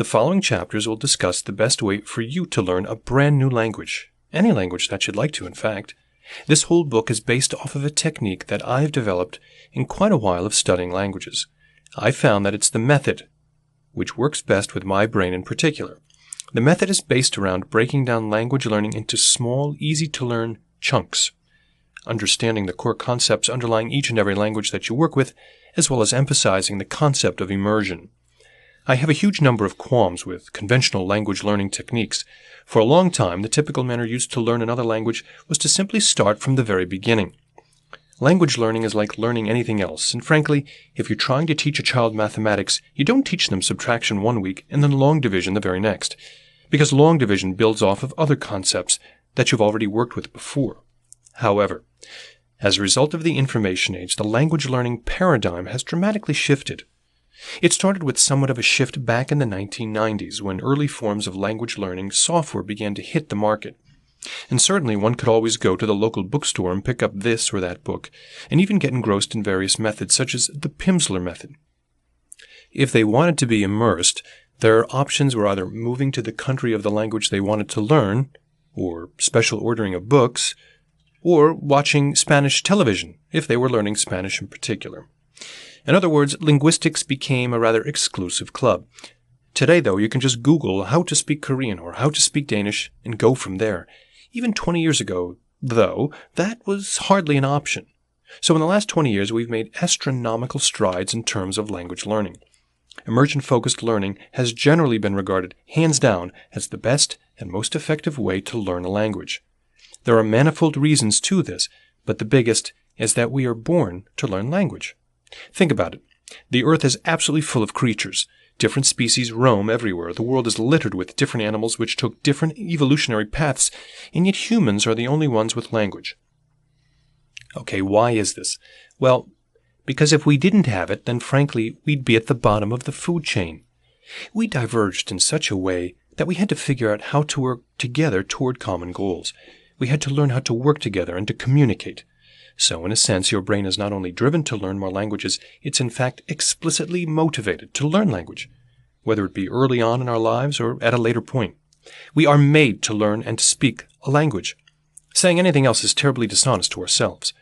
The following chapters will discuss the best way for you to learn a brand new language, any language that you'd like to, in fact. This whole book is based off of a technique that I've developed in quite a while of studying languages. I found that it's the method which works best with my brain in particular. The method is based around breaking down language learning into small, easy-to-learn chunks, understanding the core concepts underlying each and every language that you work with, as well as emphasizing the concept of immersion. I have a huge number of qualms with conventional language learning techniques. For a long time, the typical manner used to learn another language was to simply start from the very beginning. Language learning is like learning anything else, and frankly, if you're trying to teach a child mathematics, you don't teach them subtraction one week and then long division the very next, because long division builds off of other concepts that you've already worked with before. However, as a result of the information age, the language learning paradigm has dramatically shifted. It started with somewhat of a shift back in the 1990s when early forms of language learning software began to hit the market. And certainly one could always go to the local bookstore and pick up this or that book, and even get engrossed in various methods such as the Pimsleur method. If they wanted to be immersed, their options were either moving to the country of the language they wanted to learn, or special ordering of books, or watching Spanish television, if they were learning Spanish in particular. In other words, linguistics became a rather exclusive club. Today, though, you can just Google how to speak Korean or how to speak Danish and go from there. Even 20 years ago, though, that was hardly an option. So in the last 20 years, we've made astronomical strides in terms of language learning. Immersion-focused learning has generally been regarded, hands down, as the best and most effective way to learn a language. There are manifold reasons to this, but the biggest is that we are born to learn language. Think about it. The earth is absolutely full of creatures. Different species roam everywhere. The world is littered with different animals which took different evolutionary paths, and yet humans are the only ones with language. Okay, why is this? Well, because if we didn't have it, then frankly, we'd be at the bottom of the food chain. We diverged in such a way that we had to figure out how to work together toward common goals. We had to learn how to work together and to communicate. So, in a sense, your brain is not only driven to learn more languages, it's in fact explicitly motivated to learn language, whether it be early on in our lives or at a later point. We are made to learn and to speak a language. Saying anything else is terribly dishonest to ourselves.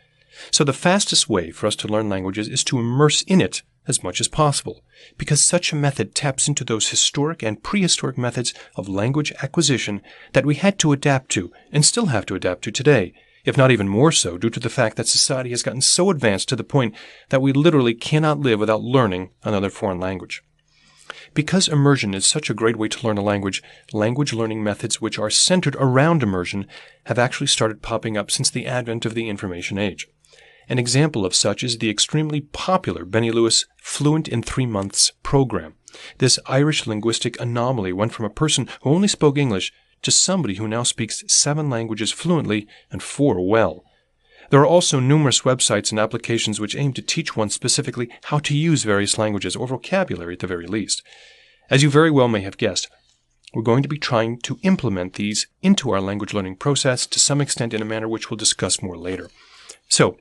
So the fastest way for us to learn languages is to immerse in it as much as possible, because such a method taps into those historic and prehistoric methods of language acquisition that we had to adapt to and still have to adapt to today, if not even more so due to the fact that society has gotten so advanced to the point that we literally cannot live without learning another foreign language. Because immersion is such a great way to learn a language, language learning methods which are centered around immersion have actually started popping up since the advent of the information age. An example of such is the extremely popular Benny Lewis Fluent in 3 Months program. This Irish linguistic anomaly went from a person who only spoke English to somebody who now speaks 7 languages fluently and 4 well. There are also numerous websites and applications which aim to teach one specifically how to use various languages, or vocabulary at the very least. As you very well may have guessed, we're going to be trying to implement these into our language learning process to some extent in a manner which we'll discuss more later. So,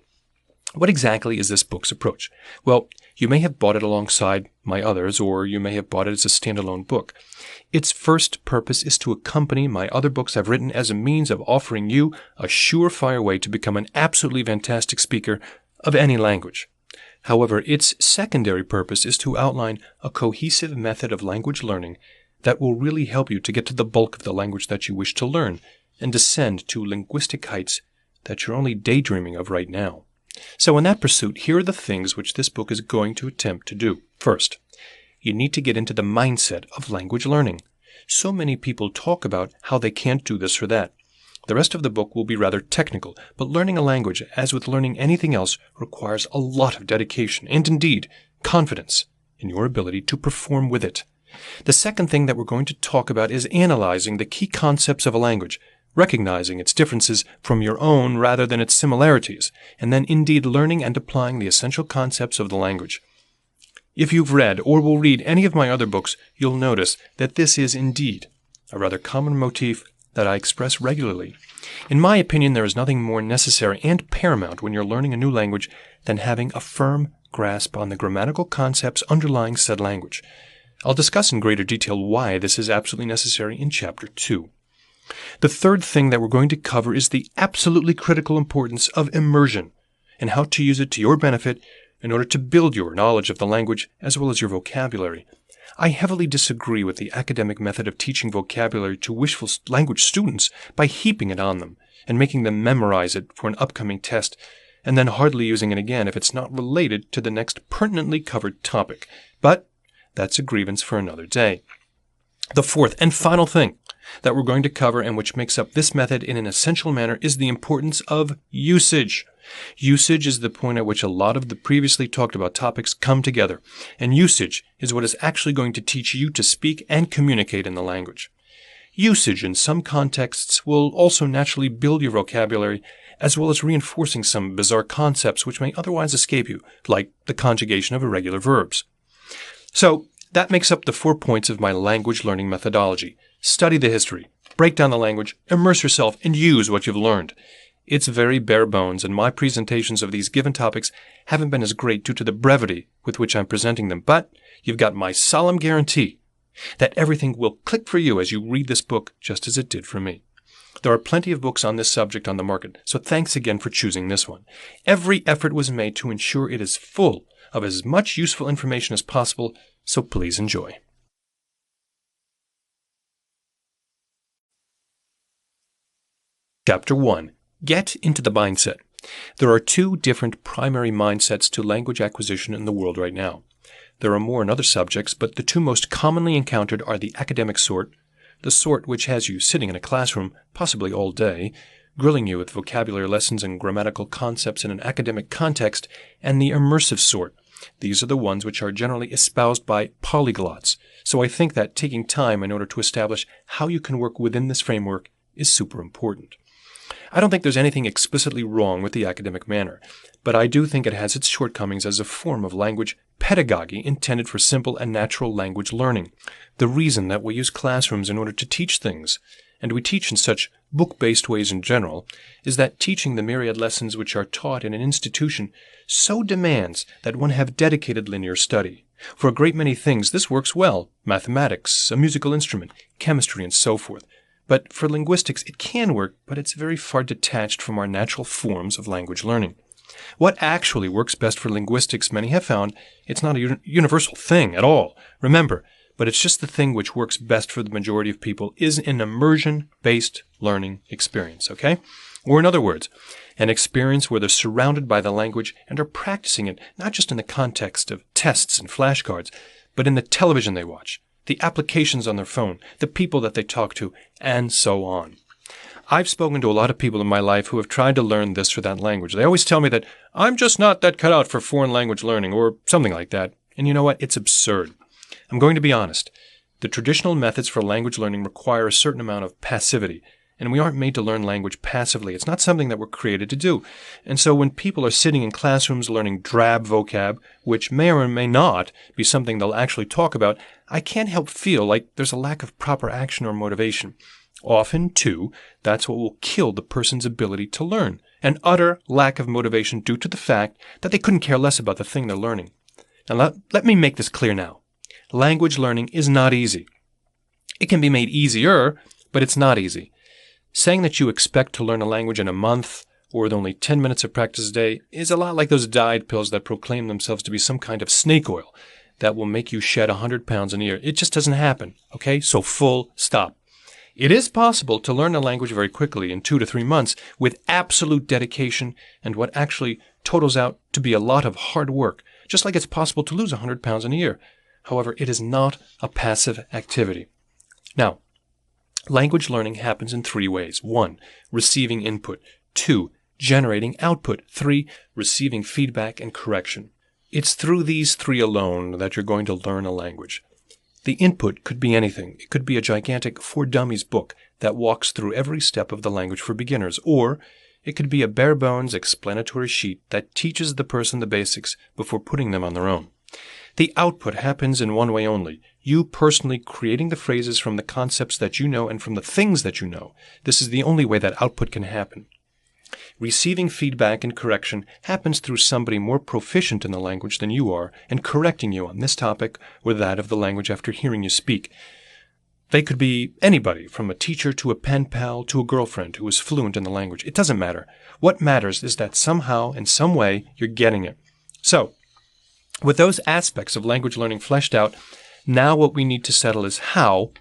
what exactly is this book's approach? Well, you may have bought it alongside my others, or you may have bought it as a standalone book. Its first purpose is to accompany my other books I've written as a means of offering you a surefire way to become an absolutely fantastic speaker of any language. However, its secondary purpose is to outline a cohesive method of language learning that will really help you to get to the bulk of the language that you wish to learn and descend to linguistic heights that you're only daydreaming of right now. So in that pursuit, here are the things which this book is going to attempt to do. First, you need to get into the mindset of language learning. So many people talk about how they can't do this or that. The rest of the book will be rather technical, but learning a language, as with learning anything else, requires a lot of dedication and, indeed, confidence in your ability to perform with it. The second thing that we're going to talk about is analyzing the key concepts of a language, recognizing its differences from your own rather than its similarities, and then indeed learning and applying the essential concepts of the language. If you've read or will read any of my other books, you'll notice that this is indeed a rather common motif that I express regularly. In my opinion, there is nothing more necessary and paramount when you're learning a new language than having a firm grasp on the grammatical concepts underlying said language. I'll discuss in greater detail why this is absolutely necessary in Chapter 2. The third thing that we're going to cover is the absolutely critical importance of immersion and how to use it to your benefit in order to build your knowledge of the language as well as your vocabulary. I heavily disagree with the academic method of teaching vocabulary to wishful language students by heaping it on them and making them memorize it for an upcoming test and then hardly using it again if it's not related to the next pertinently covered topic. But that's a grievance for another day. The fourth and final thing that we're going to cover and which makes up this method in an essential manner is the importance of usage. Usage is the point at which a lot of the previously talked about topics come together, and usage is what is actually going to teach you to speak and communicate in the language. Usage in some contexts will also naturally build your vocabulary, as well as reinforcing some bizarre concepts which may otherwise escape you, like the conjugation of irregular verbs. So, that makes up the 4 points of my language learning methodology. Study the history, break down the language, immerse yourself, and use what you've learned. It's very bare bones, and my presentations of these given topics haven't been as great due to the brevity with which I'm presenting them, but you've got my solemn guarantee that everything will click for you as you read this book just as it did for me. There are plenty of books on this subject on the market, so thanks again for choosing this one. Every effort was made to ensure it is full of as much useful information as possible, so please enjoy. Chapter 1. Get into the mindset. There are 2 different primary mindsets to language acquisition in the world right now. There are more in other subjects, but the 2 most commonly encountered are the academic sort, the sort which has you sitting in a classroom, possibly all day, grilling you with vocabulary lessons and grammatical concepts in an academic context, and the immersive sort. These are the ones which are generally espoused by polyglots, so I think that taking time in order to establish how you can work within this framework is super important. I don't think there's anything explicitly wrong with the academic manner, but I do think it has its shortcomings as a form of language pedagogy intended for simple and natural language learning. The reason that we use classrooms in order to teach things, and we teach in such book-based ways in general, is that teaching the myriad lessons which are taught in an institution so demands that one have dedicated linear study. For a great many things this works well, mathematics, a musical instrument, chemistry, and so forth. But for linguistics it can work, but it's very far detached from our natural forms of language learning. What actually works best for linguistics, many have found, it's not a universal thing at all. Remember, but it's just the thing which works best for the majority of people is an immersion-based learning experience, okay? Or in other words, an experience where they're surrounded by the language and are practicing it not just in the context of tests and flashcards, but in the television they watch, the applications on their phone, the people that they talk to, and so on. I've spoken to a lot of people in my life who have tried to learn this or that language. They always tell me that I'm just not that cut out for foreign language learning or something like that. And you know what? It's absurd. I'm going to be honest. The traditional methods for language learning require a certain amount of passivity, and we aren't made to learn language passively. It's not something that we're created to do. And so when people are sitting in classrooms learning drab vocab, which may or may not be something they'll actually talk about, I can't help feel like there's a lack of proper action or motivation. Often, too, that's what will kill the person's ability to learn, an utter lack of motivation due to the fact that they couldn't care less about the thing they're learning. Now, let me make this clear now. Language learning is not easy. It can be made easier, but it's not easy. Saying that you expect to learn a language in a month or with only 10 minutes of practice a day is a lot like those diet pills that proclaim themselves to be some kind of snake oil that will make you shed 100 pounds in a year. It just doesn't happen, okay? So full stop. It is possible to learn a language very quickly in 2 to 3 months with absolute dedication and what actually totals out to be a lot of hard work, just like it's possible to lose 100 pounds in a year. However, it is not a passive activity. Now, language learning happens in 3 ways. 1, receiving input. 2, generating output. 3, receiving feedback and correction. It's through these 3 alone that you're going to learn a language. The input could be anything. It could be a gigantic For Dummies book that walks through every step of the language for beginners, or it could be a bare-bones explanatory sheet that teaches the person the basics before putting them on their own. The output happens in one way only, you personally creating the phrases from the concepts that you know and from the things that you know. This is the only way that output can happen. Receiving feedback and correction happens through somebody more proficient in the language than you are and correcting you on this topic or that of the language after hearing you speak. They could be anybody, from a teacher to a pen pal to a girlfriend who is fluent in the language. It doesn't matter. What matters is that somehow, in some way, you're getting it. So, with those aspects of language learning fleshed out, now what we need to settle is how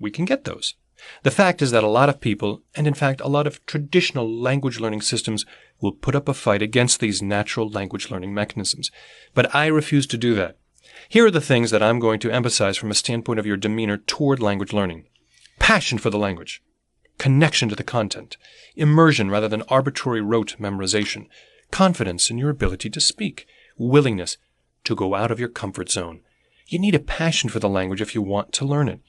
we can get those. The fact is that a lot of people, and in fact a lot of traditional language learning systems, will put up a fight against these natural language learning mechanisms. But I refuse to do that. Here are the things that I'm going to emphasize from a standpoint of your demeanor toward language learning. Passion for the language. Connection to the content. Immersion rather than arbitrary rote memorization. Confidence in your ability to speak. Willingness to go out of your comfort zone. You need a passion for the language if you want to learn it.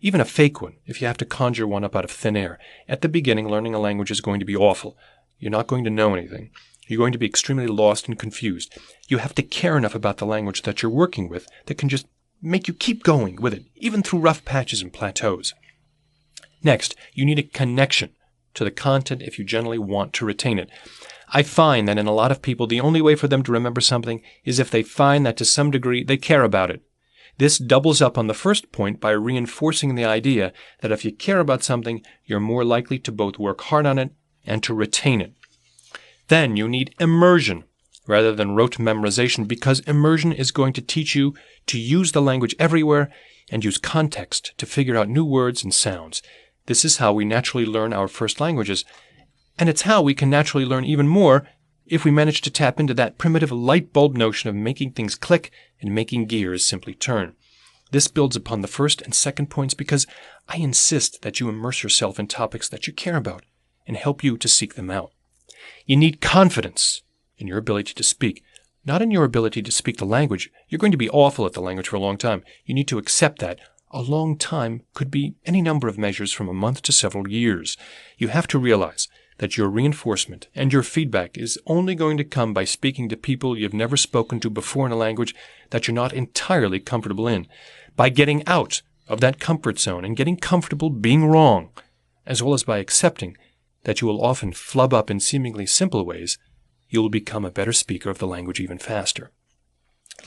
Even a fake one, if you have to conjure one up out of thin air. At the beginning, learning a language is going to be awful. You're not going to know anything. You're going to be extremely lost and confused. You have to care enough about the language that you're working with that can just make you keep going with it, even through rough patches and plateaus. Next, you need a connection to the content if you generally want to retain it. I find that in a lot of people, the only way for them to remember something is if they find that to some degree they care about it. This doubles up on the first point by reinforcing the idea that if you care about something, you're more likely to both work hard on it and to retain it. Then you need immersion rather than rote memorization, because immersion is going to teach you to use the language everywhere and use context to figure out new words and sounds. This is how we naturally learn our first languages, and it's how we can naturally learn even more if we manage to tap into that primitive light bulb notion of making things click and making gears simply turn. This builds upon the first and second points because I insist that you immerse yourself in topics that you care about and help you to seek them out. You need confidence in your ability to speak, not in your ability to speak the language. You're going to be awful at the language for a long time. You need to accept that. A long time could be any number of measures from a month to several years. You have to realize that your reinforcement and your feedback is only going to come by speaking to people you've never spoken to before in a language that you're not entirely comfortable in, by getting out of that comfort zone and getting comfortable being wrong, as well as by accepting that you will often flub up in seemingly simple ways. You will become a better speaker of the language even faster.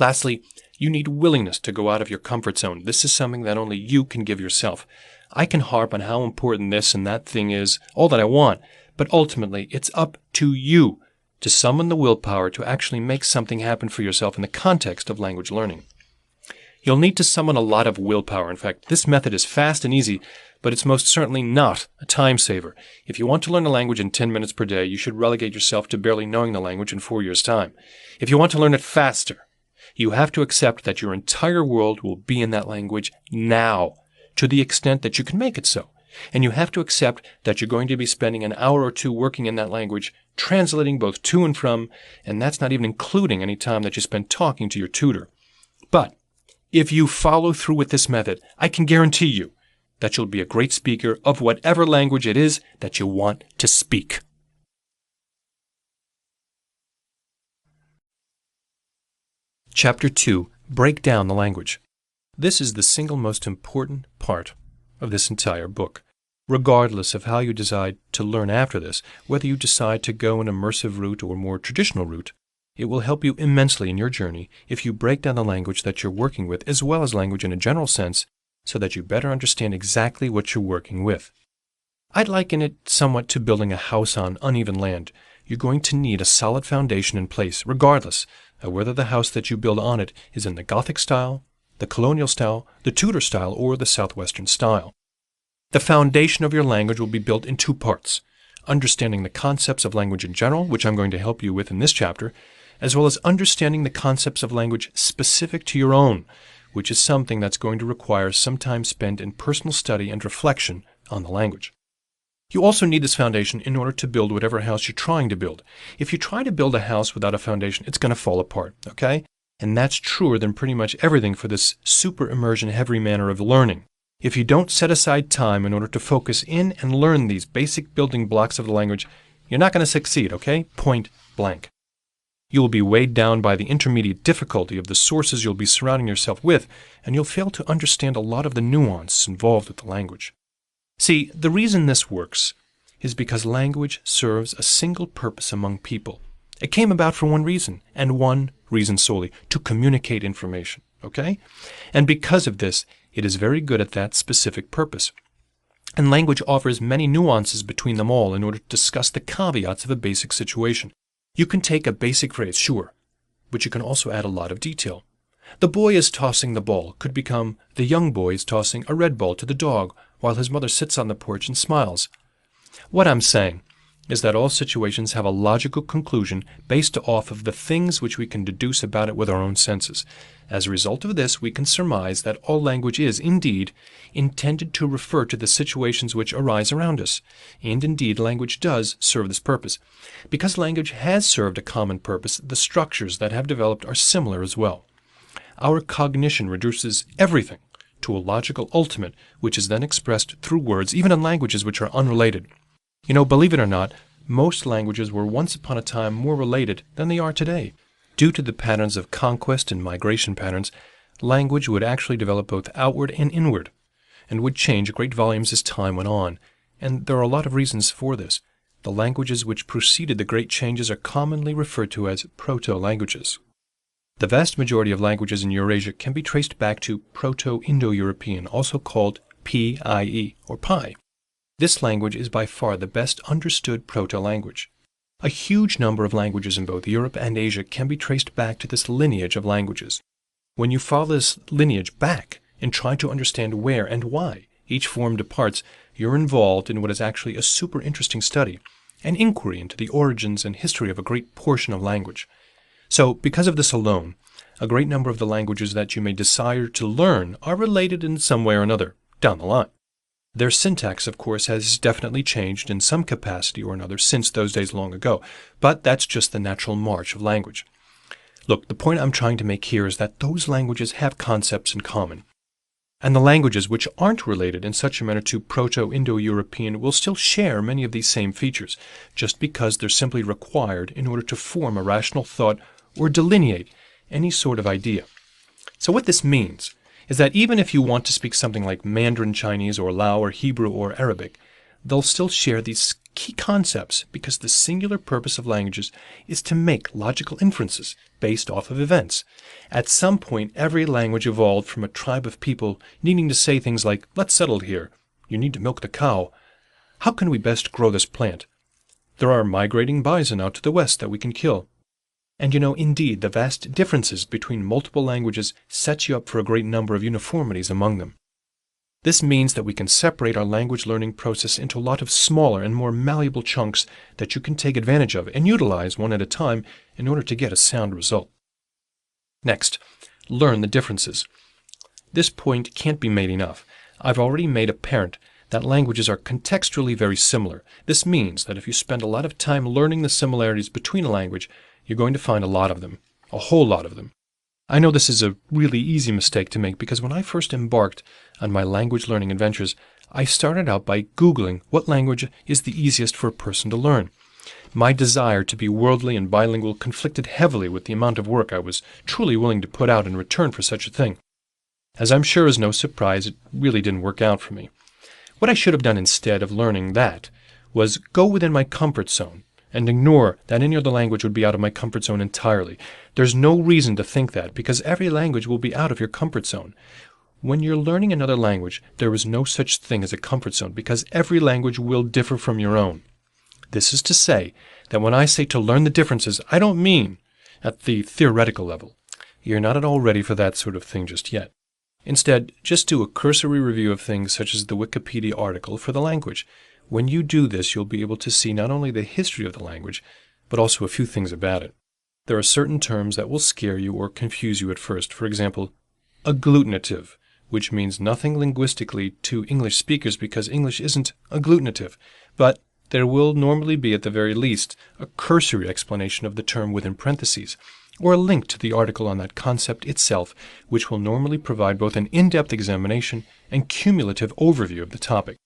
Lastly, you need willingness to go out of your comfort zone. This is something that only you can give yourself. I can harp on how important this and that thing is, all that I want, but ultimately it's up to you to summon the willpower to actually make something happen for yourself in the context of language learning. You'll need to summon a lot of willpower. In fact, this method is fast and easy, but it's most certainly not a time saver. If you want to learn a language in 10 minutes per day, you should relegate yourself to barely knowing the language in 4 years' time. If you want to learn it faster, you have to accept that your entire world will be in that language now, to the extent that you can make it so. And you have to accept that you're going to be spending an hour or two working in that language, translating both to and from, and that's not even including any time that you spend talking to your tutor. But if you follow through with this method, I can guarantee you that you'll be a great speaker of whatever language it is that you want to speak. Chapter 2. Break down the language. This is the single most important part of this entire book. Regardless of how you decide to learn after this, whether you decide to go an immersive route or more traditional route, it will help you immensely in your journey if you break down the language that you're working with, as well as language in a general sense, so that you better understand exactly what you're working with. I'd liken it somewhat to building a house on uneven land. You're going to need a solid foundation in place, regardless of whether the house that you build on it is in the Gothic style, the colonial style, the Tudor style, or the Southwestern style. The foundation of your language will be built in two parts: understanding the concepts of language in general, which I'm going to help you with in this chapter, as well as understanding the concepts of language specific to your own, which is something that's going to require some time spent in personal study and reflection on the language. You also need this foundation in order to build whatever house you're trying to build. If you try to build a house without a foundation, it's going to fall apart, okay? And that's truer than pretty much everything for this super immersion-heavy manner of learning. If you don't set aside time in order to focus in and learn these basic building blocks of the language, you're not going to succeed, okay? Point blank. You will be weighed down by the intermediate difficulty of the sources you'll be surrounding yourself with, and you'll fail to understand a lot of the nuance involved with the language. See, the reason this works is because language serves a single purpose among people. It came about for one reason, and one reason solely, to communicate information, okay? And because of this, it is very good at that specific purpose. And language offers many nuances between them all in order to discuss the caveats of a basic situation. You can take a basic phrase, sure, but you can also add a lot of detail. The boy is tossing the ball could become the young boy is tossing a red ball to the dog while his mother sits on the porch and smiles. What I'm saying is that all situations have a logical conclusion based off of the things which we can deduce about it with our own senses. As a result of this, we can surmise that all language is, indeed, intended to refer to the situations which arise around us. And indeed, language does serve this purpose. Because language has served a common purpose, the structures that have developed are similar as well. Our cognition reduces everything to a logical ultimate, which is then expressed through words, even in languages which are unrelated. You know, believe it or not, most languages were once upon a time more related than they are today. Due to the patterns of conquest and migration patterns, language would actually develop both outward and inward, and would change great volumes as time went on. And there are a lot of reasons for this. The languages which preceded the great changes are commonly referred to as proto-languages. The vast majority of languages in Eurasia can be traced back to Proto-Indo-European, also called PIE, or Pi. This language is by far the best understood proto-language. A huge number of languages in both Europe and Asia can be traced back to this lineage of languages. When you follow this lineage back and try to understand where and why each form departs, you're involved in what is actually a super interesting study, an inquiry into the origins and history of a great portion of language. So, because of this alone, a great number of the languages that you may desire to learn are related in some way or another down the line. Their syntax, of course, has definitely changed in some capacity or another since those days long ago, but that's just the natural march of language. Look, the point I'm trying to make here is that those languages have concepts in common, and the languages which aren't related in such a manner to Proto-Indo-European will still share many of these same features, just because they're simply required in order to form a rational thought or delineate any sort of idea. So what this means is that even if you want to speak something like Mandarin Chinese or Lao or Hebrew or Arabic, they'll still share these key concepts because the singular purpose of languages is to make logical inferences based off of events. At some point, every language evolved from a tribe of people needing to say things like, let's settle here, you need to milk the cow, how can we best grow this plant? There are migrating bison out to the west that we can kill. And you know, indeed, the vast differences between multiple languages sets you up for a great number of uniformities among them. This means that we can separate our language learning process into a lot of smaller and more malleable chunks that you can take advantage of and utilize one at a time in order to get a sound result. Next, learn the differences. This point can't be made enough. I've already made apparent that languages are contextually very similar. This means that if you spend a lot of time learning the similarities between a language, you're going to find a lot of them, a whole lot of them. I know this is a really easy mistake to make because when I first embarked on my language learning adventures, I started out by Googling what language is the easiest for a person to learn. My desire to be worldly and bilingual conflicted heavily with the amount of work I was truly willing to put out in return for such a thing. As I'm sure is no surprise, it really didn't work out for me. What I should have done instead of learning that was go within my comfort zone and ignore that any other language would be out of my comfort zone entirely. There's no reason to think that, because every language will be out of your comfort zone. When you're learning another language, there is no such thing as a comfort zone, because every language will differ from your own. This is to say that when I say to learn the differences, I don't mean at the theoretical level. You're not at all ready for that sort of thing just yet. Instead, just do a cursory review of things such as the Wikipedia article for the language. When you do this, you'll be able to see not only the history of the language, but also a few things about it. There are certain terms that will scare you or confuse you at first. For example, agglutinative, which means nothing linguistically to English speakers because English isn't agglutinative. But there will normally be, at the very least, a cursory explanation of the term within parentheses, or a link to the article on that concept itself, which will normally provide both an in-depth examination and cumulative overview of the topic.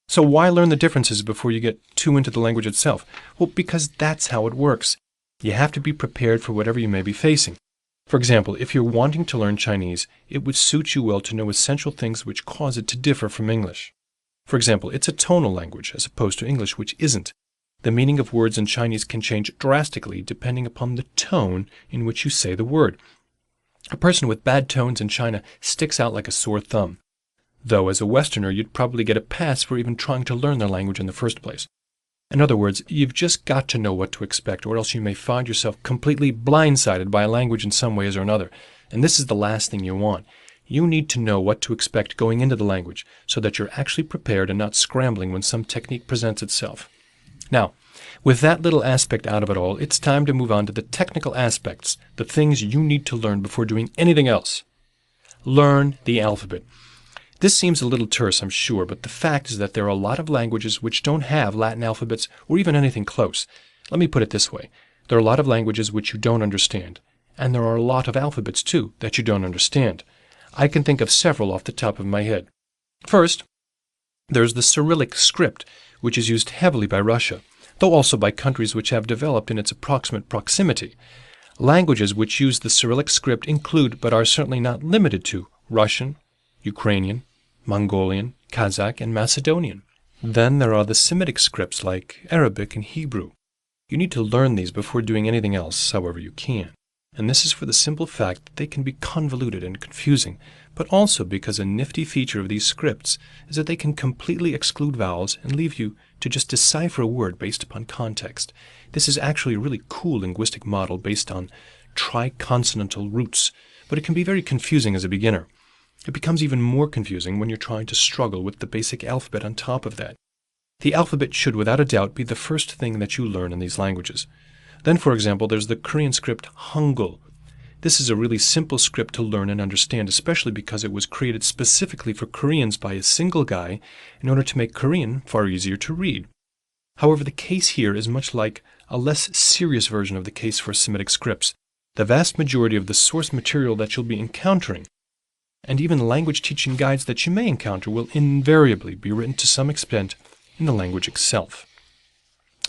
So why learn the differences before you get too into the language itself? Well, because that's how it works. You have to be prepared for whatever you may be facing. For example, if you're wanting to learn Chinese, it would suit you well to know essential things which cause it to differ from English. For example, it's a tonal language as opposed to English, which isn't. The meaning of words in Chinese can change drastically depending upon the tone in which you say the word. A person with bad tones in China sticks out like a sore thumb, though as a Westerner you'd probably get a pass for even trying to learn their language in the first place. In other words, you've just got to know what to expect, or else you may find yourself completely blindsided by a language in some ways or another. And this is the last thing you want. You need to know what to expect going into the language so that you're actually prepared and not scrambling when some technique presents itself. Now, with that little aspect out of it all, it's time to move on to the technical aspects, the things you need to learn before doing anything else. Learn the alphabet. This seems a little terse, I'm sure, but the fact is that there are a lot of languages which don't have Latin alphabets or even anything close. Let me put it this way. There are a lot of languages which you don't understand, and there are a lot of alphabets, too, that you don't understand. I can think of several off the top of my head. First, there's the Cyrillic script, which is used heavily by Russia, though also by countries which have developed in its approximate proximity. Languages which use the Cyrillic script include, but are certainly not limited to, Russian, Ukrainian, Mongolian, Kazakh, and Macedonian. Then there are the Semitic scripts like Arabic and Hebrew. You need to learn these before doing anything else, however you can. And this is for the simple fact that they can be convoluted and confusing, but also because a nifty feature of these scripts is that they can completely exclude vowels and leave you to just decipher a word based upon context. This is actually a really cool linguistic model based on triconsonantal roots, but it can be very confusing as a beginner. It becomes even more confusing when you're trying to struggle with the basic alphabet on top of that. The alphabet should without a doubt be the first thing that you learn in these languages. Then, for example, there's the Korean script Hangul. This is a really simple script to learn and understand, especially because it was created specifically for Koreans by a single guy in order to make Korean far easier to read. However, the case here is much like a less serious version of the case for Semitic scripts. The vast majority of the source material that you'll be encountering, and even language teaching guides that you may encounter, will invariably be written to some extent in the language itself.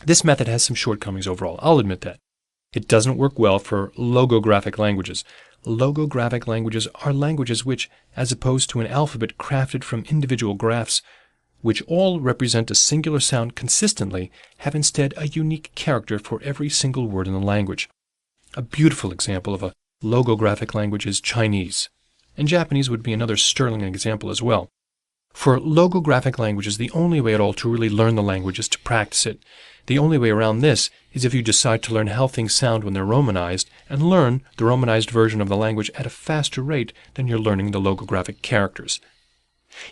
This method has some shortcomings overall, I'll admit that. It doesn't work well for logographic languages. Logographic languages are languages which, as opposed to an alphabet crafted from individual graphs, which all represent a singular sound consistently, have instead a unique character for every single word in the language. A beautiful example of a logographic language is Chinese, and Japanese would be another sterling example as well. For logographic languages, the only way at all to really learn the language is to practice it. The only way around this is if you decide to learn how things sound when they're romanized, and learn the romanized version of the language at a faster rate than you're learning the logographic characters.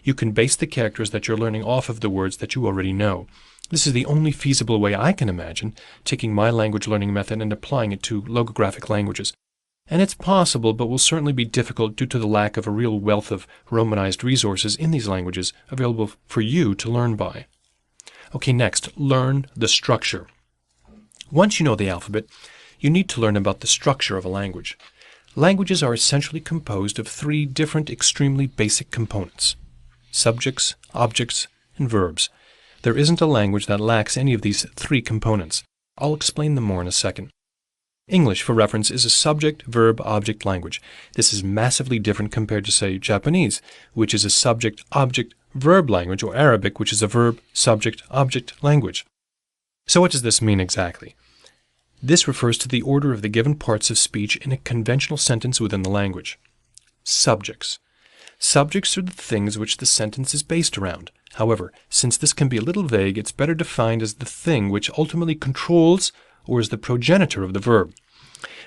You can base the characters that you're learning off of the words that you already know. This is the only feasible way I can imagine, taking my language learning method and applying it to logographic languages. And it's possible, but will certainly be difficult due to the lack of a real wealth of romanized resources in these languages available for you to learn by. Okay, next, learn the structure. Once you know the alphabet, you need to learn about the structure of a language. Languages are essentially composed of three different extremely basic components: subjects, objects, and verbs. There isn't a language that lacks any of these three components. I'll explain them more in a second. English, for reference, is a subject-verb-object language. This is massively different compared to, say, Japanese, which is a subject-object-verb language, or Arabic, which is a verb-subject-object language. So what does this mean exactly? This refers to the order of the given parts of speech in a conventional sentence within the language. Subjects. Subjects are the things which the sentence is based around. However, since this can be a little vague, it's better defined as the thing which ultimately controls or is the progenitor of the verb.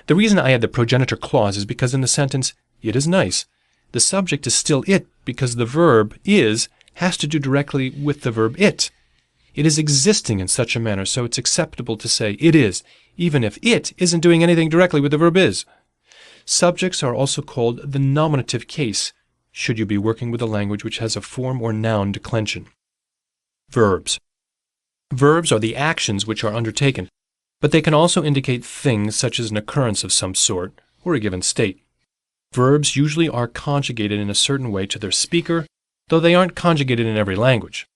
The reason I add the progenitor clause is because in the sentence, "it is nice," the subject is still it because the verb is has to do directly with the verb it. It is existing in such a manner, so it's acceptable to say it is, even if it isn't doing anything directly with the verb is. Subjects are also called the nominative case, should you be working with a language which has a form or noun declension. Verbs. Verbs are the actions which are undertaken, but they can also indicate things such as an occurrence of some sort or a given state. Verbs usually are conjugated in a certain way to their speaker, though they aren't conjugated in every language.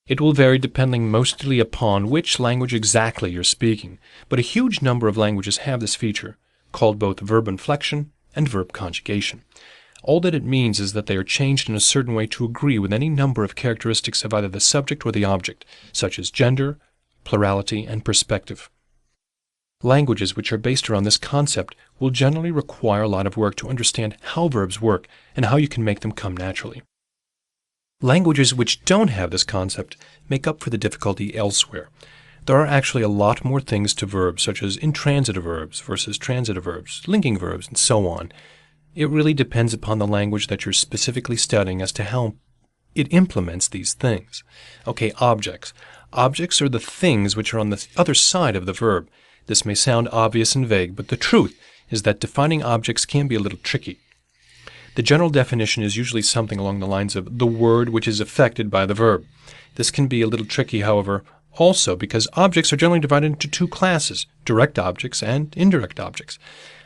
It will vary depending mostly upon which language exactly you're speaking, but a huge number of languages have this feature, called both verb inflection and verb conjugation. All that it means is that they are changed in a certain way to agree with any number of characteristics of either the subject or the object, such as gender, plurality, and perspective. Languages which are based around this concept will generally require a lot of work to understand how verbs work and how you can make them come naturally. Languages which don't have this concept make up for the difficulty elsewhere. There are actually a lot more things to verbs, such as intransitive verbs versus transitive verbs, linking verbs, and so on. It really depends upon the language that you're specifically studying as to how it implements these things. Okay, objects. Objects are the things which are on the other side of the verb. This may sound obvious and vague, but the truth is that defining objects can be a little tricky. The general definition is usually something along the lines of the word which is affected by the verb. This can be a little tricky, however, also because objects are generally divided into two classes, direct objects and indirect objects.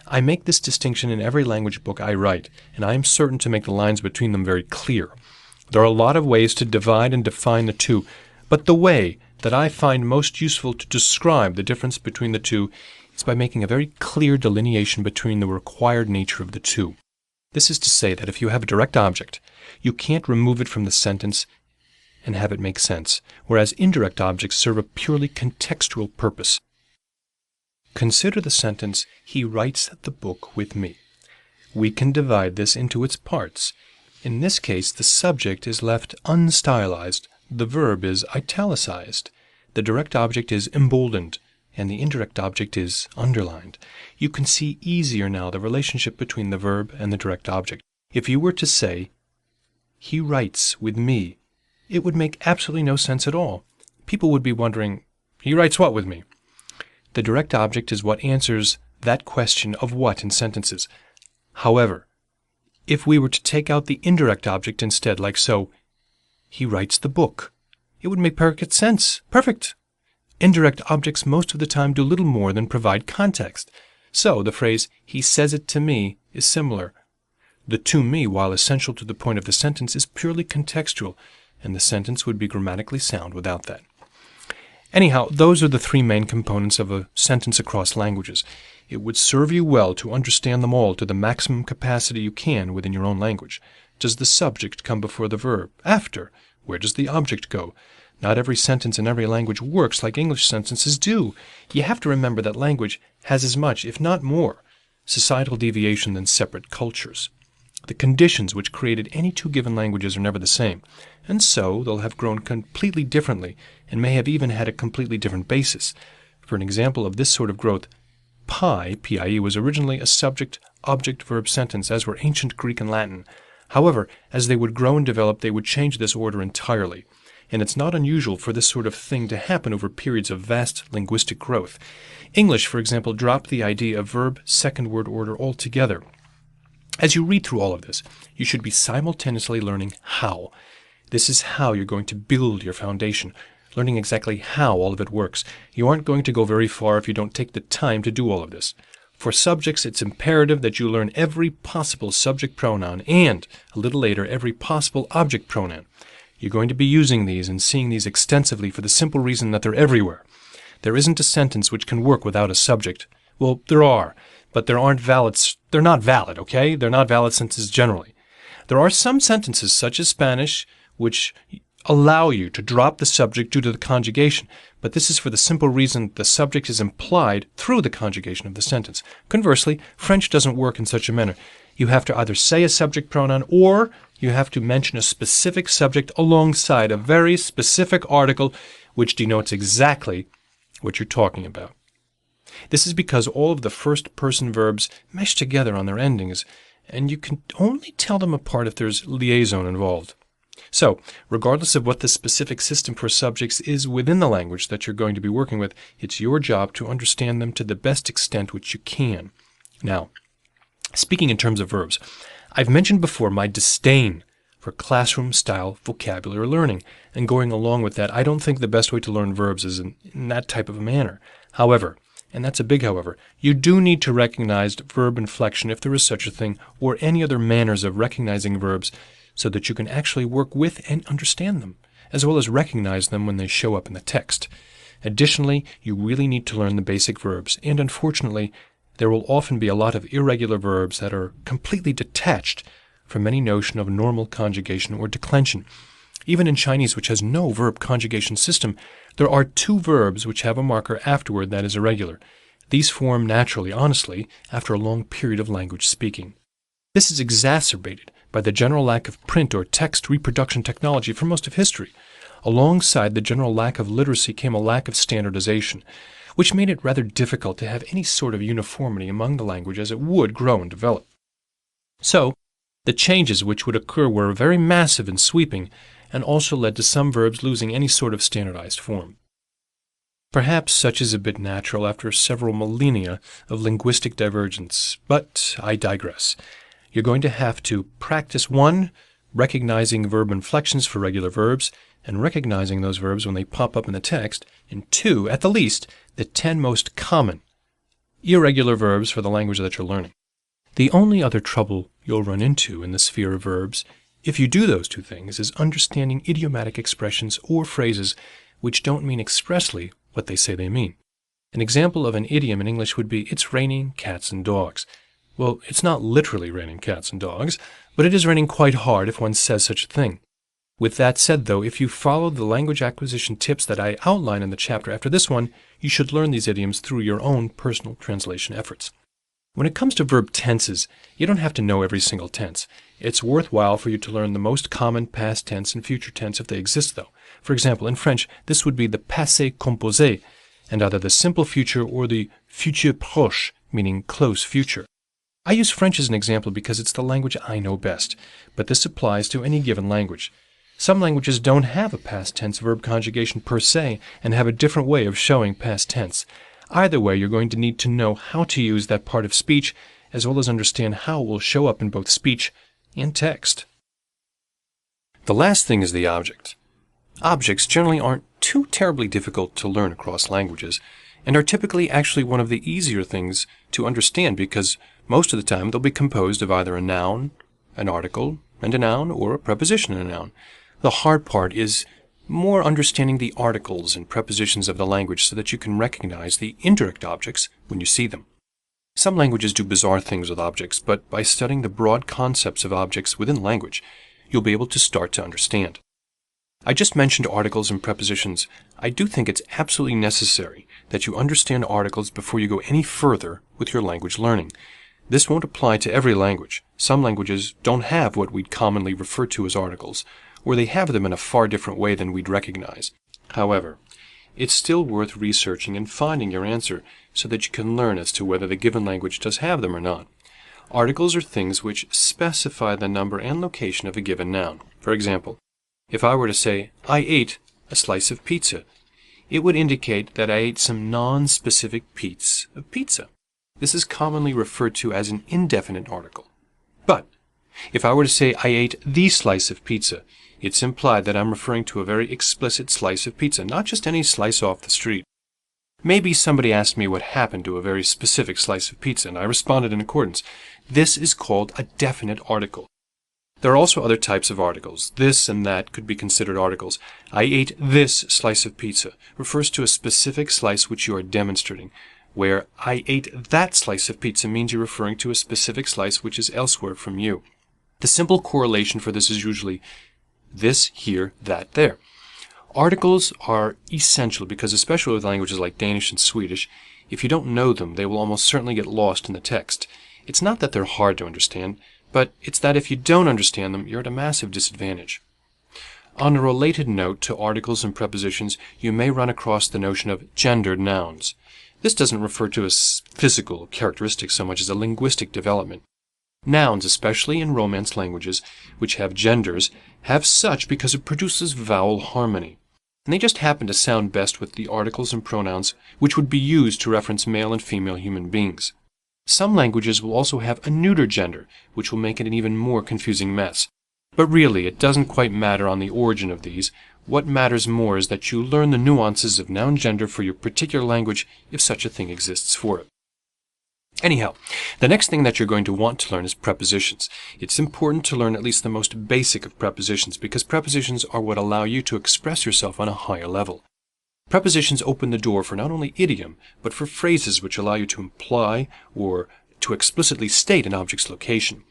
I make this distinction in every language book I write, and I am certain to make the lines between them very clear. There are a lot of ways to divide and define the two, but the way that I find most useful to describe the difference between the two is by making a very clear delineation between the required nature of the two. This is to say that if you have a direct object, you can't remove it from the sentence and have it make sense, whereas indirect objects serve a purely contextual purpose. Consider the sentence, "He writes the book with me." We can divide this into its parts. In this case, the subject is left unstylized, the verb is italicized, the direct object is emboldened, and the indirect object is underlined. You can see easier now the relationship between the verb and the direct object. If you were to say, "He writes with me," it would make absolutely no sense at all. People would be wondering, "He writes what with me?" The direct object is what answers that question of what in sentences. However, if we were to take out the indirect object instead, like so, "He writes the book," it would make perfect sense. Perfect! Indirect objects most of the time do little more than provide context. So the phrase, "He says it to me," is similar. The "to me," while essential to the point of the sentence, is purely contextual, and the sentence would be grammatically sound without that. Anyhow, those are the three main components of a sentence across languages. It would serve you well to understand them all to the maximum capacity you can within your own language. Does the subject come before the verb? After? Where does the object go? Not every sentence in every language works like English sentences do. You have to remember that language has as much, if not more, societal deviation than separate cultures. The conditions which created any two given languages are never the same, and so they'll have grown completely differently and may have even had a completely different basis. For an example of this sort of growth, pie, P-I-E, was originally a subject-object-verb sentence, as were ancient Greek and Latin. However, as they would grow and develop, they would change this order entirely. And it's not unusual for this sort of thing to happen over periods of vast linguistic growth. English, for example, dropped the idea of verb second word order altogether. As you read through all of this, you should be simultaneously learning how. This is how you're going to build your foundation, learning exactly how all of it works. You aren't going to go very far if you don't take the time to do all of this. For subjects, it's imperative that you learn every possible subject pronoun and, a little later, every possible object pronoun. You're going to be using these and seeing these extensively for the simple reason that they're everywhere. There isn't a sentence which can work without a subject. Well, there are, but they're not valid, okay? They're not valid sentences generally. There are some sentences, such as Spanish, which allow you to drop the subject due to the conjugation, but this is for the simple reason the subject is implied through the conjugation of the sentence. Conversely, French doesn't work in such a manner. You have to either say a subject pronoun or you have to mention a specific subject alongside a very specific article which denotes exactly what you're talking about. This is because all of the first-person verbs mesh together on their endings, and you can only tell them apart if there's liaison involved. So, regardless of what the specific system for subjects is within the language that you're going to be working with, it's your job to understand them to the best extent which you can. Now, speaking in terms of verbs, I've mentioned before my disdain for classroom-style vocabulary learning, and going along with that, I don't think the best way to learn verbs is in that type of a manner. However, and that's a big however, you do need to recognize verb inflection, if there is such a thing, or any other manners of recognizing verbs, so that you can actually work with and understand them, as well as recognize them when they show up in the text. Additionally, you really need to learn the basic verbs, and unfortunately, there will often be a lot of irregular verbs that are completely detached from any notion of normal conjugation or declension. Even in Chinese, which has no verb conjugation system, there are two verbs which have a marker afterward that is irregular. These form naturally, honestly, after a long period of language speaking. This is exacerbated by the general lack of print or text reproduction technology for most of history. Alongside the general lack of literacy came a lack of standardization, which made it rather difficult to have any sort of uniformity among the language as it would grow and develop. So, the changes which would occur were very massive and sweeping, and also led to some verbs losing any sort of standardized form. Perhaps such is a bit natural after several millennia of linguistic divergence, but I digress. You're going to have to practice 1, recognizing verb inflections for regular verbs, and recognizing those verbs when they pop up in the text, and 2, at the least, the 10 most common irregular verbs for the language that you're learning. The only other trouble you'll run into in the sphere of verbs, if you do those two things, is understanding idiomatic expressions or phrases which don't mean expressly what they say they mean. An example of an idiom in English would be, "It's raining cats and dogs." Well, it's not literally raining cats and dogs, but it is raining quite hard if one says such a thing. With that said, though, if you follow the language acquisition tips that I outline in the chapter after this one, you should learn these idioms through your own personal translation efforts. When it comes to verb tenses, you don't have to know every single tense. It's worthwhile for you to learn the most common past tense and future tense if they exist, though. For example, in French, this would be the passé composé, and either the simple future or the futur proche, meaning close future. I use French as an example because it's the language I know best, but this applies to any given language. Some languages don't have a past tense verb conjugation per se and have a different way of showing past tense. Either way, you're going to need to know how to use that part of speech, as well as understand how it will show up in both speech and text. The last thing is the object. Objects generally aren't too terribly difficult to learn across languages, and are typically actually one of the easier things to understand because most of the time they'll be composed of either a noun, an article, and a noun, or a preposition and a noun. The hard part is more understanding the articles and prepositions of the language so that you can recognize the indirect objects when you see them. Some languages do bizarre things with objects, but by studying the broad concepts of objects within language, you'll be able to start to understand. I just mentioned articles and prepositions. I do think it's absolutely necessary that you understand articles before you go any further with your language learning. This won't apply to every language. Some languages don't have what we'd commonly refer to as articles, or they have them in a far different way than we'd recognize. However, it's still worth researching and finding your answer so that you can learn as to whether the given language does have them or not. Articles are things which specify the number and location of a given noun. For example, if I were to say, "I ate a slice of pizza," it would indicate that I ate some non-specific piece of pizza. This is commonly referred to as an indefinite article. But if I were to say, "I ate the slice of pizza," it's implied that I'm referring to a very explicit slice of pizza, not just any slice off the street. Maybe somebody asked me what happened to a very specific slice of pizza, and I responded in accordance. This is called a definite article. There are also other types of articles. This and that could be considered articles. "I ate this slice of pizza" refers to a specific slice which you are demonstrating, where "I ate that slice of pizza" means you're referring to a specific slice which is elsewhere from you. The simple correlation for this is usually this, here, that, there. Articles are essential because, especially with languages like Danish and Swedish, if you don't know them, they will almost certainly get lost in the text. It's not that they're hard to understand, but it's that if you don't understand them, you're at a massive disadvantage. On a related note to articles and prepositions, you may run across the notion of gendered nouns. This doesn't refer to a physical characteristic so much as a linguistic development. Nouns, especially in Romance languages, which have genders, have such because it produces vowel harmony. And they just happen to sound best with the articles and pronouns which would be used to reference male and female human beings. Some languages will also have a neuter gender, which will make it an even more confusing mess. But really, it doesn't quite matter on the origin of these. What matters more is that you learn the nuances of noun gender for your particular language, if such a thing exists for it. Anyhow, the next thing that you're going to want to learn is prepositions. It's important to learn at least the most basic of prepositions because prepositions are what allow you to express yourself on a higher level. Prepositions open the door for not only idiom, but for phrases which allow you to imply or to explicitly state an object's location.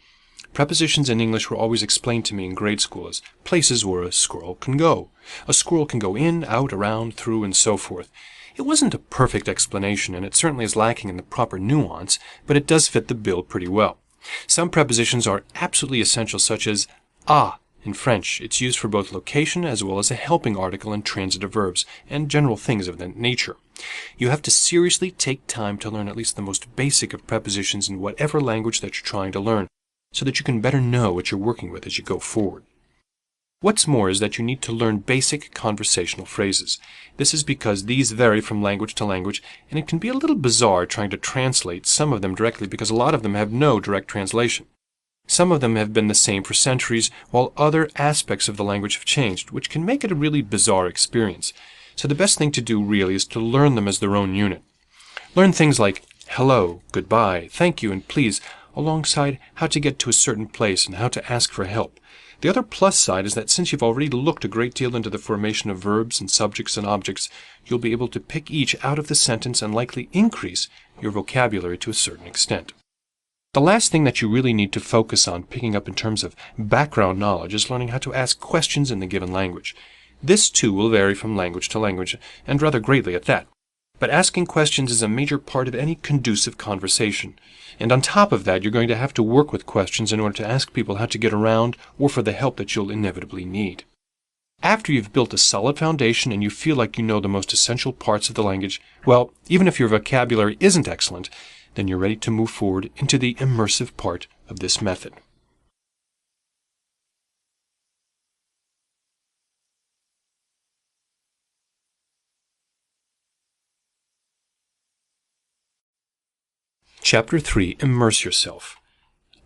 Prepositions in English were always explained to me in grade school as places where a squirrel can go. A squirrel can go in, out, around, through, and so forth. It wasn't a perfect explanation, and it certainly is lacking in the proper nuance, but it does fit the bill pretty well. Some prepositions are absolutely essential, such as à in French. It's used for both location as well as a helping article in transitive verbs, and general things of that nature. You have to seriously take time to learn at least the most basic of prepositions in whatever language that you're trying to learn, so that you can better know what you're working with as you go forward. What's more is that you need to learn basic conversational phrases. This is because these vary from language to language, and it can be a little bizarre trying to translate some of them directly because a lot of them have no direct translation. Some of them have been the same for centuries, while other aspects of the language have changed, which can make it a really bizarre experience. So the best thing to do really is to learn them as their own unit. Learn things like hello, goodbye, thank you, and please, alongside how to get to a certain place and how to ask for help. The other plus side is that since you've already looked a great deal into the formation of verbs and subjects and objects, you'll be able to pick each out of the sentence and likely increase your vocabulary to a certain extent. The last thing that you really need to focus on picking up in terms of background knowledge is learning how to ask questions in the given language. This too will vary from language to language, and rather greatly at that. But asking questions is a major part of any conducive conversation. And on top of that, you're going to have to work with questions in order to ask people how to get around or for the help that you'll inevitably need. After you've built a solid foundation and you feel like you know the most essential parts of the language, well, even if your vocabulary isn't excellent, then you're ready to move forward into the immersive part of this method. Chapter 3. Immerse Yourself.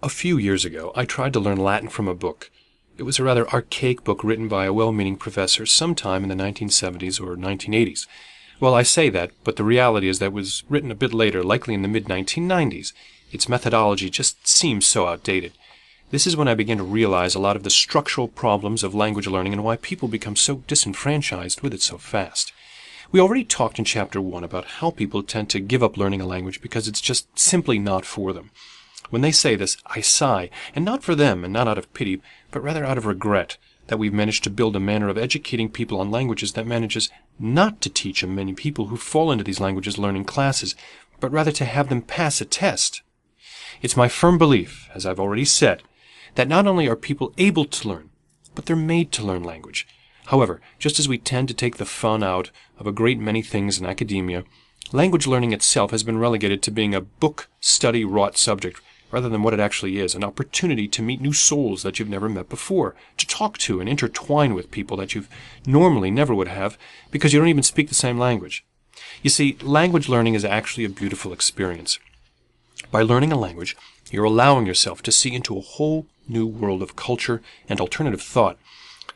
A few years ago, I tried to learn Latin from a book. It was a rather archaic book written by a well-meaning professor sometime in the 1970s or 1980s. Well, I say that, but the reality is that it was written a bit later, likely in the mid-1990s. Its methodology just seems so outdated. This is when I began to realize a lot of the structural problems of language learning and why people become so disenfranchised with it so fast. We already talked in Chapter 1 about how people tend to give up learning a language because it's just simply not for them. When they say this, I sigh, and not for them and not out of pity, but rather out of regret that we've managed to build a manner of educating people on languages that manages not to teach many people who fall into these languages learning classes, but rather to have them pass a test. It's my firm belief, as I've already said, that not only are people able to learn, but they're made to learn language. However, just as we tend to take the fun out of a great many things in academia, language learning itself has been relegated to being a book study-wrought subject rather than what it actually is, an opportunity to meet new souls that you've never met before, to talk to and intertwine with people that you've normally never would have because you don't even speak the same language. You see, language learning is actually a beautiful experience. By learning a language, you're allowing yourself to see into a whole new world of culture and alternative thought.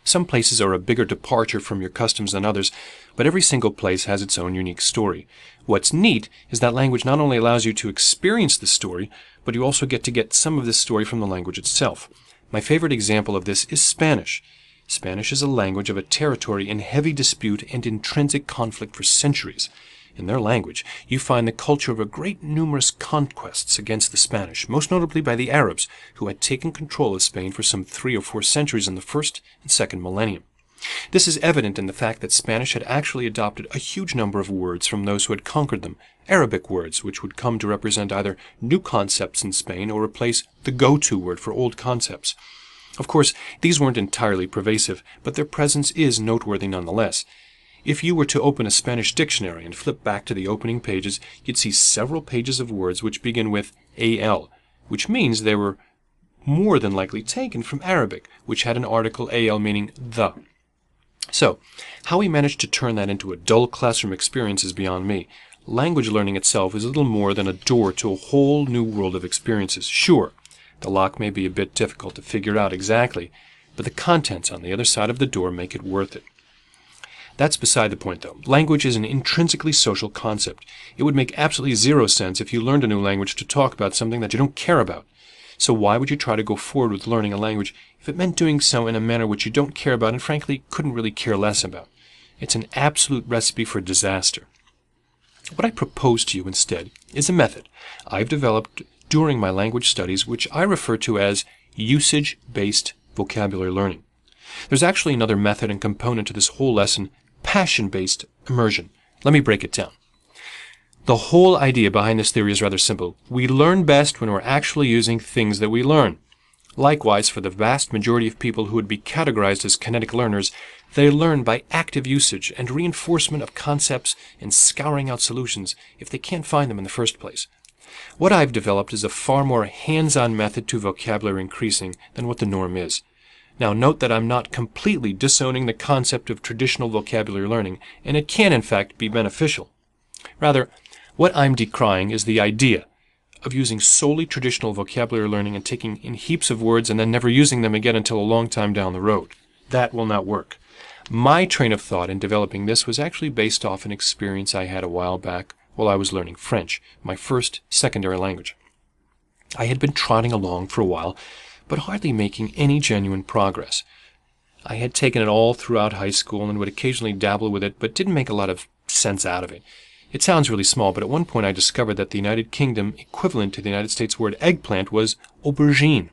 Some places are a bigger departure from your customs than others, but every single place has its own unique story. What's neat is that language not only allows you to experience the story, but you also get some of this story from the language itself. My favorite example of this is Spanish. Spanish is a language of a territory in heavy dispute and intrinsic conflict for centuries. In their language, you find the culture of a great numerous conquests against the Spanish, most notably by the Arabs, who had taken control of Spain for some 3 or 4 centuries in the first and second millennium. This is evident in the fact that Spanish had actually adopted a huge number of words from those who had conquered them, Arabic words which would come to represent either new concepts in Spain or replace the go-to word for old concepts. Of course, these weren't entirely pervasive, but their presence is noteworthy nonetheless. If you were to open a Spanish dictionary and flip back to the opening pages, you'd see several pages of words which begin with al, which means they were more than likely taken from Arabic, which had an article al meaning the. So, how we managed to turn that into a dull classroom experience is beyond me. Language learning itself is little more than a door to a whole new world of experiences. Sure, the lock may be a bit difficult to figure out exactly, but the contents on the other side of the door make it worth it. That's beside the point, though. Language is an intrinsically social concept. It would make absolutely zero sense if you learned a new language to talk about something that you don't care about. So why would you try to go forward with learning a language if it meant doing so in a manner which you don't care about and frankly couldn't really care less about? It's an absolute recipe for disaster. What I propose to you instead is a method I've developed during my language studies which I refer to as usage-based vocabulary learning. There's actually another method and component to this whole lesson, passion-based immersion. Let me break it down. The whole idea behind this theory is rather simple. We learn best when we're actually using things that we learn. Likewise, for the vast majority of people who would be categorized as kinetic learners, they learn by active usage and reinforcement of concepts and scouring out solutions if they can't find them in the first place. What I've developed is a far more hands-on method to vocabulary increasing than what the norm is. Now, note that I'm not completely disowning the concept of traditional vocabulary learning, and it can, in fact, be beneficial. Rather, what I'm decrying is the idea of using solely traditional vocabulary learning and taking in heaps of words and then never using them again until a long time down the road. That will not work. My train of thought in developing this was actually based off an experience I had a while back while I was learning French, my first secondary language. I had been trotting along for a while, but hardly making any genuine progress. I had taken it all throughout high school and would occasionally dabble with it, but didn't make a lot of sense out of it. It sounds really small, but at one point I discovered that the United Kingdom equivalent to the United States word eggplant was aubergine,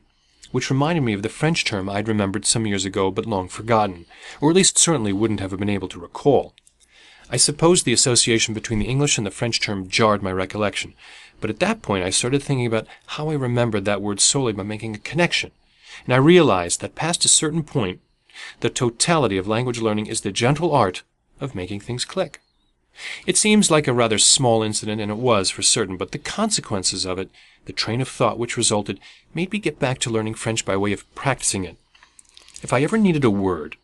which reminded me of the French term I'd remembered some years ago but long forgotten, or at least certainly wouldn't have been able to recall. I suppose the association between the English and the French term jarred my recollection, but at that point I started thinking about how I remembered that word solely by making a connection, and I realized that past a certain point, the totality of language learning is the gentle art of making things click. It seems like a rather small incident, and it was for certain, but the consequences of it, the train of thought which resulted, made me get back to learning French by way of practicing it. If I ever needed a word,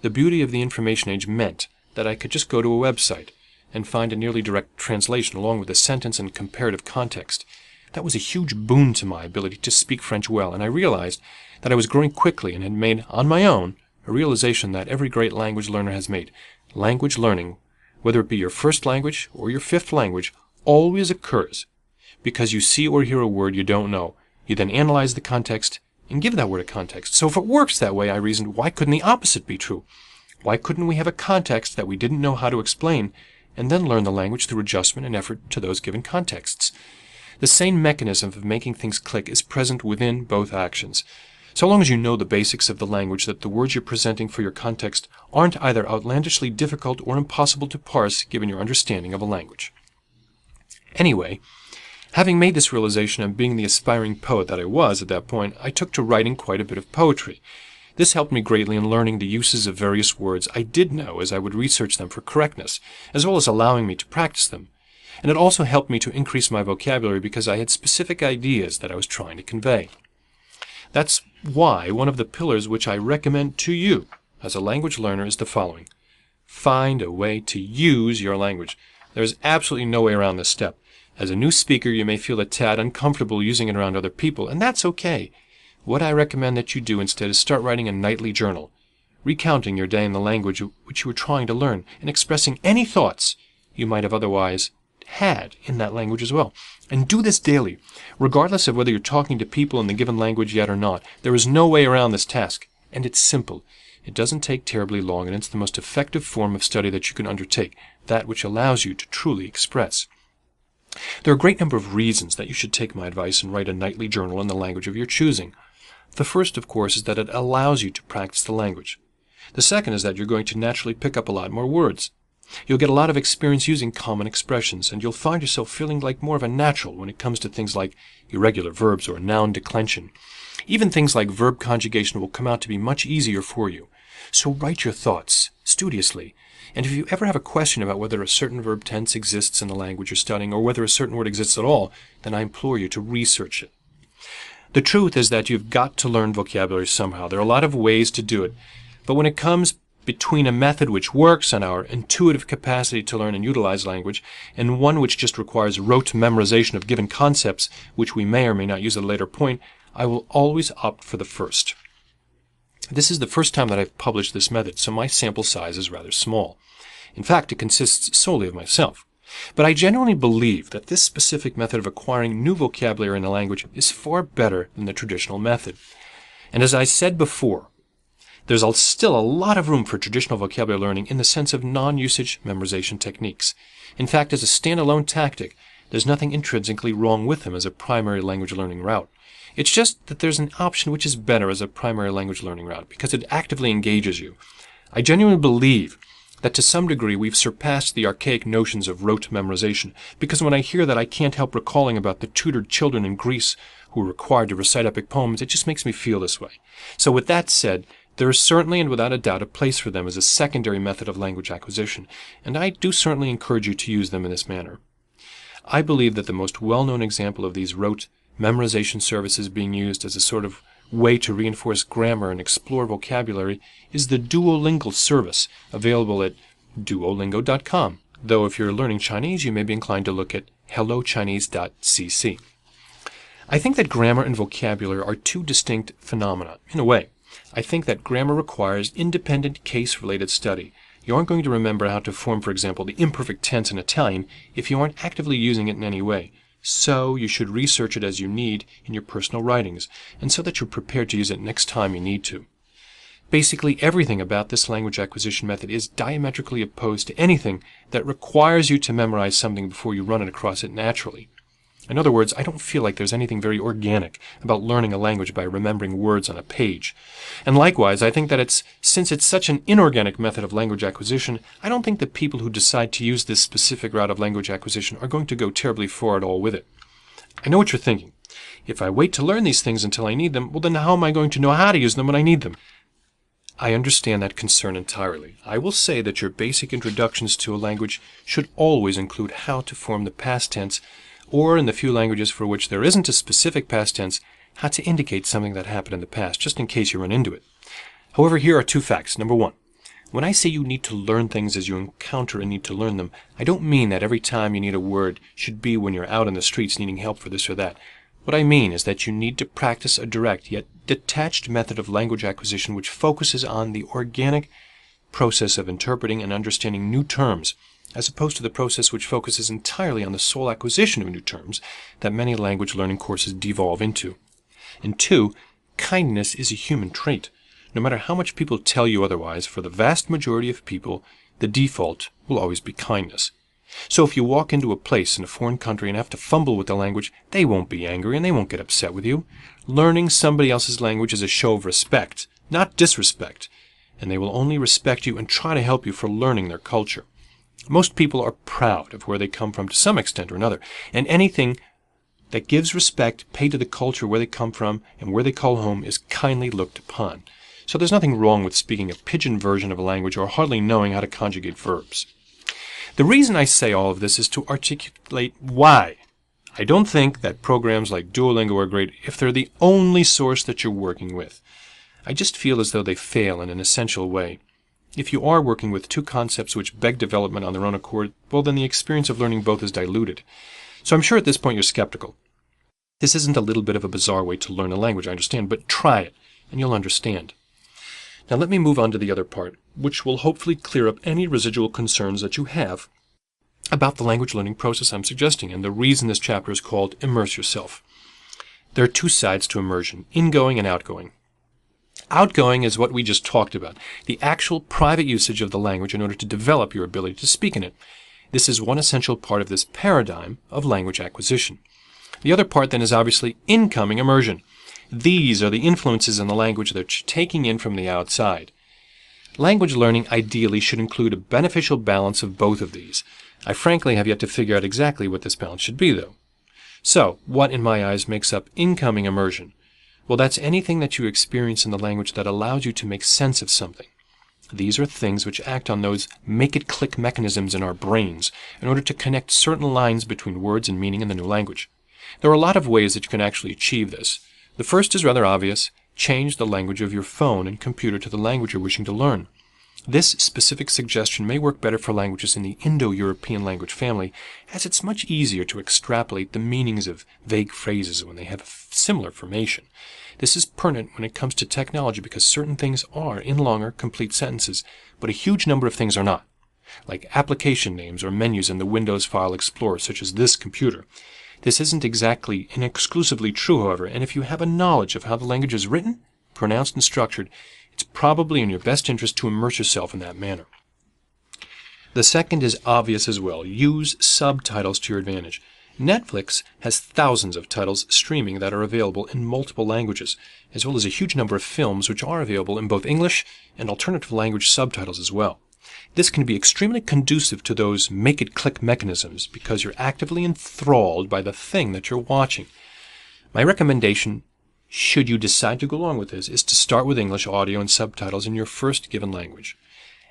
the beauty of the information age meant that I could just go to a website and find a nearly direct translation along with a sentence and comparative context. That was a huge boon to my ability to speak French well, and I realized that I was growing quickly and had made, on my own, a realization that every great language learner has made. Language learning, whether it be your first language or your fifth language, always occurs because you see or hear a word you don't know. You then analyze the context and give that word a context. So if it works that way, I reasoned, why couldn't the opposite be true? Why couldn't we have a context that we didn't know how to explain and then learn the language through adjustment and effort to those given contexts? The same mechanism of making things click is present within both actions. So long as you know the basics of the language, that the words you're presenting for your context aren't either outlandishly difficult or impossible to parse given your understanding of a language. Anyway, having made this realization and being the aspiring poet that I was at that point, I took to writing quite a bit of poetry. This helped me greatly in learning the uses of various words I did know as I would research them for correctness, as well as allowing me to practice them. And it also helped me to increase my vocabulary because I had specific ideas that I was trying to convey. That's why one of the pillars which I recommend to you as a language learner is the following. Find a way to use your language. There's absolutely no way around this step. As a new speaker, you may feel a tad uncomfortable using it around other people, and that's okay. What I recommend that you do instead is start writing a nightly journal, recounting your day in the language which you were trying to learn, and expressing any thoughts you might have otherwise had in that language as well. And do this daily, regardless of whether you're talking to people in the given language yet or not. There is no way around this task, and it's simple. It doesn't take terribly long, and it's the most effective form of study that you can undertake, that which allows you to truly express. There are a great number of reasons that you should take my advice and write a nightly journal in the language of your choosing. The first, of course, is that it allows you to practice the language. The second is that you're going to naturally pick up a lot more words. You'll get a lot of experience using common expressions, and you'll find yourself feeling like more of a natural when it comes to things like irregular verbs or noun declension. Even things like verb conjugation will come out to be much easier for you. So write your thoughts studiously, and if you ever have a question about whether a certain verb tense exists in the language you're studying or whether a certain word exists at all, then I implore you to research it. The truth is that you've got to learn vocabulary somehow. There are a lot of ways to do it, but when it comes between a method which works on our intuitive capacity to learn and utilize language and one which just requires rote memorization of given concepts which we may or may not use at a later point, I will always opt for the first. This is the first time that I've published this method, so my sample size is rather small. In fact, it consists solely of myself. But I genuinely believe that this specific method of acquiring new vocabulary in a language is far better than the traditional method. And as I said before, there's still a lot of room for traditional vocabulary learning in the sense of non-usage memorization techniques. In fact, as a standalone tactic, There's nothing intrinsically wrong with them as a primary language learning route. It's just that there's an option which is better as a primary language learning route because it actively engages you. I genuinely believe that to some degree we've surpassed the archaic notions of rote memorization, because when I hear that I can't help recalling about the tutored children in Greece who were required to recite epic poems, it just makes me feel this way. So with that said, there is certainly and without a doubt a place for them as a secondary method of language acquisition, and I do certainly encourage you to use them in this manner. I believe that the most well-known example of these rote memorization services being used as a sort of way to reinforce grammar and explore vocabulary is the Duolingo service, available at duolingo.com, though if you're learning Chinese, you may be inclined to look at hellochinese.cc. I think that grammar and vocabulary are two distinct phenomena, in a way. I think that grammar requires independent case-related study. You aren't going to remember how to form, for example, the imperfect tense in Italian if you aren't actively using it in any way. So you should research it as you need in your personal writings, and so that you're prepared to use it next time you need to. Basically, everything about this language acquisition method is diametrically opposed to anything that requires you to memorize something before you run it across it naturally. In other words, I don't feel like there's anything very organic about learning a language by remembering words on a page. And likewise, I think that since it's such an inorganic method of language acquisition, I don't think that people who decide to use this specific route of language acquisition are going to go terribly far at all with it. I know what you're thinking. If I wait to learn these things until I need them, well then how am I going to know how to use them when I need them? I understand that concern entirely. I will say that your basic introductions to a language should always include how to form the past tense, or in the few languages for which there isn't a specific past tense, how to indicate something that happened in the past, just in case you run into it. However, here are two facts. Number one, when I say you need to learn things as you encounter a need to learn them, I don't mean that every time you need a word should be when you're out in the streets needing help for this or that. What I mean is that you need to practice a direct yet detached method of language acquisition which focuses on the organic process of interpreting and understanding new terms, as opposed to the process which focuses entirely on the sole acquisition of new terms that many language learning courses devolve into. And two, kindness is a human trait. No matter how much people tell you otherwise, for the vast majority of people, the default will always be kindness. So if you walk into a place in a foreign country and have to fumble with the language, they won't be angry and they won't get upset with you. Learning somebody else's language is a show of respect, not disrespect, and they will only respect you and try to help you for learning their culture. Most people are proud of where they come from to some extent or another, and anything that gives respect paid to the culture where they come from and where they call home is kindly looked upon. So there's nothing wrong with speaking a pidgin version of a language or hardly knowing how to conjugate verbs. The reason I say all of this is to articulate why I don't think that programs like Duolingo are great if they're the only source that you're working with. I just feel as though they fail in an essential way. If you are working with two concepts which beg development on their own accord, well then the experience of learning both is diluted. So I'm sure at this point you're skeptical. This isn't a little bit of a bizarre way to learn a language, I understand, but try it, and you'll understand. Now let me move on to the other part, which will hopefully clear up any residual concerns that you have about the language learning process I'm suggesting, and the reason this chapter is called Immerse Yourself. There are two sides to immersion, ingoing and outgoing. Outgoing is what we just talked about, the actual private usage of the language in order to develop your ability to speak in it. This is one essential part of this paradigm of language acquisition. The other part then is obviously incoming immersion. These are the influences in the language that you're taking in from the outside. Language learning ideally should include a beneficial balance of both of these. I frankly have yet to figure out exactly what this balance should be, though. So, what in my eyes makes up incoming immersion? Well, that's anything that you experience in the language that allows you to make sense of something. These are things which act on those make-it-click mechanisms in our brains in order to connect certain lines between words and meaning in the new language. There are a lot of ways that you can actually achieve this. The first is rather obvious. Change the language of your phone and computer to the language you're wishing to learn. This specific suggestion may work better for languages in the Indo-European language family, as it's much easier to extrapolate the meanings of vague phrases when they have a similar formation. This is pertinent when it comes to technology because certain things are in longer, complete sentences, but a huge number of things are not, like application names or menus in the Windows File Explorer, such as this computer. This isn't exactly and exclusively true, however, and if you have a knowledge of how the language is written, pronounced, and structured, it's probably in your best interest to immerse yourself in that manner. The second is obvious as well. Use subtitles to your advantage. Netflix has thousands of titles streaming that are available in multiple languages, as well as a huge number of films which are available in both English and alternative language subtitles as well. This can be extremely conducive to those make-it-click mechanisms because you're actively enthralled by the thing that you're watching. My recommendation, should you decide to go along with this, is to start with English audio and subtitles in your first given language.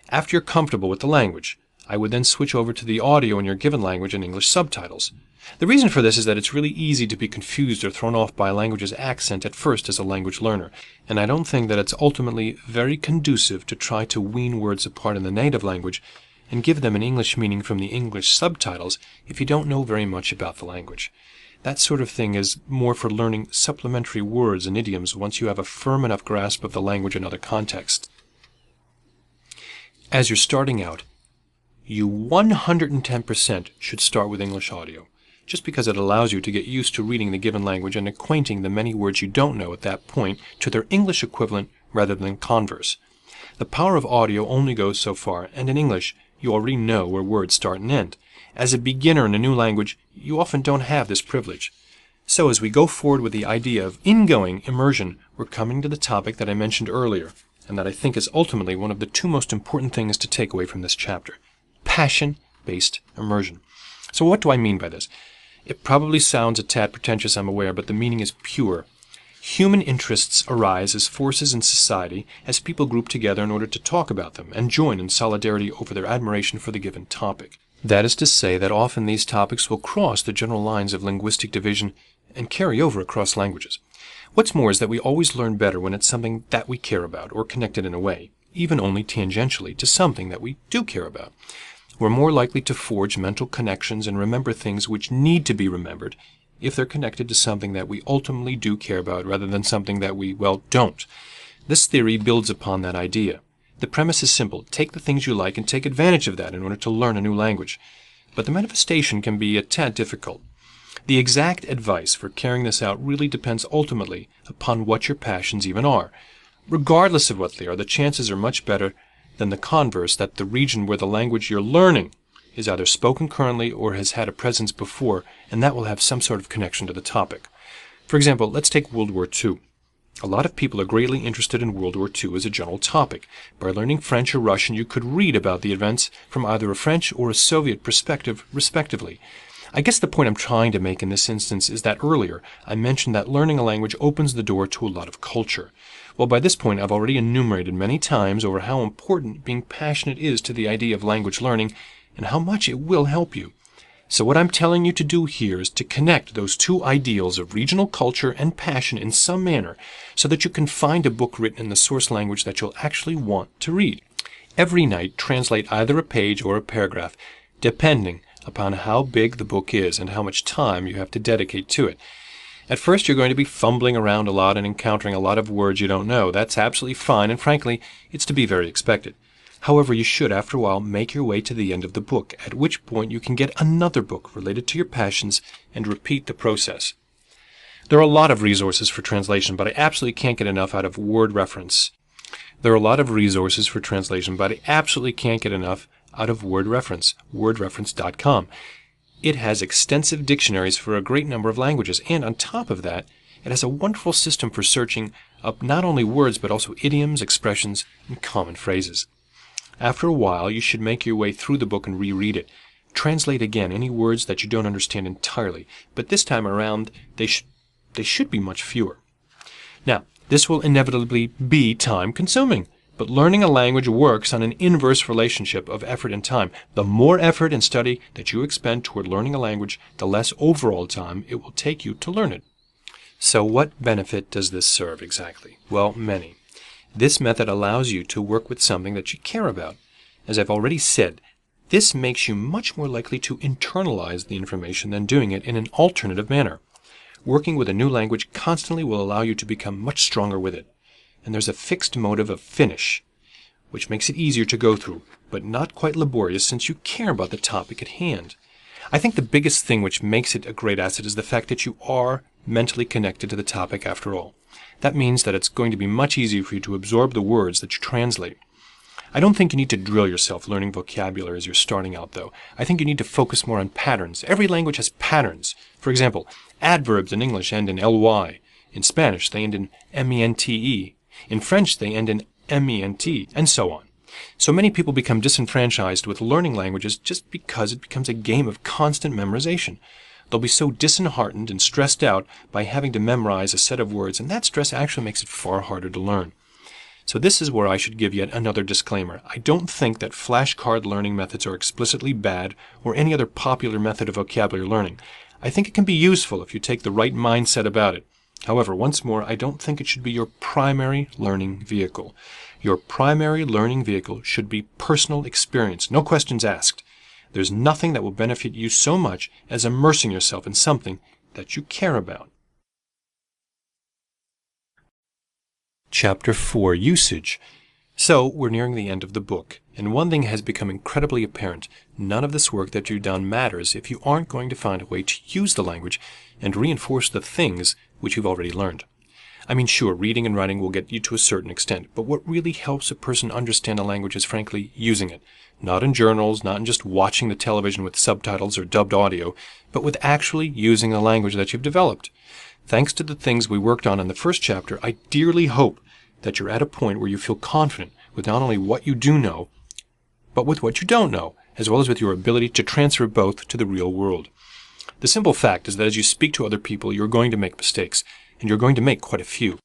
After you're comfortable with the language, I would then switch over to the audio in your given language and English subtitles. The reason for this is that it's really easy to be confused or thrown off by a language's accent at first as a language learner, and I don't think that it's ultimately very conducive to try to wean words apart in the native language and give them an English meaning from the English subtitles if you don't know very much about the language. That sort of thing is more for learning supplementary words and idioms once you have a firm enough grasp of the language in other contexts. As you're starting out, you 110% should start with English audio, just because it allows you to get used to reading the given language and acquainting the many words you don't know at that point to their English equivalent rather than converse. The power of audio only goes so far, and in English, you already know where words start and end. As a beginner in a new language, you often don't have this privilege. So as we go forward with the idea of ingoing immersion, we're coming to the topic that I mentioned earlier, and that I think is ultimately one of the two most important things to take away from this chapter: passion-based immersion. So what do I mean by this? It probably sounds a tad pretentious, I'm aware, but the meaning is pure. Human interests arise as forces in society as people group together in order to talk about them and join in solidarity over their admiration for the given topic. That is to say that often these topics will cross the general lines of linguistic division and carry over across languages. What's more is that we always learn better when it's something that we care about or connected in a way, even only tangentially, to something that we do care about. We're more likely to forge mental connections and remember things which need to be remembered if they're connected to something that we ultimately do care about rather than something that we, well, don't. This theory builds upon that idea. The premise is simple: take the things you like and take advantage of that in order to learn a new language. But the manifestation can be a tad difficult. The exact advice for carrying this out really depends ultimately upon what your passions even are. Regardless of what they are, the chances are much better than the converse that the region where the language you're learning is either spoken currently or has had a presence before, and that will have some sort of connection to the topic. For example, let's take World War II. A lot of people are greatly interested in World War II as a general topic. By learning French or Russian, you could read about the events from either a French or a Soviet perspective, respectively. I guess the point I'm trying to make in this instance is that earlier I mentioned that learning a language opens the door to a lot of culture. Well, by this point, I've already enumerated many times over how important being passionate is to the idea of language learning and how much it will help you. So what I'm telling you to do here is to connect those two ideals of regional culture and passion in some manner so that you can find a book written in the source language that you'll actually want to read. Every night, translate either a page or a paragraph, depending upon how big the book is and how much time you have to dedicate to it. At first, you're going to be fumbling around a lot and encountering a lot of words you don't know. That's absolutely fine, and frankly, it's to be very expected. However, you should, after a while, make your way to the end of the book, at which point you can get another book related to your passions and repeat the process. There are a lot of resources for translation, but I absolutely can't get enough out of word reference. wordreference.com. It has extensive dictionaries for a great number of languages, and on top of that, it has a wonderful system for searching up not only words but also idioms, expressions, and common phrases. After a while, you should make your way through the book and reread it. Translate again any words that you don't understand entirely, but this time around, they should be much fewer. Now, this will inevitably be time-consuming. But learning a language works on an inverse relationship of effort and time. The more effort and study that you expend toward learning a language, the less overall time it will take you to learn it. So what benefit does this serve exactly? Well, many. This method allows you to work with something that you care about. As I've already said, this makes you much more likely to internalize the information than doing it in an alternative manner. Working with a new language constantly will allow you to become much stronger with it. And there's a fixed motive of finish, which makes it easier to go through, but not quite laborious since you care about the topic at hand. I think the biggest thing which makes it a great asset is the fact that you are mentally connected to the topic after all. That means that it's going to be much easier for you to absorb the words that you translate. I don't think you need to drill yourself learning vocabulary as you're starting out, though. I think you need to focus more on patterns. Every language has patterns. For example, adverbs in English end in ly. In Spanish, they end in mente. In French, they end in ment, and so on. So many people become disenfranchised with learning languages just because it becomes a game of constant memorization. They'll be so disheartened and stressed out by having to memorize a set of words, and that stress actually makes it far harder to learn. So this is where I should give yet another disclaimer. I don't think that flashcard learning methods are explicitly bad or any other popular method of vocabulary learning. I think it can be useful if you take the right mindset about it. However, once more, I don't think it should be your primary learning vehicle. Your primary learning vehicle should be personal experience, no questions asked. There's nothing that will benefit you so much as immersing yourself in something that you care about. Chapter 4, Usage. So, we're nearing the end of the book, and one thing has become incredibly apparent. None of this work that you've done matters if you aren't going to find a way to use the language and reinforce the things which you've already learned. I mean, sure, reading and writing will get you to a certain extent, but what really helps a person understand a language is, frankly, using it. Not in journals, not in just watching the television with subtitles or dubbed audio, but with actually using the language that you've developed. Thanks to the things we worked on in the first chapter, I dearly hope that you're at a point where you feel confident with not only what you do know, but with what you don't know, as well as with your ability to transfer both to the real world. The simple fact is that as you speak to other people, you're going to make mistakes, and you're going to make quite a few.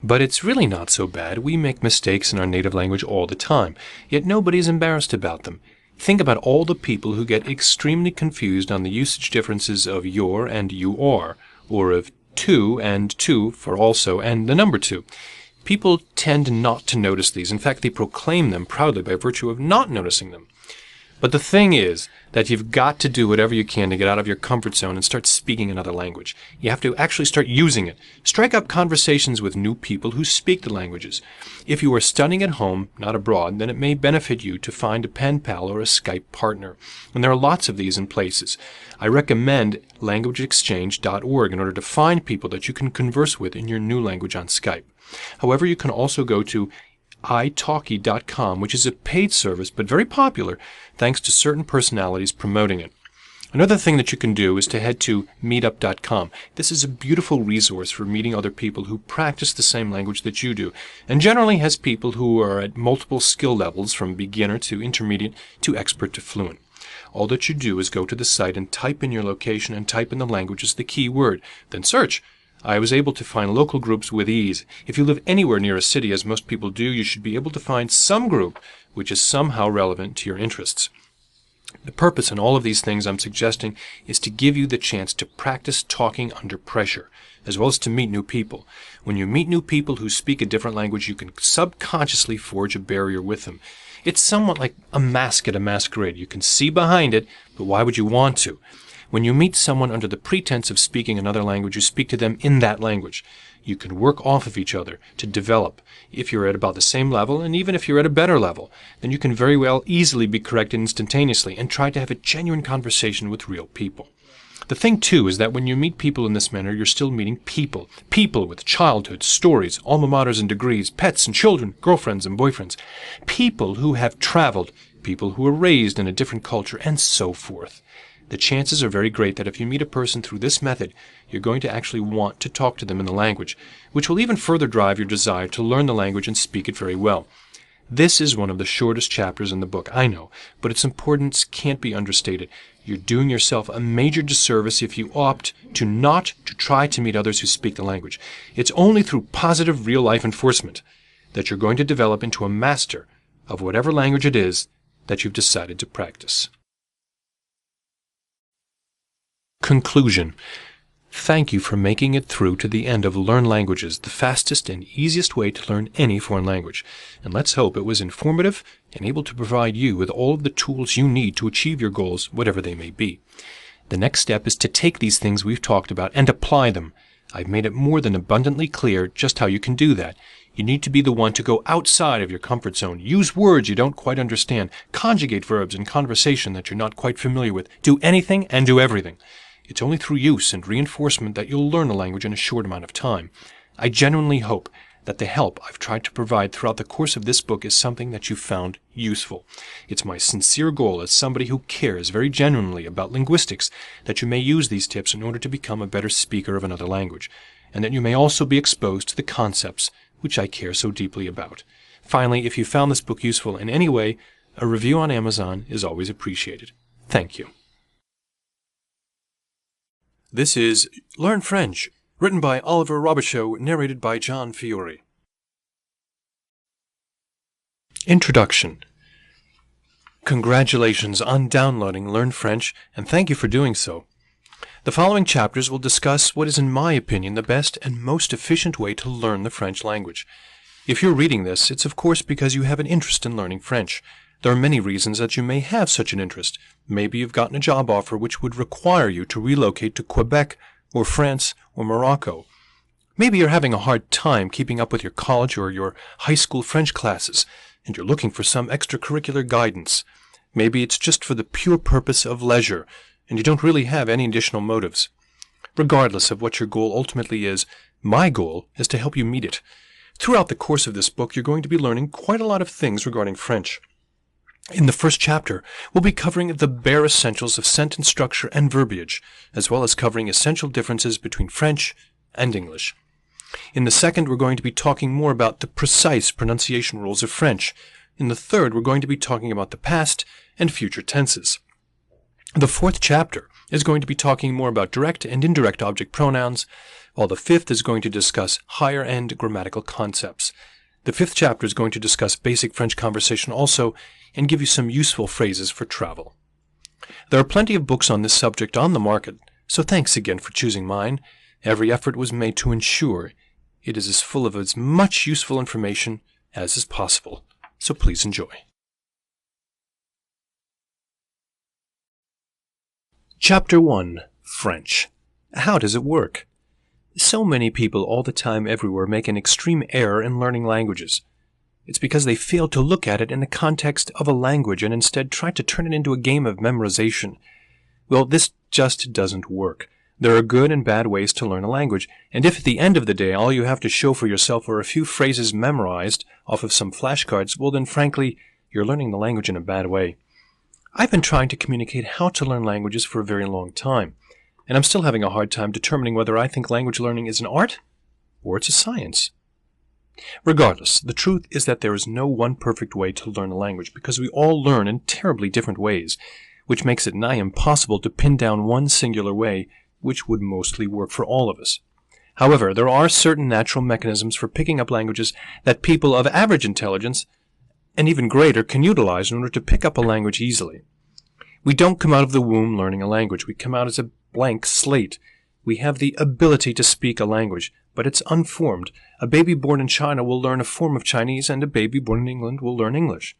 But it's really not so bad. We make mistakes in our native language all the time, yet nobody is embarrassed about them. Think about all the people who get extremely confused on the usage differences of your and you are, or of to and to for also and the number two. People tend not to notice these. In fact, they proclaim them proudly by virtue of not noticing them. But the thing is that you've got to do whatever you can to get out of your comfort zone and start speaking another language. You have to actually start using it. Strike up conversations with new people who speak the languages. If you are studying at home, not abroad, then it may benefit you to find a pen pal or a Skype partner. And there are lots of these in places. I recommend languageexchange.org in order to find people that you can converse with in your new language on Skype. However, you can also go to italki.com, which is a paid service but very popular thanks to certain personalities promoting it. Another thing that you can do is to head to meetup.com. This is a beautiful resource for meeting other people who practice the same language that you do, and generally has people who are at multiple skill levels from beginner to intermediate to expert to fluent. All that you do is go to the site and type in your location and type in the language as the key word, then search. I was able to find local groups with ease. If you live anywhere near a city, as most people do, you should be able to find some group which is somehow relevant to your interests. The purpose in all of these things I'm suggesting is to give you the chance to practice talking under pressure, as well as to meet new people. When you meet new people who speak a different language, you can subconsciously forge a barrier with them. It's somewhat like a mask at a masquerade. You can see behind it, but why would you want to? When you meet someone under the pretense of speaking another language, you speak to them in that language. You can work off of each other to develop. If you're at about the same level, and even if you're at a better level, then you can very well easily be corrected instantaneously and try to have a genuine conversation with real people. The thing, too, is that when you meet people in this manner, you're still meeting people. People with childhoods, stories, alma maters and degrees, pets and children, girlfriends and boyfriends. People who have traveled, people who were raised in a different culture, and so forth. The chances are very great that if you meet a person through this method, you're going to actually want to talk to them in the language, which will even further drive your desire to learn the language and speak it very well. This is one of the shortest chapters in the book, I know, but its importance can't be understated. You're doing yourself a major disservice if you opt to not to try to meet others who speak the language. It's only through positive real-life enforcement that you're going to develop into a master of whatever language it is that you've decided to practice. Conclusion. Thank you for making it through to the end of Learn Languages, the fastest and easiest way to learn any foreign language. And let's hope it was informative and able to provide you with all of the tools you need to achieve your goals, whatever they may be. The next step is to take these things we've talked about and apply them. I've made it more than abundantly clear just how you can do that. You need to be the one to go outside of your comfort zone, use words you don't quite understand, conjugate verbs in conversation that you're not quite familiar with, do anything and do everything. It's only through use and reinforcement that you'll learn a language in a short amount of time. I genuinely hope that the help I've tried to provide throughout the course of this book is something that you found useful. It's my sincere goal as somebody who cares very genuinely about linguistics that you may use these tips in order to become a better speaker of another language, and that you may also be exposed to the concepts which I care so deeply about. Finally, if you found this book useful in any way, a review on Amazon is always appreciated. Thank you. This is Learn French, written by Oliver Robichaud, narrated by John Fiore. Introduction. Congratulations on downloading Learn French, and thank you for doing so. The following chapters will discuss what is, in my opinion, the best and most efficient way to learn the French language. If you're reading this, it's of course because you have an interest in learning French. There are many reasons that you may have such an interest. Maybe you've gotten a job offer which would require you to relocate to Quebec or France or Morocco. Maybe you're having a hard time keeping up with your college or your high school French classes, and you're looking for some extracurricular guidance. Maybe it's just for the pure purpose of leisure, and you don't really have any additional motives. Regardless of what your goal ultimately is, my goal is to help you meet it. Throughout the course of this book, you're going to be learning quite a lot of things regarding French. In the first chapter, we'll be covering the bare essentials of sentence structure and verbiage, as well as covering essential differences between French and English. In the second, we're going to be talking more about the precise pronunciation rules of French. In the third, we're going to be talking about the past and future tenses. The fourth chapter is going to be talking more about direct and indirect object pronouns, while the fifth is going to discuss higher-end grammatical concepts. The fifth chapter is going to discuss basic French conversation also, and give you some useful phrases for travel. There are plenty of books on this subject on the market, so thanks again for choosing mine. Every effort was made to ensure it is as full of as much useful information as is possible, so please enjoy. Chapter 1. French. How does it work? So many people all the time everywhere make an extreme error in learning languages. It's because they fail to look at it in the context of a language and instead try to turn it into a game of memorization. Well, this just doesn't work. There are good and bad ways to learn a language, and if at the end of the day all you have to show for yourself are a few phrases memorized off of some flashcards, well then frankly, you're learning the language in a bad way. I've been trying to communicate how to learn languages for a very long time, and I'm still having a hard time determining whether I think language learning is an art or it's a science. Regardless, the truth is that there is no one perfect way to learn a language because we all learn in terribly different ways, which makes it nigh impossible to pin down one singular way which would mostly work for all of us. However, there are certain natural mechanisms for picking up languages that people of average intelligence and even greater can utilize in order to pick up a language easily. We don't come out of the womb learning a language. We come out as a blank slate. We have the ability to speak a language, but it's unformed. A baby born in China will learn a form of Chinese, and a baby born in England will learn English.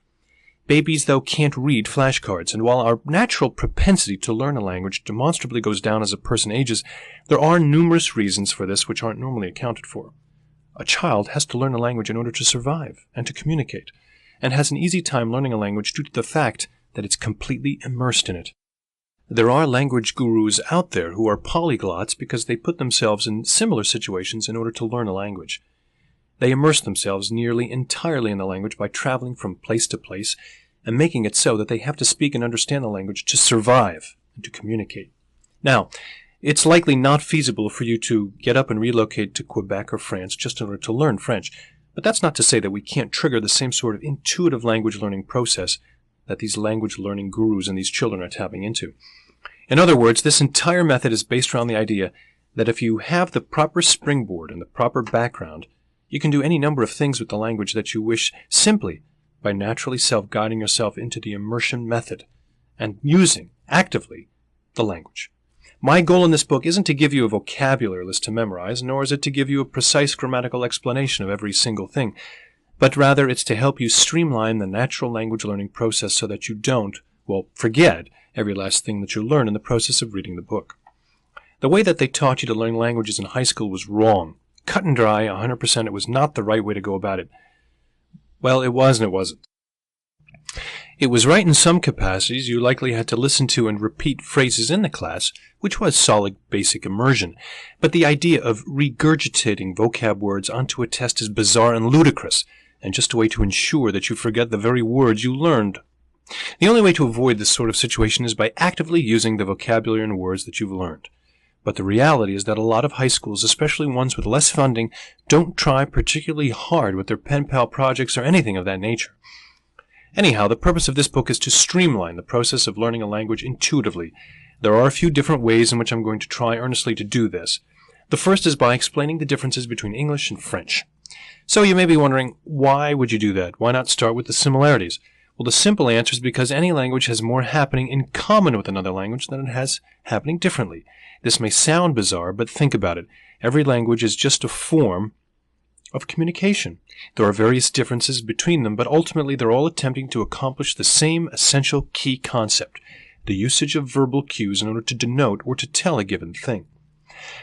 Babies, though, can't read flashcards, and while our natural propensity to learn a language demonstrably goes down as a person ages, there are numerous reasons for this which aren't normally accounted for. A child has to learn a language in order to survive and to communicate, and has an easy time learning a language due to the fact that it's completely immersed in it. There are language gurus out there who are polyglots because they put themselves in similar situations in order to learn a language. They immerse themselves nearly entirely in the language by traveling from place to place and making it so that they have to speak and understand the language to survive and to communicate. Now, it's likely not feasible for you to get up and relocate to Quebec or France just in order to learn French, but that's not to say that we can't trigger the same sort of intuitive language learning process that these language learning gurus and these children are tapping into. In other words, this entire method is based around the idea that if you have the proper springboard and the proper background, you can do any number of things with the language that you wish simply by naturally self-guiding yourself into the immersion method and using, actively, the language. My goal in this book isn't to give you a vocabulary list to memorize, nor is it to give you a precise grammatical explanation of every single thing, but rather it's to help you streamline the natural language learning process so that you don't, forget every last thing that you learn in the process of reading the book. The way that they taught you to learn languages in high school was wrong. Cut and dry, 100%, it was not the right way to go about it. Well, it was and it wasn't. It was right in some capacities. You likely had to listen to and repeat phrases in the class, which was solid basic immersion. But the idea of regurgitating vocab words onto a test is bizarre and ludicrous, and just a way to ensure that you forget the very words you learned. The only way to avoid this sort of situation is by actively using the vocabulary and words that you've learned. But the reality is that a lot of high schools, especially ones with less funding, don't try particularly hard with their pen pal projects or anything of that nature. Anyhow, the purpose of this book is to streamline the process of learning a language intuitively. There are a few different ways in which I'm going to try earnestly to do this. The first is by explaining the differences between English and French. So you may be wondering, why would you do that? Why not start with the similarities? Well, the simple answer is because any language has more happening in common with another language than it has happening differently. This may sound bizarre, but think about it. Every language is just a form of communication. There are various differences between them, but ultimately they're all attempting to accomplish the same essential key concept, the usage of verbal cues in order to denote or to tell a given thing.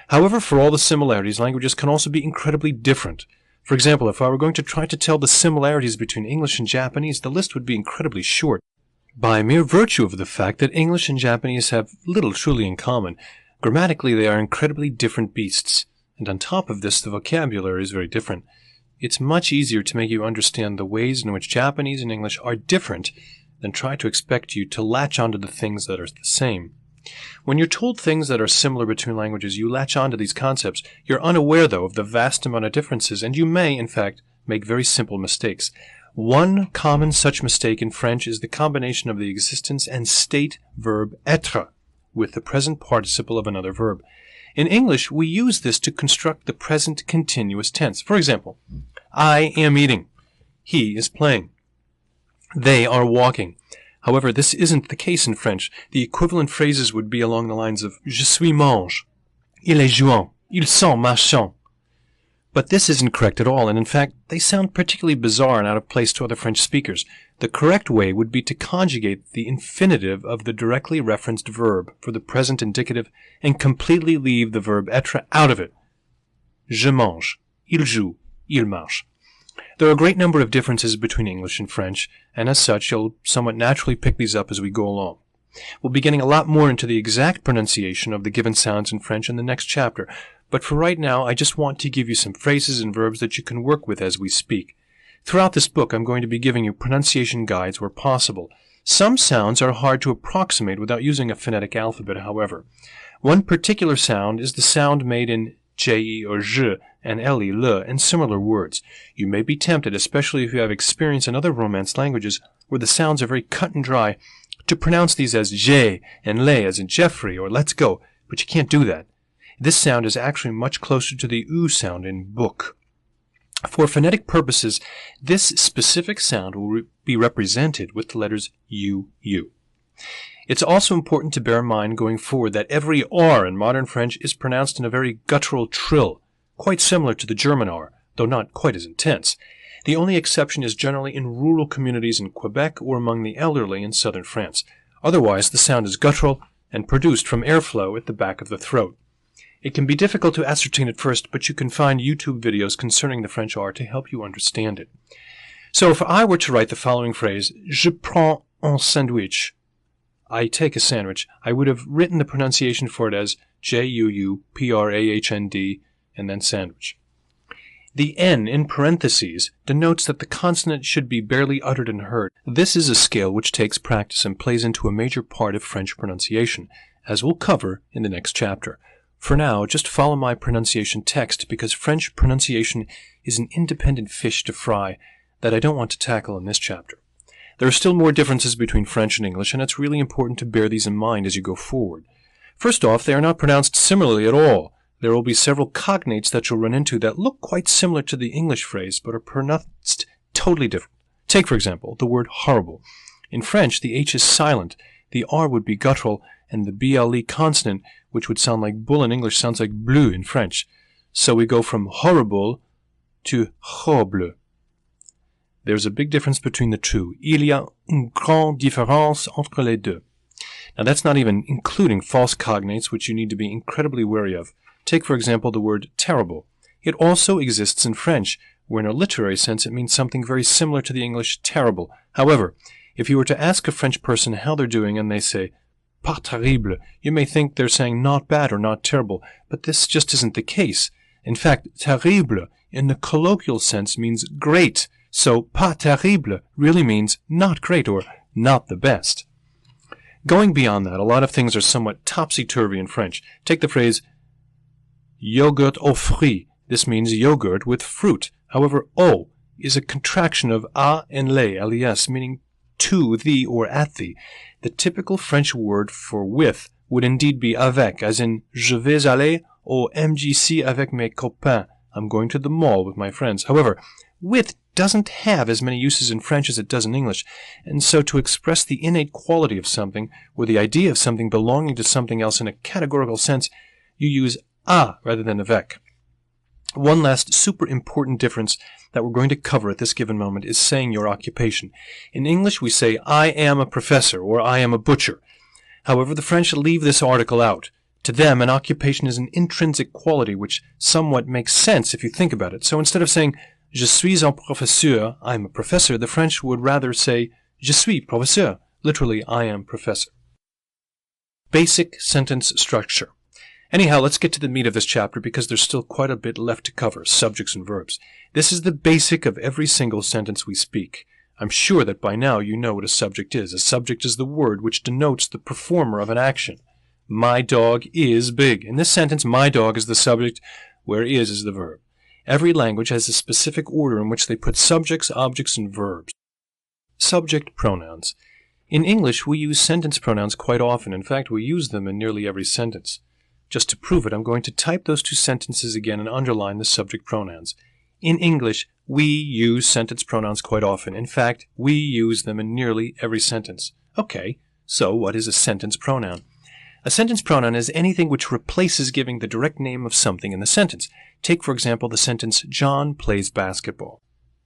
However, for all the similarities, languages can also be incredibly different. For example, if I were going to try to tell the similarities between English and Japanese, the list would be incredibly short. By mere virtue of the fact that English and Japanese have little truly in common, grammatically they are incredibly different beasts. And on top of this, the vocabulary is very different. It's much easier to make you understand the ways in which Japanese and English are different than try to expect you to latch onto the things that are the same. When you're told things that are similar between languages, you latch onto these concepts. You're unaware, though, of the vast amount of differences, and you may, in fact, make very simple mistakes. One common such mistake in French is the combination of the existence and state verb être with the present participle of another verb. In English, we use this to construct the present continuous tense. For example, I am eating. He is playing. They are walking. However, this isn't the case in French. The equivalent phrases would be along the lines of Je suis mange. Il est jouant. Ils sont marchands. But this isn't correct at all, and in fact, they sound particularly bizarre and out of place to other French speakers. The correct way would be to conjugate the infinitive of the directly referenced verb for the present indicative and completely leave the verb être out of it. Je mange. Il joue. Il marche. There are a great number of differences between English and French, and as such, you'll somewhat naturally pick these up as we go along. We'll be getting a lot more into the exact pronunciation of the given sounds in French in the next chapter, but for right now, I just want to give you some phrases and verbs that you can work with as we speak. Throughout this book, I'm going to be giving you pronunciation guides where possible. Some sounds are hard to approximate without using a phonetic alphabet, however. One particular sound is the sound made in je or je and le and similar words. You may be tempted, especially if you have experience in other Romance languages where the sounds are very cut and dry, to pronounce these as je and le as in Jeffrey or let's go, but you can't do that. This sound is actually much closer to the oo sound in book. For phonetic purposes, this specific sound will be represented with the letters u. It's also important to bear in mind going forward that every R in modern French is pronounced in a very guttural trill, quite similar to the German R, though not quite as intense. The only exception is generally in rural communities in Quebec or among the elderly in southern France. Otherwise, the sound is guttural and produced from airflow at the back of the throat. It can be difficult to ascertain at first, but you can find YouTube videos concerning the French R to help you understand it. So if I were to write the following phrase, Je prends un sandwich, I take a sandwich, I would have written the pronunciation for it as J-U-U-P-R-A-H-N-D and then sandwich. The N in parentheses denotes that the consonant should be barely uttered and heard. This is a scale which takes practice and plays into a major part of French pronunciation, as we'll cover in the next chapter. For now, just follow my pronunciation text because French pronunciation is an independent fish to fry that I don't want to tackle in this chapter. There are still more differences between French and English, and it's really important to bear these in mind as you go forward. First off, they are not pronounced similarly at all. There will be several cognates that you'll run into that look quite similar to the English phrase, but are pronounced totally different. Take, for example, the word horrible. In French, the H is silent, the R would be guttural, and the BLE consonant, which would sound like bull in English, sounds like bleu in French. So we go from horrible to horrible. There's a big difference between the two. Il y a une grande différence entre les deux. Now that's not even including false cognates, which you need to be incredibly wary of. Take, for example, the word terrible. It also exists in French, where in a literary sense it means something very similar to the English terrible. However, If you were to ask a French person how they're doing and they say, pas terrible, you may think they're saying not bad or not terrible, but this just isn't the case. In fact, terrible in the colloquial sense means great, so pas terrible really means not great or not the best. Going beyond that, a lot of things are somewhat topsy-turvy in French. Take the phrase yogurt aux fruits. This means yogurt with fruit. However, au is a contraction of a and les, meaning to, the, or at the. The typical French word for with would indeed be avec, as in je vais aller au MJC avec mes copains. I'm going to the mall with my friends. However, with doesn't have as many uses in French as it does in English, and so to express the innate quality of something, or the idea of something belonging to something else in a categorical sense, you use a rather than avec. One last super important difference that we're going to cover at this given moment is saying your occupation. In English we say, I am a professor, or I am a butcher. However, the French leave this article out. To them, an occupation is an intrinsic quality which somewhat makes sense if you think about it. So instead of saying, je suis un professeur, I am a professor, the French would rather say, je suis professeur, literally, I am professor. Basic sentence structure. Anyhow, let's get to the meat of this chapter because there's still quite a bit left to cover, subjects and verbs. This is the basic of every single sentence we speak. I'm sure that by now you know what a subject is. A subject is the word which denotes the performer of an action. My dog is big. In this sentence, my dog is the subject, where is the verb. Every language has a specific order in which they put subjects, objects, and verbs. Subject pronouns. In English, we use sentence pronouns quite often. In fact, we use them in nearly every sentence. Just to prove it, I'm going to type those two sentences again and underline the subject pronouns. In English, we use sentence pronouns quite often. In fact, we use them in nearly every sentence. Okay, so what is a sentence pronoun? A sentence pronoun is anything which replaces giving the direct name of something in the sentence. Take, for example, the sentence, John plays basketball.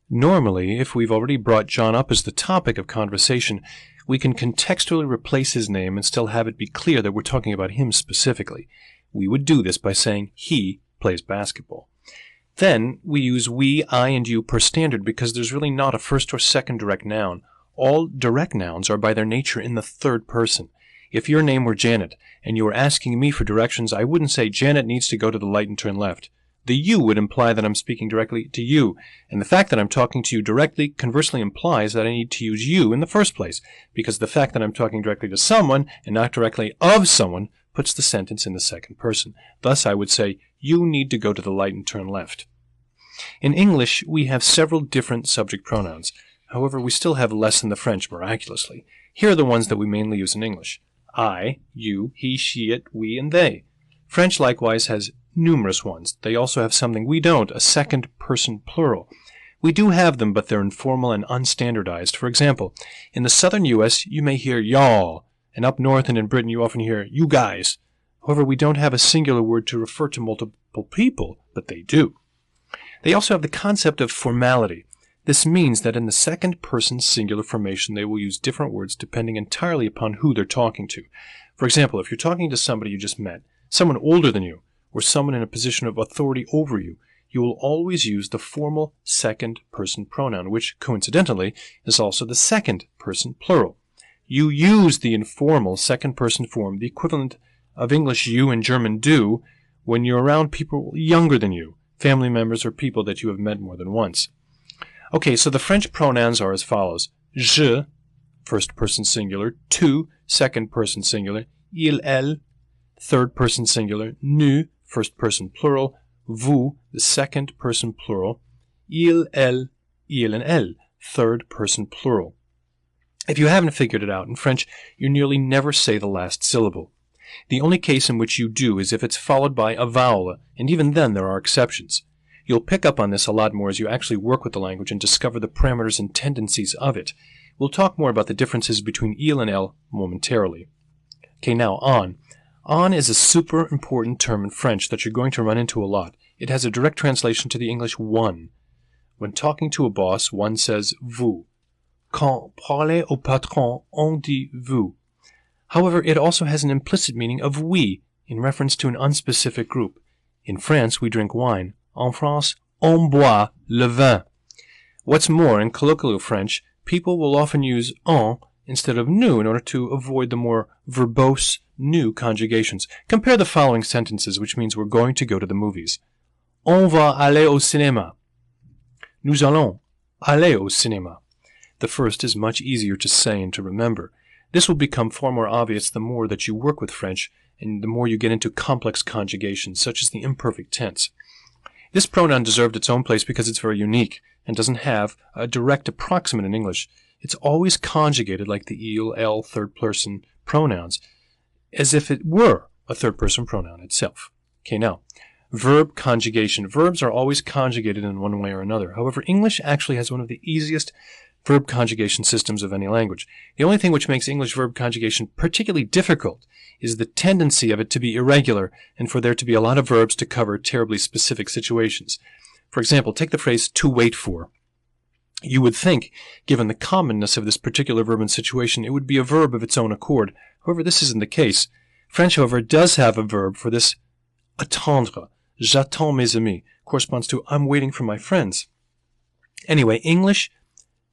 Normally, if we've already brought John up as the topic of conversation, we can contextually replace his name and still have it be clear that we're talking about him specifically. We would do this by saying, he plays basketball. Then, we use we, I, and you per standard because there's really not a first or second direct noun. All direct nouns are by their nature in the third person. If your name were Janet, and you were asking me for directions, I wouldn't say, Janet needs to go to the light and turn left. The you would imply that I'm speaking directly to you, and the fact that I'm talking to you directly conversely implies that I need to use you in the first place, because the fact that I'm talking directly to someone and not directly of someone puts the sentence in the second person. Thus, I would say, you need to go to the light and turn left. In English, we have several different subject pronouns. However, we still have less in the French, miraculously. Here are the ones that we mainly use in English. I, you, he, she, it, we, and they. French likewise has numerous ones. They also have something we don't, a second person plural. We do have them, but they're informal and unstandardized. For example, in the southern U.S., you may hear y'all, and up north and in Britain, you often hear you guys. However, we don't have a singular word to refer to multiple people, but they do. They also have the concept of formality. This means that in the second person singular formation, they will use different words depending entirely upon who they're talking to. For example, if you're talking to somebody you just met, someone older than you, or someone in a position of authority over you, you will always use the formal second person pronoun, which, coincidentally, is also the second person plural. You use the informal second person form, the equivalent of English you and German do, when you're around people younger than you, family members or people that you have met more than once. Okay, so the French pronouns are as follows. Je, first person singular. Tu, second person singular. Il, elle, third person singular. Nous, first person plural. Vous, the second person plural. Il, elle, and elle, third person plural. If you haven't figured it out, in French, you nearly never say the last syllable. The only case in which you do is if it's followed by a vowel, and even then there are exceptions. You'll pick up on this a lot more as you actually work with the language and discover the parameters and tendencies of it. We'll talk more about the differences between il and elle momentarily. Okay, now on. On is a super important term in French that you're going to run into a lot. It has a direct translation to the English one. When talking to a boss, one says vous. Quand parler au patron, on dit vous. However, it also has an implicit meaning of we, in reference to an unspecific group. In France, we drink wine. En France, on boit le vin. What's more, in colloquial French, people will often use en instead of nous in order to avoid the more verbose nous conjugations. Compare the following sentences, which means we're going to go to the movies. On va aller au cinéma. Nous allons aller au cinéma. The first is much easier to say and to remember. This will become far more obvious the more that you work with French and the more you get into complex conjugations, such as the imperfect tense. This pronoun deserved its own place because it's very unique and doesn't have a direct approximate in English. It's always conjugated like the il, elle, third-person pronouns, as if it were a third-person pronoun itself. Okay, now, verb conjugation. Verbs are always conjugated in one way or another. However, English actually has one of the easiest verb conjugation systems of any language. The only thing which makes English verb conjugation particularly difficult is the tendency of it to be irregular and for there to be a lot of verbs to cover terribly specific situations. For example, take the phrase to wait for. You would think, given the commonness of this particular verb and situation, it would be a verb of its own accord. However, this isn't the case. French, however, does have a verb for this. Attendre, j'attends mes amis, corresponds to I'm waiting for my friends. Anyway, English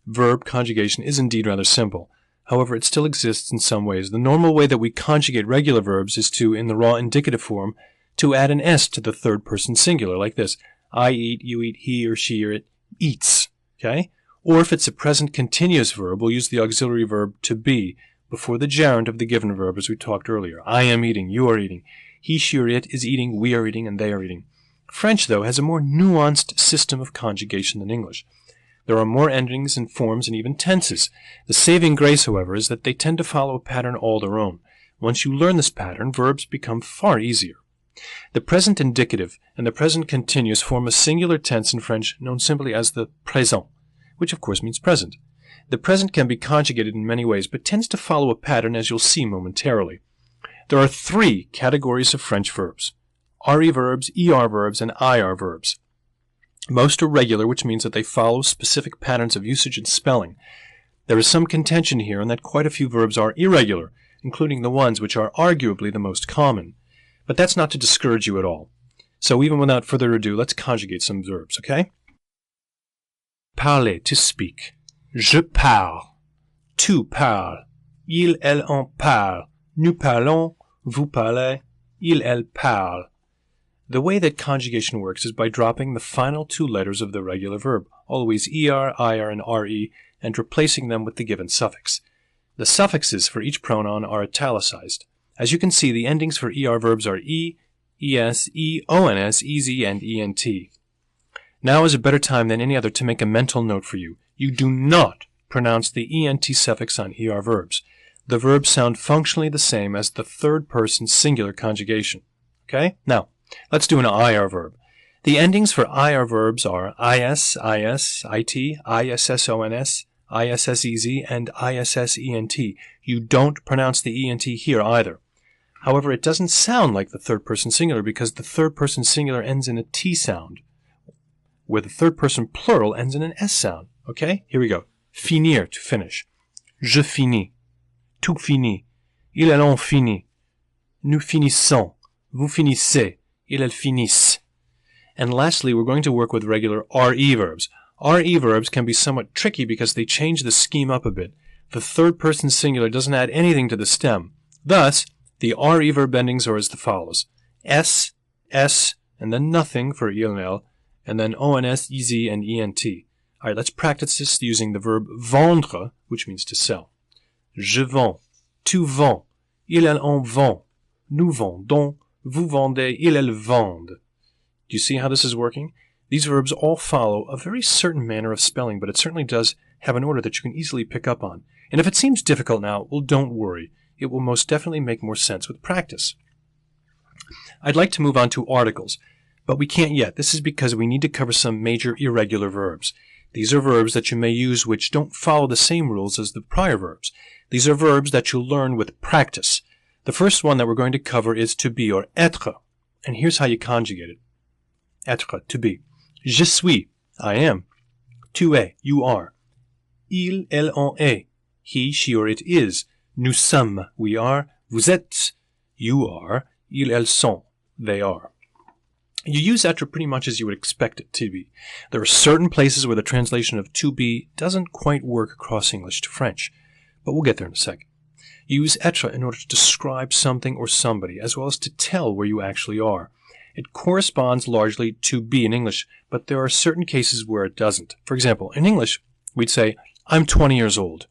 verb conjugation is indeed rather simple. However, it still exists in some ways. The normal way that we conjugate regular verbs is to, in the raw indicative form, to add an S to the third person singular, like this. I eat, you eat, he or she or it eats. Okay? Or if it's a present continuous verb, we'll use the auxiliary verb to be before the gerund of the given verb, as we talked earlier. I am eating, you are eating. He, she, or it is eating, we are eating, and they are eating. French, though, has a more nuanced system of conjugation than English. There are more endings and forms and even tenses. The saving grace, however, is that they tend to follow a pattern all their own. Once you learn this pattern, verbs become far easier. The present indicative and the present continuous form a singular tense in French known simply as the présent, which of course means present. The present can be conjugated in many ways, but tends to follow a pattern as you'll see momentarily. There are three categories of French verbs: RE verbs, ER verbs, and IR verbs. Most are regular, which means that they follow specific patterns of usage and spelling. There is some contention here in that quite a few verbs are irregular, including the ones which are arguably the most common. But that's not to discourage you at all. So even without further ado, let's conjugate some verbs, okay? Parler, to speak. Je parle. Tu parles. Il, elle, on parle. Nous parlons. Vous parlez. Il, elle parle. The way that conjugation works is by dropping the final two letters of the regular verb, always ER, IR, and RE, and replacing them with the given suffix. The suffixes for each pronoun are italicized. As you can see, the endings for ER verbs are E, ES, EONS, EZ, and ENT. Now is a better time than any other to make a mental note for you. You do not pronounce the ENT suffix on ER verbs. The verbs sound functionally the same as the third-person singular conjugation. Okay? Now, let's do an IR verb. The endings for IR verbs are IS, IS, IT, ISSONS, ISSEZ, and ISSENT. You don't pronounce the ENT here either. However, it doesn't sound like the third-person singular because the third-person singular ends in a T sound, where the third-person plural ends in an S sound. Okay? Here we go. Finir, to finish. Je finis. Tu finis. Ils, elles ont fini. Nous finissons. Vous finissez. Ils, elles finissent. And lastly, we're going to work with regular RE verbs. RE verbs can be somewhat tricky because they change the scheme up a bit. The third-person singular doesn't add anything to the stem. Thus, the RE verb endings are as follows. S, S, and then nothing for il and elle, and then ONS, EZ, and ENT. All right, let's practice this using the verb vendre, which means to sell. Je vends. Tu vends. Ils, elles ont vend. Nous vendons. Vous vendez. Ils, elles vendent. Do you see how this is working? These verbs all follow a very certain manner of spelling, but it certainly does have an order that you can easily pick up on. And if it seems difficult now, well, don't worry. It will most definitely make more sense with practice. I'd like to move on to articles, but we can't yet. This is because we need to cover some major irregular verbs. These are verbs that you may use which don't follow the same rules as the prior verbs. These are verbs that you'll learn with practice. The first one that we're going to cover is to be, or être. And here's how you conjugate it. Être, to be. Je suis, I am. Tu es, you are. Il, elle, on est. He, she, or it is. Nous sommes, we are. Vous êtes, you are. Ils, elles sont, they are. You use être pretty much as you would expect it to be. There are certain places where the translation of to be doesn't quite work across English to French, but we'll get there in a second. You use être in order to describe something or somebody, as well as to tell where you actually are. It corresponds largely to be in English, but there are certain cases where it doesn't. For example, in English, we'd say, I'm 20 years old.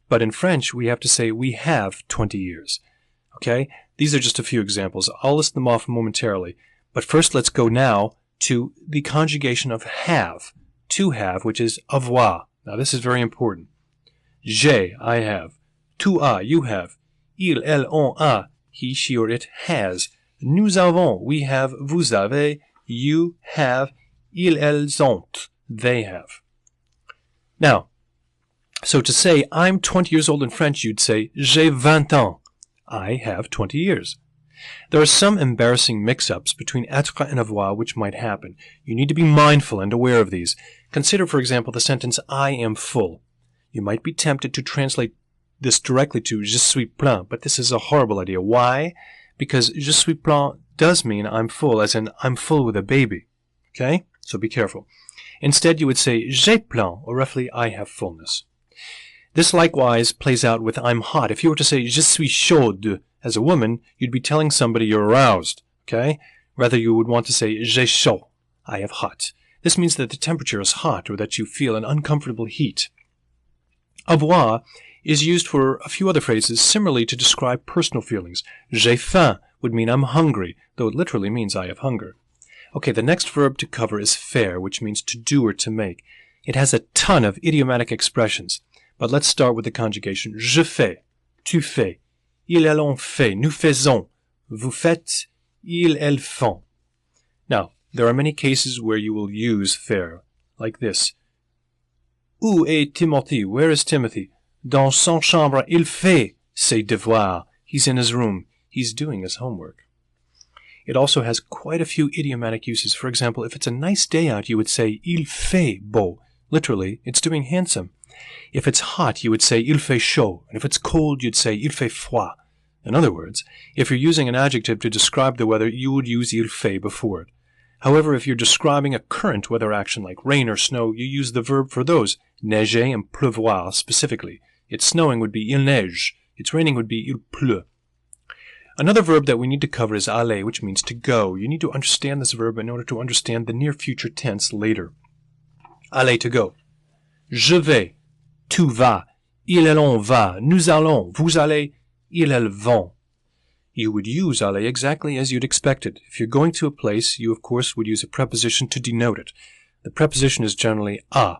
But in French, we have to say, we have 20 years. Okay? These are just a few examples. I'll list them off momentarily. But first, let's go now to the conjugation of have, to have, which is avoir. Now, this is very important. J'ai, I have. Tu as, you have. Il, elle, on a, he, she, or it has. Nous avons, we have. Vous avez, you have. Ils, elles ont, they have. Now, so to say, I'm 20 years old in French, you'd say, j'ai 20 ans. I have 20 years. There are some embarrassing mix-ups between être and avoir which might happen. You need to be mindful and aware of these. Consider, for example, the sentence, I am full. You might be tempted to translate this directly to je suis plein, but this is a horrible idea. Why? Because je suis plein does mean I'm full, as in I'm full with a baby. Okay? So be careful. Instead, you would say j'ai plein, or roughly, I have fullness. This likewise plays out with I'm hot. If you were to say je suis chaude as a woman, you'd be telling somebody you're aroused, okay? Rather, you would want to say j'ai chaud, I have hot. This means that the temperature is hot or that you feel an uncomfortable heat. Avoir is used for a few other phrases similarly to describe personal feelings. J'ai faim would mean I'm hungry, though it literally means I have hunger. Okay, the next verb to cover is faire, which means to do or to make. It has a ton of idiomatic expressions. But let's start with the conjugation. Je fais, tu fais, ils, elles ont fait, nous faisons, vous faites, ils, elles font. Now, there are many cases where you will use faire, like this. Où est Timothy? Where is Timothy? Dans son chambre, il fait ses devoirs. He's in his room. He's doing his homework. It also has quite a few idiomatic uses. For example, if it's a nice day out, you would say, il fait beau. Literally, it's doing handsome. If it's hot, you would say il fait chaud, and if it's cold, you'd say il fait froid. In other words, if you're using an adjective to describe the weather, you would use il fait before it. However, if you're describing a current weather action like rain or snow, you use the verb for those, neiger and pleuvoir specifically. It's snowing would be il neige. It's raining would be il pleut. Another verb that we need to cover is aller, which means to go. You need to understand this verb in order to understand the near future tense later. Aller, to go. Je vais. Tu vas, il, elle, on va, nous allons, vous allez, ils, elles vont. You would use aller exactly as you'd expect it. If you're going to a place, you of course would use a preposition to denote it. The preposition is generally à.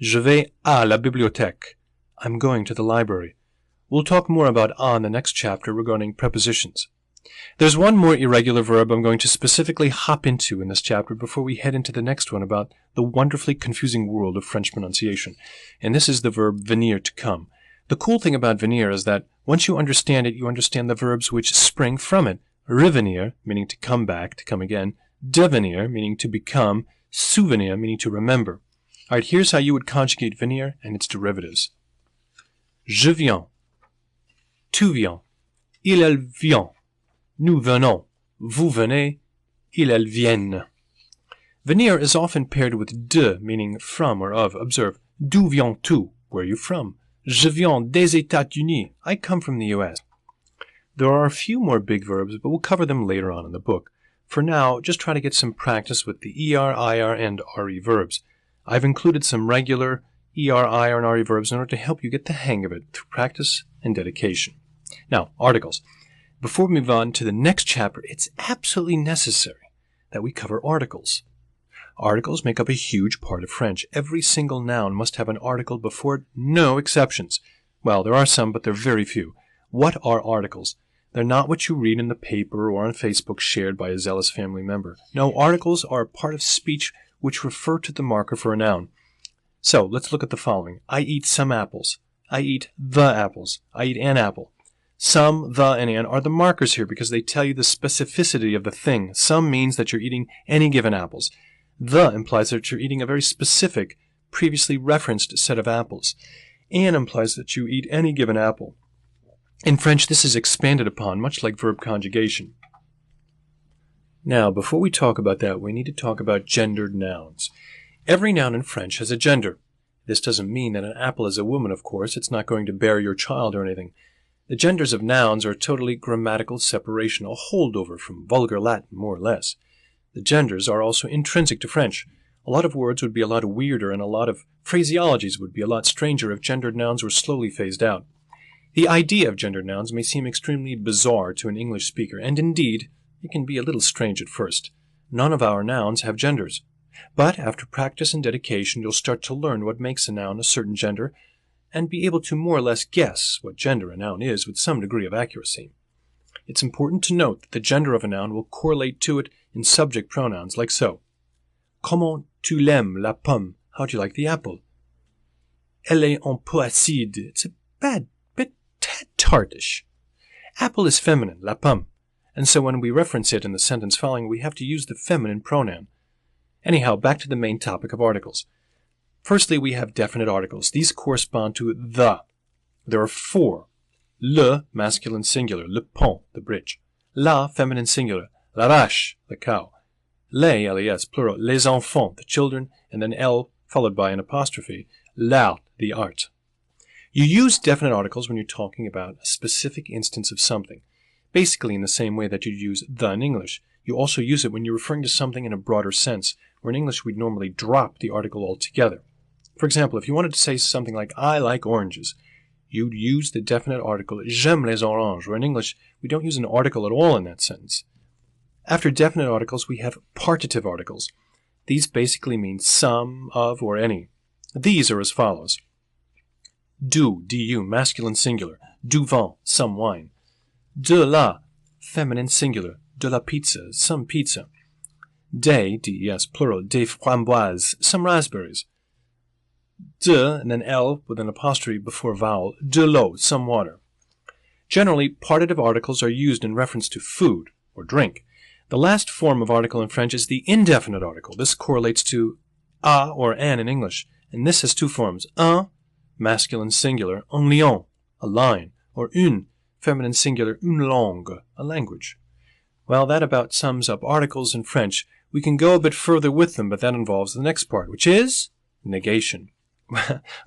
Je vais à la bibliothèque. I'm going to the library. We'll talk more about à in the next chapter regarding prepositions. There's one more irregular verb I'm going to specifically hop into in this chapter before we head into the next one about the wonderfully confusing world of French pronunciation. And this is the verb venir, to come. The cool thing about venir is that once you understand it, you understand the verbs which spring from it. Revenir, meaning to come back, to come again. Devenir, meaning to become. Souvenir, meaning to remember. All right, here's how you would conjugate venir and its derivatives. Je viens. Tu viens. Il, elle vient. Nous venons, vous venez, ils, elles viennent. Venir is often paired with de, meaning from or of. Observe, d'où viens-tu? Where are you from? Je viens des États-Unis. I come from the U.S. There are a few more big verbs, but we'll cover them later on in the book. For now, just try to get some practice with the er, ir, and re verbs. I've included some regular er, ir, and re verbs in order to help you get the hang of it through practice and dedication. Now, articles. Before we move on to the next chapter, it's absolutely necessary that we cover articles. Articles make up a huge part of French. Every single noun must have an article before it, no exceptions. Well, there are some, but they're very few. What are articles? They're not what you read in the paper or on Facebook shared by a zealous family member. No, articles are a part of speech which refer to the marker for a noun. So, let's look at the following. I eat some apples. I eat the apples. I eat an apple. Some, the, and an are the markers here because they tell you the specificity of the thing. Some means that you're eating any given apples. The implies that you're eating a very specific, previously referenced set of apples. An implies that you eat any given apple. In French, this is expanded upon, much like verb conjugation. Now, before we talk about that, we need to talk about gendered nouns. Every noun in French has a gender. This doesn't mean that an apple is a woman, of course. It's not going to bear your child or anything. The genders of nouns are totally grammatical separation, a holdover from vulgar Latin, more or less. The genders are also intrinsic to French. A lot of words would be a lot weirder and a lot of phraseologies would be a lot stranger if gendered nouns were slowly phased out. The idea of gendered nouns may seem extremely bizarre to an English speaker, and indeed, it can be a little strange at first. None of our nouns have genders. But after practice and dedication, you'll start to learn what makes a noun a certain gender, and be able to more or less guess what gender a noun is with some degree of accuracy. It's important to note that the gender of a noun will correlate to it in subject pronouns, like so. Comment tu l'aimes, la pomme? How do you like the apple? Elle est un peu acide. It's a bit tartish. Apple is feminine, la pomme, and so when we reference it in the sentence following, we have to use the feminine pronoun. Anyhow, back to the main topic of articles. Firstly, we have definite articles. These correspond to the. There are 4. Le, masculine singular, le pont, the bridge. La, feminine singular, la vache, the cow. Les, les, plural, les enfants, the children, and then L, followed by an apostrophe, l'art, the art. You use definite articles when you're talking about a specific instance of something, basically in the same way that you use the in English. You also use it when you're referring to something in a broader sense, where in English we'd normally drop the article altogether. For example, if you wanted to say something like, I like oranges, you'd use the definite article, j'aime les oranges, where in English we don't use an article at all in that sentence. After definite articles, we have partitive articles. These basically mean some, of, or any. These are as follows. Du, du, masculine singular, du vin, some wine. De la, feminine singular, de la pizza, some pizza. Des, des, plural, des framboises, some raspberries. De, and then L with an apostrophe before vowel, de l'eau, some water. Generally, partitive articles are used in reference to food or drink. The last form of article in French is the indefinite article. This correlates to a or an in English, and this has 2 forms. Un, masculine singular, un lion, a lion, or une, feminine singular, une langue, a language. Well, that about sums up articles in French. We can go a bit further with them, but that involves the next part, which is negation.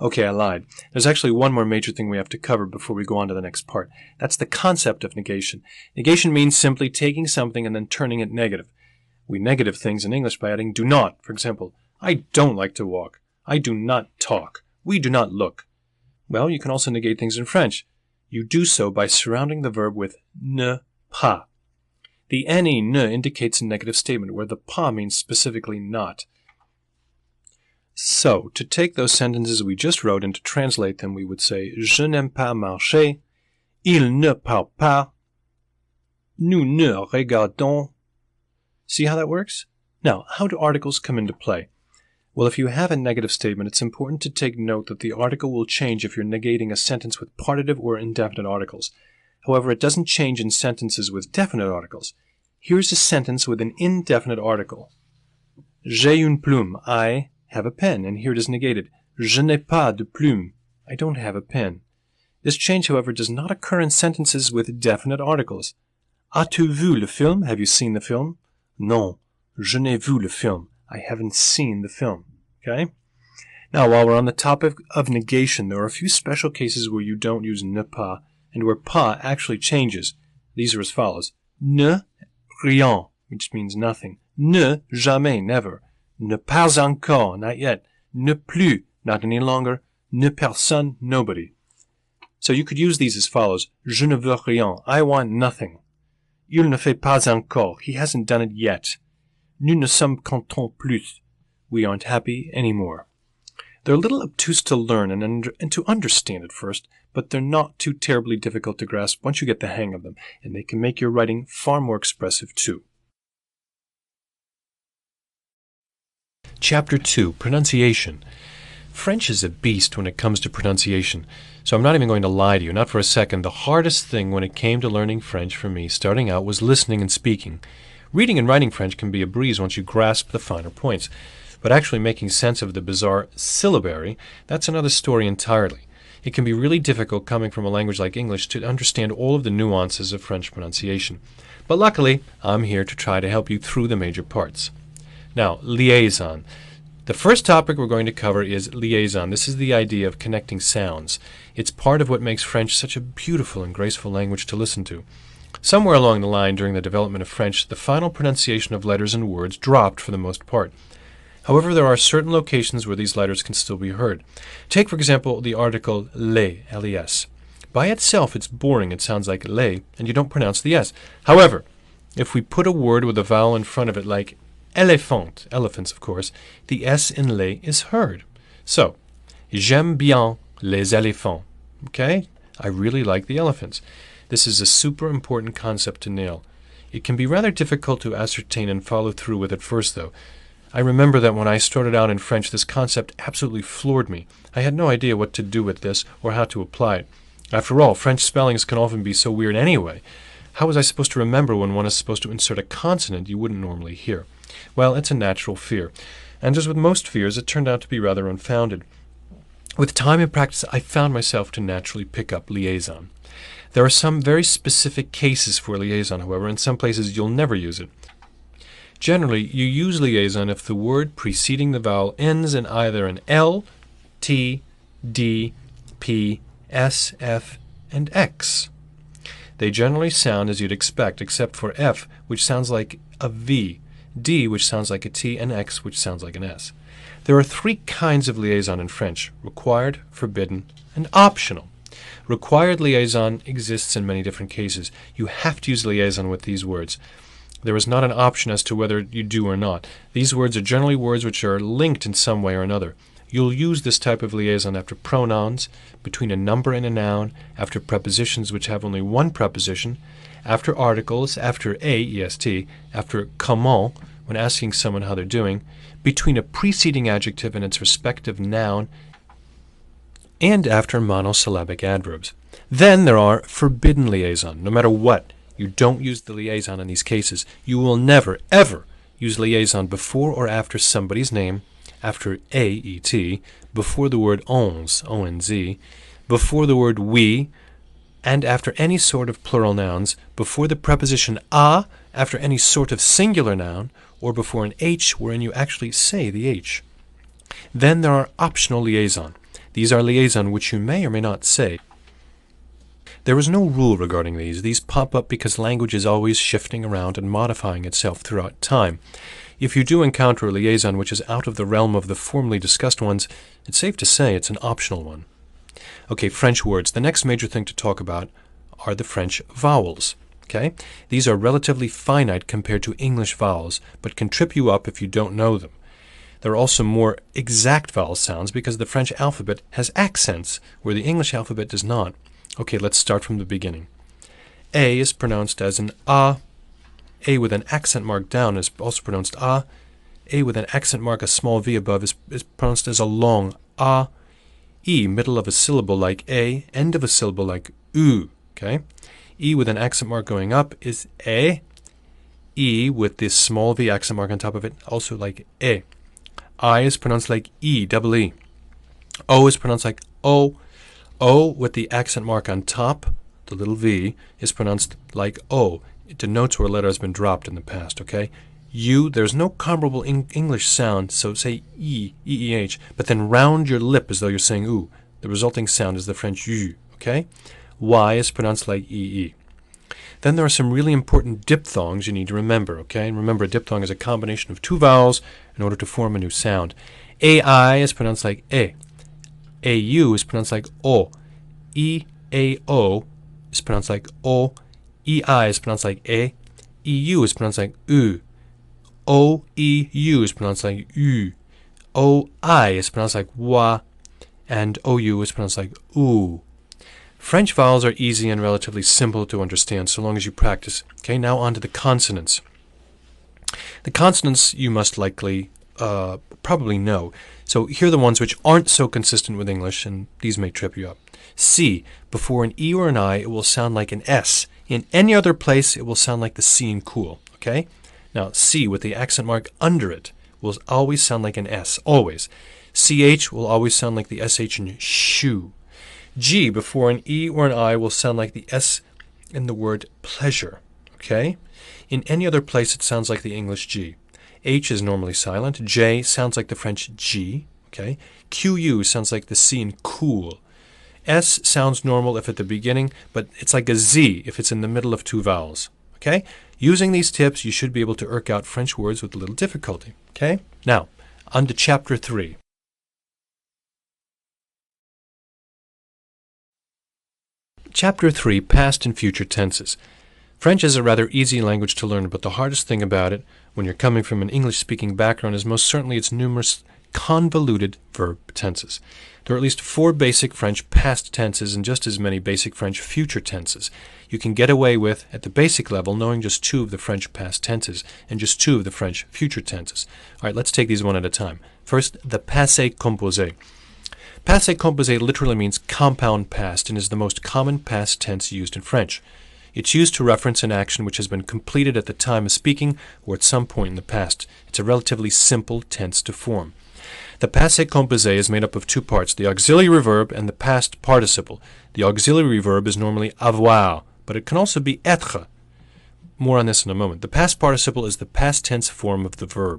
Okay, I lied. There's actually one more major thing we have to cover before we go on to the next part. That's the concept of negation. Negation means simply taking something and then turning it negative. We negative things in English by adding do not. For example, I don't like to walk. I do not talk. We do not look. Well, you can also negate things in French. You do so by surrounding the verb with ne pas. The ne indicates a negative statement, where the pas means specifically not. So, to take those sentences we just wrote and to translate them, we would say, Je n'aime pas marcher, il ne parle pas, nous ne regardons. See how that works? Now, how do articles come into play? Well, if you have a negative statement, it's important to take note that the article will change if you're negating a sentence with partitive or indefinite articles. However, it doesn't change in sentences with definite articles. Here's a sentence with an indefinite article. J'ai une plume. I have a pen, and here it is negated. Je n'ai pas de plume. I don't have a pen. This change, however, does not occur in sentences with definite articles. As-tu vu le film? Have you seen the film? Non, je n'ai vu le film. I haven't seen the film. Okay? Now, while we're on the topic of negation, there are a few special cases where you don't use ne pas, and where pas actually changes. These are as follows. Ne rien, which means nothing. Ne jamais, never. Ne pas encore, not yet. Ne plus, not any longer. Ne personne, nobody. So you could use these as follows. Je ne veux rien. I want nothing. Il ne fait pas encore. He hasn't done it yet. Nous ne sommes contents plus. We aren't happy anymore. They're a little obtuse to learn and to understand at first, but they're not too terribly difficult to grasp once you get the hang of them, and they can make your writing far more expressive too. Chapter 2, Pronunciation. French is a beast when it comes to pronunciation, so I'm not even going to lie to you, not for a second. The hardest thing when it came to learning French for me starting out was listening and speaking. Reading and writing French can be a breeze once you grasp the finer points, but actually making sense of the bizarre syllabary, that's another story entirely. It can be really difficult coming from a language like English to understand all of the nuances of French pronunciation. But luckily, I'm here to try to help you through the major parts. Now, liaison. The first topic we're going to cover is liaison. This is the idea of connecting sounds. It's part of what makes French such a beautiful and graceful language to listen to. Somewhere along the line during the development of French, the final pronunciation of letters and words dropped for the most part. However, there are certain locations where these letters can still be heard. Take, for example, the article les, L-E-S. By itself, it's boring. It sounds like les, and you don't pronounce the S. However, if we put a word with a vowel in front of it like éléphant, elephants of course, the S in les is heard. So, j'aime bien les éléphants. Okay? I really like the elephants. This is a super important concept to nail. It can be rather difficult to ascertain and follow through with at first, though. I remember that when I started out in French, this concept absolutely floored me. I had no idea what to do with this or how to apply it. After all, French spellings can often be so weird anyway. How was I supposed to remember when one is supposed to insert a consonant you wouldn't normally hear? Well, it's a natural fear. And as with most fears, it turned out to be rather unfounded. With time and practice, I found myself to naturally pick up liaison. There are some very specific cases for liaison, however. In some places, you'll never use it. Generally, you use liaison if the word preceding the vowel ends in either an L, T, D, P, S, F, and X. They generally sound as you'd expect, except for F, which sounds like a V, D, which sounds like a T, and X, which sounds like an S. There are three kinds of liaison in French: required, forbidden, and optional. Required liaison exists in many different cases. You have to use liaison with these words. There is not an option as to whether you do or not. These words are generally words which are linked in some way or another. You'll use this type of liaison after pronouns, between a number and a noun, after prepositions which have only one preposition, after articles, after a, est, after comment, when asking someone how they're doing, between a preceding adjective and its respective noun, and after monosyllabic adverbs. Then there are forbidden liaison. No matter what, you don't use the liaison in these cases. You will never, ever use liaison before or after somebody's name, after A-E-T, before the word ons, O-N-Z, before the word we, and after any sort of plural nouns, before the preposition a, after any sort of singular noun, or before an H wherein you actually say the H. Then there are optional liaison. These are liaison which you may or may not say. There is no rule regarding these. These pop up because language is always shifting around and modifying itself throughout time. If you do encounter a liaison which is out of the realm of the formally discussed ones, it's safe to say it's an optional one. Okay, French words. The next major thing to talk about are the French vowels. Okay? These are relatively finite compared to English vowels, but can trip you up if you don't know them. There are also more exact vowel sounds because the French alphabet has accents, where the English alphabet does not. Okay, let's start from the beginning. A is pronounced as an A. A with an accent mark down is also pronounced A. A with an accent mark, a small V above, is pronounced as a long A. E, middle of a syllable like A, end of a syllable like U. Okay? E with an accent mark going up is E. E with this small V accent mark on top of it, also like E. I is pronounced like E, double E. O is pronounced like O. O with the accent mark on top, the little V, is pronounced like O. It denotes where a letter has been dropped in the past, okay? U, there's no comparable English sound, so say E, E-E-H, but then round your lip as though you're saying oo. The resulting sound is the French U, okay? Y is pronounced like E-E. Then there are some really important diphthongs you need to remember, okay? And remember, a diphthong is a combination of two vowels in order to form a new sound. A-I is pronounced like E. A-U is pronounced like O. E-A-O is pronounced like O. E-I is pronounced like E. E-U is pronounced like U. O-E-U is pronounced like U. O-I is pronounced like Wa. And O-U is pronounced like Oo. French vowels are easy and relatively simple to understand so long as you practice. Okay, now on to the consonants. The consonants you must likely probably know. So here are the ones which aren't so consistent with English, and these may trip you up. C. Before an E or an I, it will sound like an S. In any other place, it will sound like the C in cool. Okay? Now, C with the accent mark under it will always sound like an S. Always. CH will always sound like the SH in shoe. G before an E or an I will sound like the S in the word pleasure. okay? In any other place, it sounds like the English G. H is normally silent. J sounds like the French G, okay? QU sounds like the C in cool. S sounds normal if at the beginning, but it's like a Z if it's in the middle of two vowels, okay? Using these tips, you should be able to work out French words with a little difficulty, okay? Now, on to Chapter 3. Chapter 3, Past and Future Tenses. French is a rather easy language to learn, but the hardest thing about it, when you're coming from an English-speaking background, is most certainly its numerous convoluted verb tenses. There are at least 4 basic French past tenses and just as many basic French future tenses. You can get away with, at the basic level, knowing just 2 of the French past tenses and just 2 of the French future tenses. All right, let's take these one at a time. First, the passé composé. Passé composé literally means compound past and is the most common past tense used in French. It's used to reference an action which has been completed at the time of speaking or at some point in the past. It's a relatively simple tense to form. The passé composé is made up of 2 parts, the auxiliary verb and the past participle. The auxiliary verb is normally avoir, but it can also be être. More on this in a moment. The past participle is the past tense form of the verb.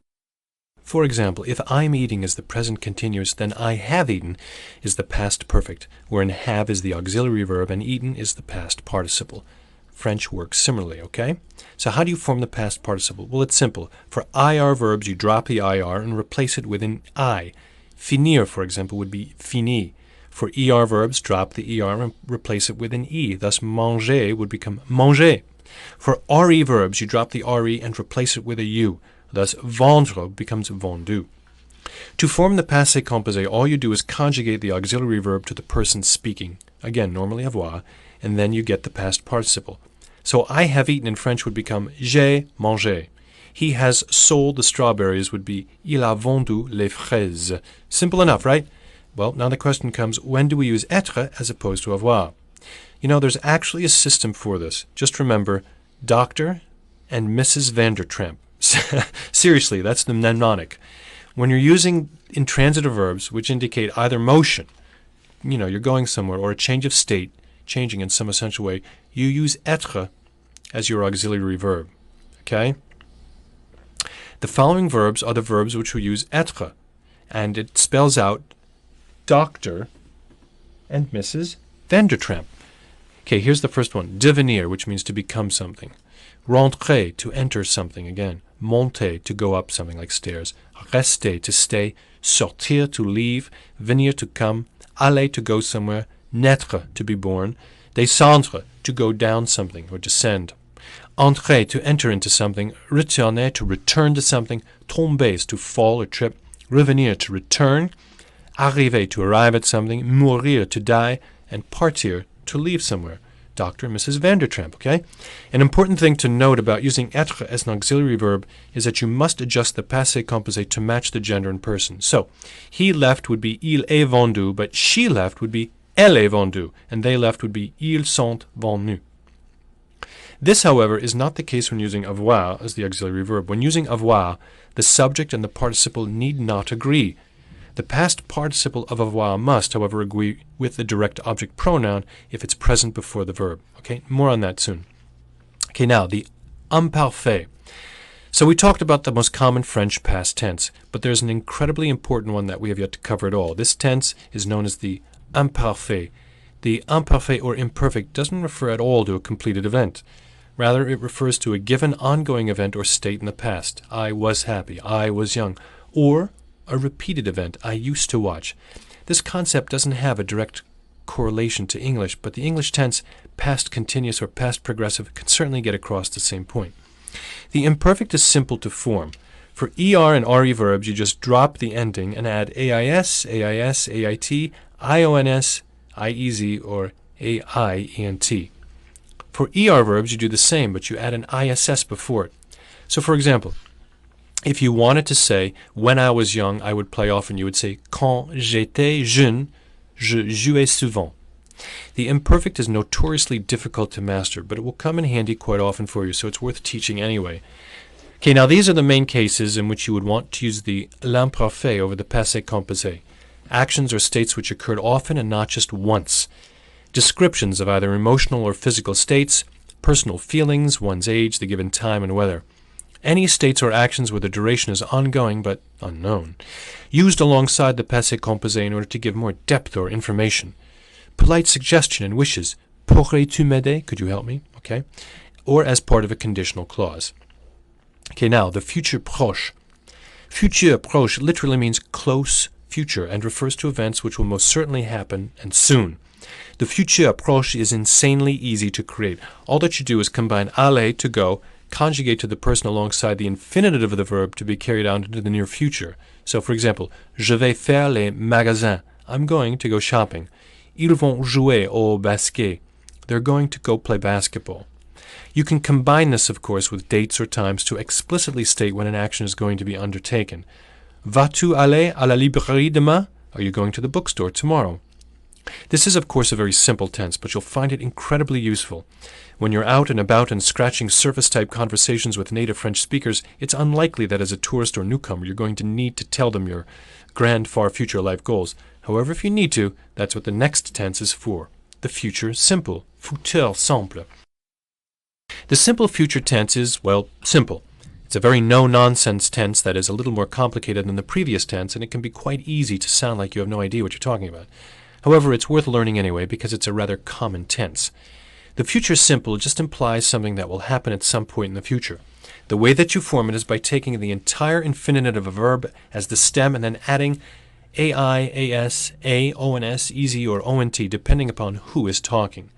For example, if I'm eating is the present continuous, then I have eaten is the past perfect, wherein have is the auxiliary verb and eaten is the past participle. French works similarly, okay? So how do you form the past participle? Well, it's simple. For IR verbs, you drop the IR and replace it with an I. Finir, for example, would be fini. For ER verbs, drop the ER and replace it with an E. Thus, manger would become manger. For RE verbs, you drop the RE and replace it with a U. Thus, vendre becomes vendu. To form the passé composé, all you do is conjugate the auxiliary verb to the person speaking. Again, normally avoir, and then you get the past participle. So I have eaten in French would become j'ai mangé. He has sold the strawberries would be il a vendu les fraises. Simple enough, right? Well, now the question comes, when do we use être as opposed to avoir? You know, there's actually a system for this. Just remember, Dr. and Mrs. Vandertramp. Seriously, that's the mnemonic. When you're using intransitive verbs, which indicate either motion, you know, you're going somewhere, or a change of state, changing in some essential way, you use être as your auxiliary verb. Okay? The following verbs are the verbs which we use être, and it spells out Dr. and Mrs. Vandertramp. Okay, here's the first one. Devenir, which means to become something. Rentrer, to enter something again. Monter, to go up something like stairs. Rester, to stay. Sortir, to leave. Venir, to come. Aller, to go somewhere. Naître, to be born. Descendre, to go down something or descend. Entrer, to enter into something. Retourner, to return to something. Tomber, to fall or trip. Revenir, to return. Arriver, to arrive at something. Mourir, to die. And partir, to leave somewhere. Dr. and Mrs. Vandertramp, okay? An important thing to note about using être as an auxiliary verb is that you must adjust the passé composé to match the gender and person. So, he left would be il est vendu, but she left would be elle est vendue, and they left would be ils sont vendus. This, however, is not the case when using avoir as the auxiliary verb. When using avoir, the subject and the participle need not agree. The past participle of avoir must, however, agree with the direct object pronoun if it's present before the verb. Okay, more on that soon. Okay, now the imparfait. So we talked about the most common French past tense, but there's an incredibly important one that we have yet to cover at all. This tense is known as the imparfait. The imparfait or imperfect doesn't refer at all to a completed event. Rather, it refers to a given ongoing event or state in the past. I was happy. I was young. Or a repeated event. I used to watch. This concept doesn't have a direct correlation to English, but the English tense past continuous or past progressive can certainly get across the same point. The imperfect is simple to form. For ER and RE verbs, you just drop the ending and add AIS, AIS, AIT, IONS, IEZ, or AIENT. For ER verbs, you do the same, but you add an ISS before it. So, for example, if you wanted to say, when I was young, I would play often, you would say, quand j'étais jeune, je jouais souvent. The imperfect is notoriously difficult to master, but it will come in handy quite often for you, so it's worth teaching anyway. Okay, now these are the main cases in which you would want to use the l'imparfait over the passé composé. Actions or states which occurred often and not just once. Descriptions of either emotional or physical states. personal feelings, one's age, the given time and weather. Any states or actions where the duration is ongoing but unknown, used alongside the passé composé in order to give more depth or information. Polite suggestion and wishes, pourrais-tu m'aider? Could you help me? Okay. Or as part of a conditional clause. Okay, now the futur proche. Futur proche literally means close future and refers to events which will most certainly happen and soon. The futur proche is insanely easy to create. All that you do is combine aller, to go, conjugate to the person alongside the infinitive of the verb to be carried out into the near future. So, for example, je vais faire les magasins. I'm going to go shopping. Ils vont jouer au basket. They're going to go play basketball. You can combine this, of course, with dates or times to explicitly state when an action is going to be undertaken. Vas-tu aller à la librairie demain? Are you going to the bookstore tomorrow? This is, of course, a very simple tense, but you'll find it incredibly useful. When you're out and about and scratching surface-type conversations with native French speakers, it's unlikely that as a tourist or newcomer you're going to need to tell them your grand, far future life goals. However, if you need to, that's what the next tense is for. The future simple. Futur simple. The simple future tense is, well, simple. It's a very no-nonsense tense that is a little more complicated than the previous tense, and it can be quite easy to sound like you have no idea what you're talking about. However, it's worth learning anyway because it's a rather common tense. The future simple just implies something that will happen at some point in the future. The way that you form it is by taking the entire infinitive of a verb as the stem and then adding ai, as, on, s, ez, or ont, depending upon who is talking.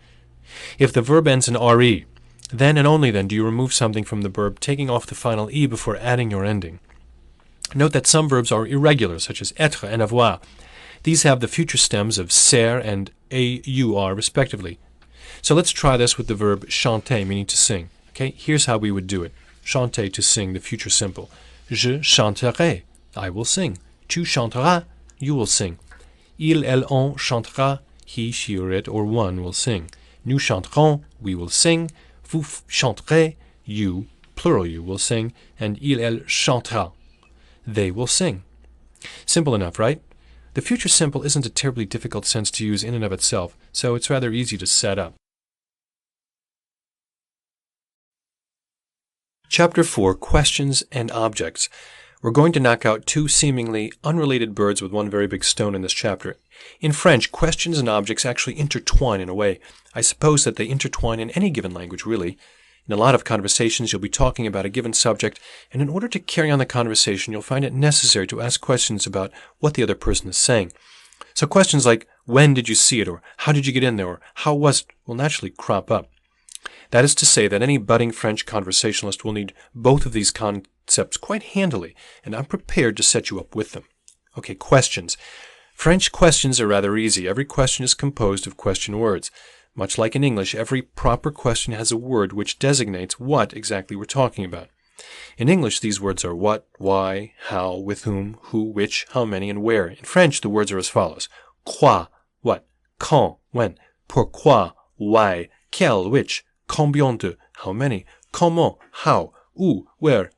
If the verb ends in re, then and only then do you remove something from the verb, taking off the final e before adding your ending. Note that some verbs are irregular, such as être and avoir. These have the future stems of ser and aur, respectively. So let's try this with the verb chanter, meaning to sing. Okay, here's how we would do it. Chanter, to sing, the future simple. Je chanterai, I will sing. Tu chanteras, you will sing. Il, elle, on chantera, he, she, or it, or one will sing. Nous chanterons, we will sing. Vous chanterez, you, plural you, will sing. And il, elle chantera, they will sing. Simple enough, right? The future simple isn't a terribly difficult sense to use in and of itself, so it's rather easy to set up. Chapter 4, Questions and Objects. We're going to knock out two seemingly unrelated birds with one very big stone in this chapter. In French, questions and objects actually intertwine in a way. I suppose that they intertwine in any given language, really. In a lot of conversations, you'll be talking about a given subject, and in order to carry on the conversation, you'll find it necessary to ask questions about what the other person is saying. So questions like, when did you see it, or how did you get in there, or how was it, will naturally crop up. That is to say that any budding French conversationalist will need both of these concepts quite handily, and I'm prepared to set you up with them. Okay, questions. French questions are rather easy. Every question is composed of question words. Much like in English, every proper question has a word which designates what exactly we're talking about. In English, these words are what, why, how, with whom, who, which, how many, and where. In French, the words are as follows. Quoi, what, quand, when, pourquoi, why, quel, which, combien de, how many, comment, how, où, where,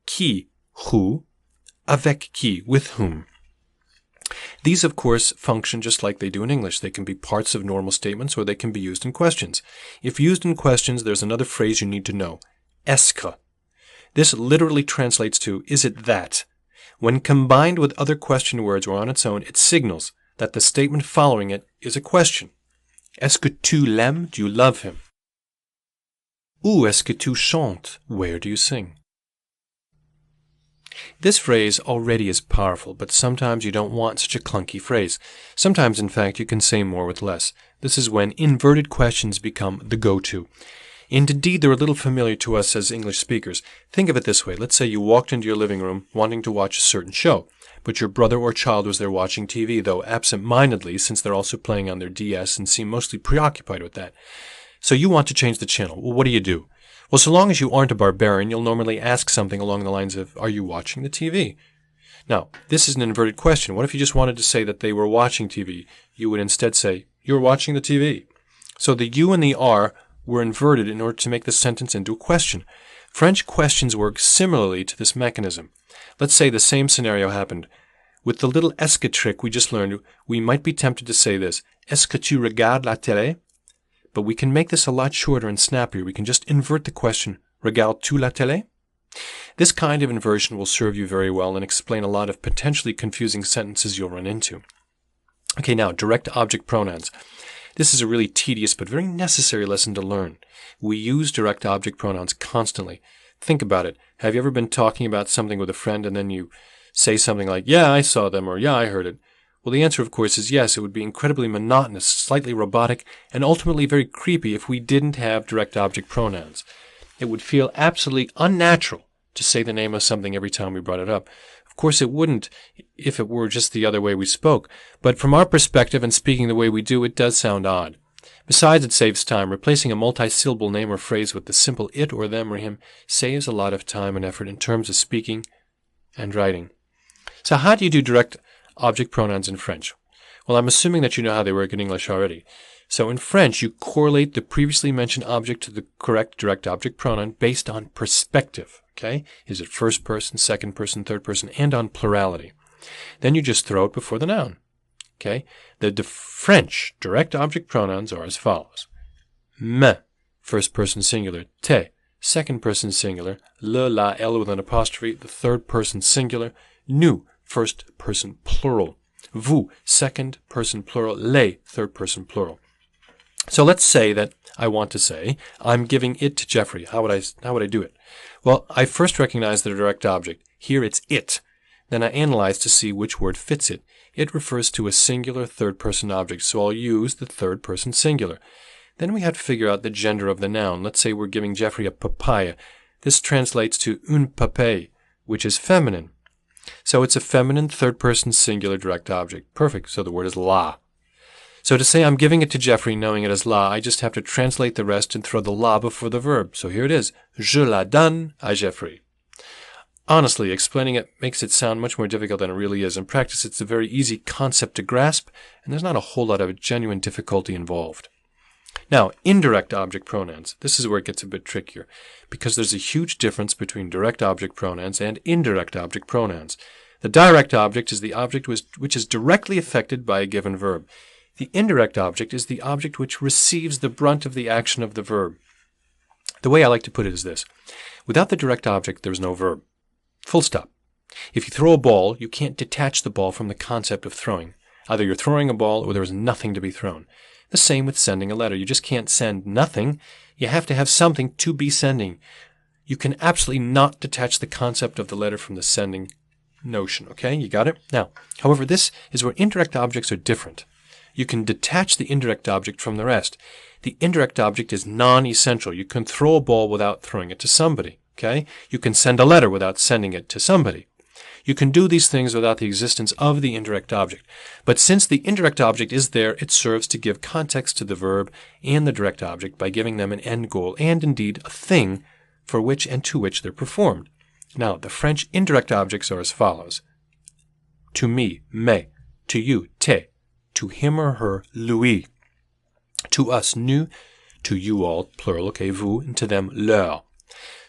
qui, who, avec qui, with whom. These, of course, function just like they do in English. They can be parts of normal statements or they can be used in questions. If used in questions, there's another phrase you need to know. Est-ce que? This literally translates to, is it that? When combined with other question words or on its own, it signals that the statement following it is a question. Est-ce que tu l'aimes? Do you love him? Où est-ce que tu chantes? Where do you sing? This phrase already is powerful, but sometimes you don't want such a clunky phrase. Sometimes, in fact, you can say more with less. This is when inverted questions become the go-to. And indeed, they're a little familiar to us as English speakers. Think of it this way. Let's say you walked into your living room wanting to watch a certain show, but your brother or child was there watching TV, though absent-mindedly, since they're also playing on their DS and seem mostly preoccupied with that. So you want to change the channel. Well, what do? Well, so long as you aren't a barbarian, you'll normally ask something along the lines of, are you watching the TV? Now, this is an inverted question. What if you just wanted to say that they were watching TV? You would instead say, you're watching the TV. So the you and the are were inverted in order to make the sentence into a question. French questions work similarly to this mechanism. Let's say the same scenario happened. With the little est-ce trick we just learned, we might be tempted to say this, est-ce que tu regardes la télé? but we can make this a lot shorter and snappier. We can just invert the question, regardes-tu la télé? This kind of inversion will serve you very well and explain a lot of potentially confusing sentences you'll run into. Okay, now, direct object pronouns. This is a really tedious but very necessary lesson to learn. We use direct object pronouns constantly. Think about it. Have you ever been talking about something with a friend and then you say something like, yeah, I saw them, or yeah, I heard it? Well, the answer, of course, is yes. It would be incredibly monotonous, slightly robotic, and ultimately very creepy if we didn't have direct object pronouns. It would feel absolutely unnatural to say the name of something every time we brought it up. Of course, it wouldn't if it were just the other way we spoke. But from our perspective and speaking the way we do, it does sound odd. Besides, it saves time. Replacing a multi-syllable name or phrase with the simple it or them or him saves a lot of time and effort in terms of speaking and writing. So how do you do direct object pronouns in French? Well, I'm assuming that you know how they work in English already. So in French, you correlate the previously mentioned object to the correct direct object pronoun based on perspective. Okay? Is it first person, second person, third person, and on plurality. Then you just throw it before the noun. Okay? The French direct object pronouns are as follows. Me, first person singular. Te, second person singular. Le, la, elle with an apostrophe, the third person singular. Nous, first person plural. Vous, second person plural. Les, third person plural. So let's say that I want to say, I'm giving it to Jeffrey. How would I do it? Well, I first recognize the direct object. Here it's it. Then I analyze to see which word fits it. It refers to a singular third-person object, so I'll use the third-person singular. Then we have to figure out the gender of the noun. Let's say we're giving Jeffrey a papaya. This translates to une papaye, which is feminine. So it's a feminine third-person singular direct object. Perfect. So the word is la. So to say I'm giving it to Jeffrey knowing it as la, I just have to translate the rest and throw the la before the verb. So here it is. Je la donne à Jeffrey. Honestly, explaining it makes it sound much more difficult than it really is. In practice, it's a very easy concept to grasp, and there's not a whole lot of genuine difficulty involved. Now, indirect object pronouns. This is where it gets a bit trickier, because there's a huge difference between direct object pronouns and indirect object pronouns. The direct object is the object which is directly affected by a given verb. The indirect object is the object which receives the brunt of the action of the verb. The way I like to put it is this. Without the direct object, there's no verb. Full stop. If you throw a ball, you can't detach the ball from the concept of throwing. Either you're throwing a ball or there is nothing to be thrown. The same with sending a letter. You just can't send nothing. You have to have something to be sending. You can absolutely not detach the concept of the letter from the sending notion. Okay, you got it? Now, however, this is where indirect objects are different. You can detach the indirect object from the rest. The indirect object is non-essential. You can throw a ball without throwing it to somebody. Okay? You can send a letter without sending it to somebody. You can do these things without the existence of the indirect object. But since the indirect object is there, it serves to give context to the verb and the direct object by giving them an end goal and indeed a thing for which and to which they're performed. Now, the French indirect objects are as follows. To me, me. To you, te. To him or her, lui. To us, nous. To you all, plural, okay, vous. And to them, leur.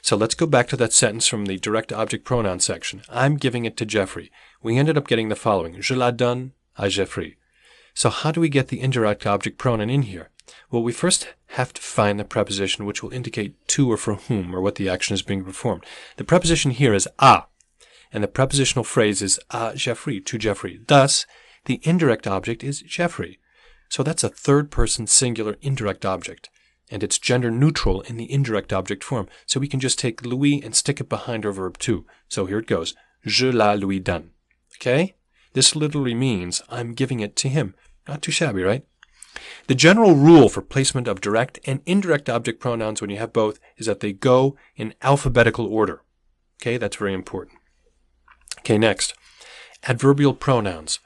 So let's go back to that sentence from the direct object pronoun section. I'm giving it to Jeffrey. We ended up getting the following. Je la donne à Jeffrey. So how do we get the indirect object pronoun in here? Well, we first have to find the preposition which will indicate to or for whom or what the action is being performed. The preposition here is à, and the prepositional phrase is à Jeffrey, to Jeffrey. Thus, the indirect object is Jeffrey. So that's a third-person singular indirect object. And it's gender neutral in the indirect object form. So we can just take lui and stick it behind our verb to. So here it goes. Je la lui donne. Okay? This literally means I'm giving it to him. Not too shabby, right? The general rule for placement of direct and indirect object pronouns when you have both is that they go in alphabetical order. Okay? That's very important. Okay, next. Adverbial pronouns.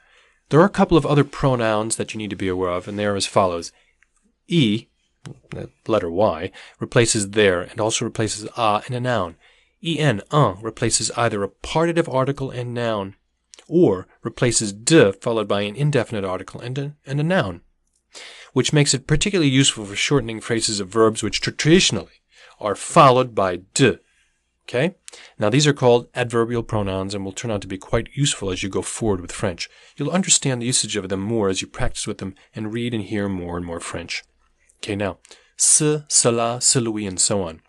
There are a couple of other pronouns that you need to be aware of, and they are as follows. E, the letter Y, replaces there and also replaces a in a noun. En, un, replaces either a partitive article and noun or replaces de followed by an indefinite article and a noun, which makes it particularly useful for shortening phrases of verbs which traditionally are followed by de. Okay? Now these are called adverbial pronouns and will turn out to be quite useful as you go forward with French. You'll understand the usage of them more as you practice with them and read and hear more and more French. Okay, now, ce, cela, celui, and so on.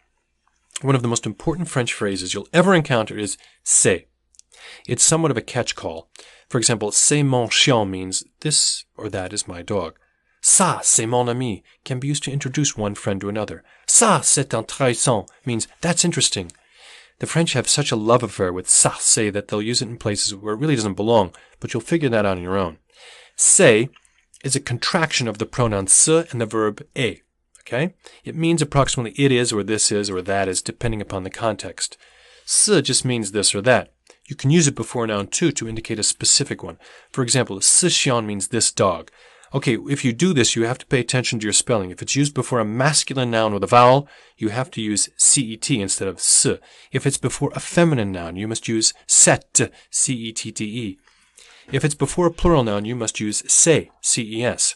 One of the most important French phrases you'll ever encounter is c'est. It's somewhat of a catch-call. For example, c'est mon chien means this or that is my dog. Ça, c'est mon ami can be used to introduce one friend to another. Ça, c'est intéressant means that's interesting. The French have such a love affair with ça, c'est that they'll use it in places where it really doesn't belong, but you'll figure that out on your own. C'est is a contraction of the pronoun se and the verb est. Okay? It means approximately it is or this is or that is, depending upon the context. Ce just means this or that. You can use it before a noun too to indicate a specific one. For example, ce chien means this dog. Okay, if you do this, you have to pay attention to your spelling. If it's used before a masculine noun with a vowel, you have to use cet instead of ce. If it's before a feminine noun, you must use cet, cette. If it's before a plural noun, you must use ces, ces.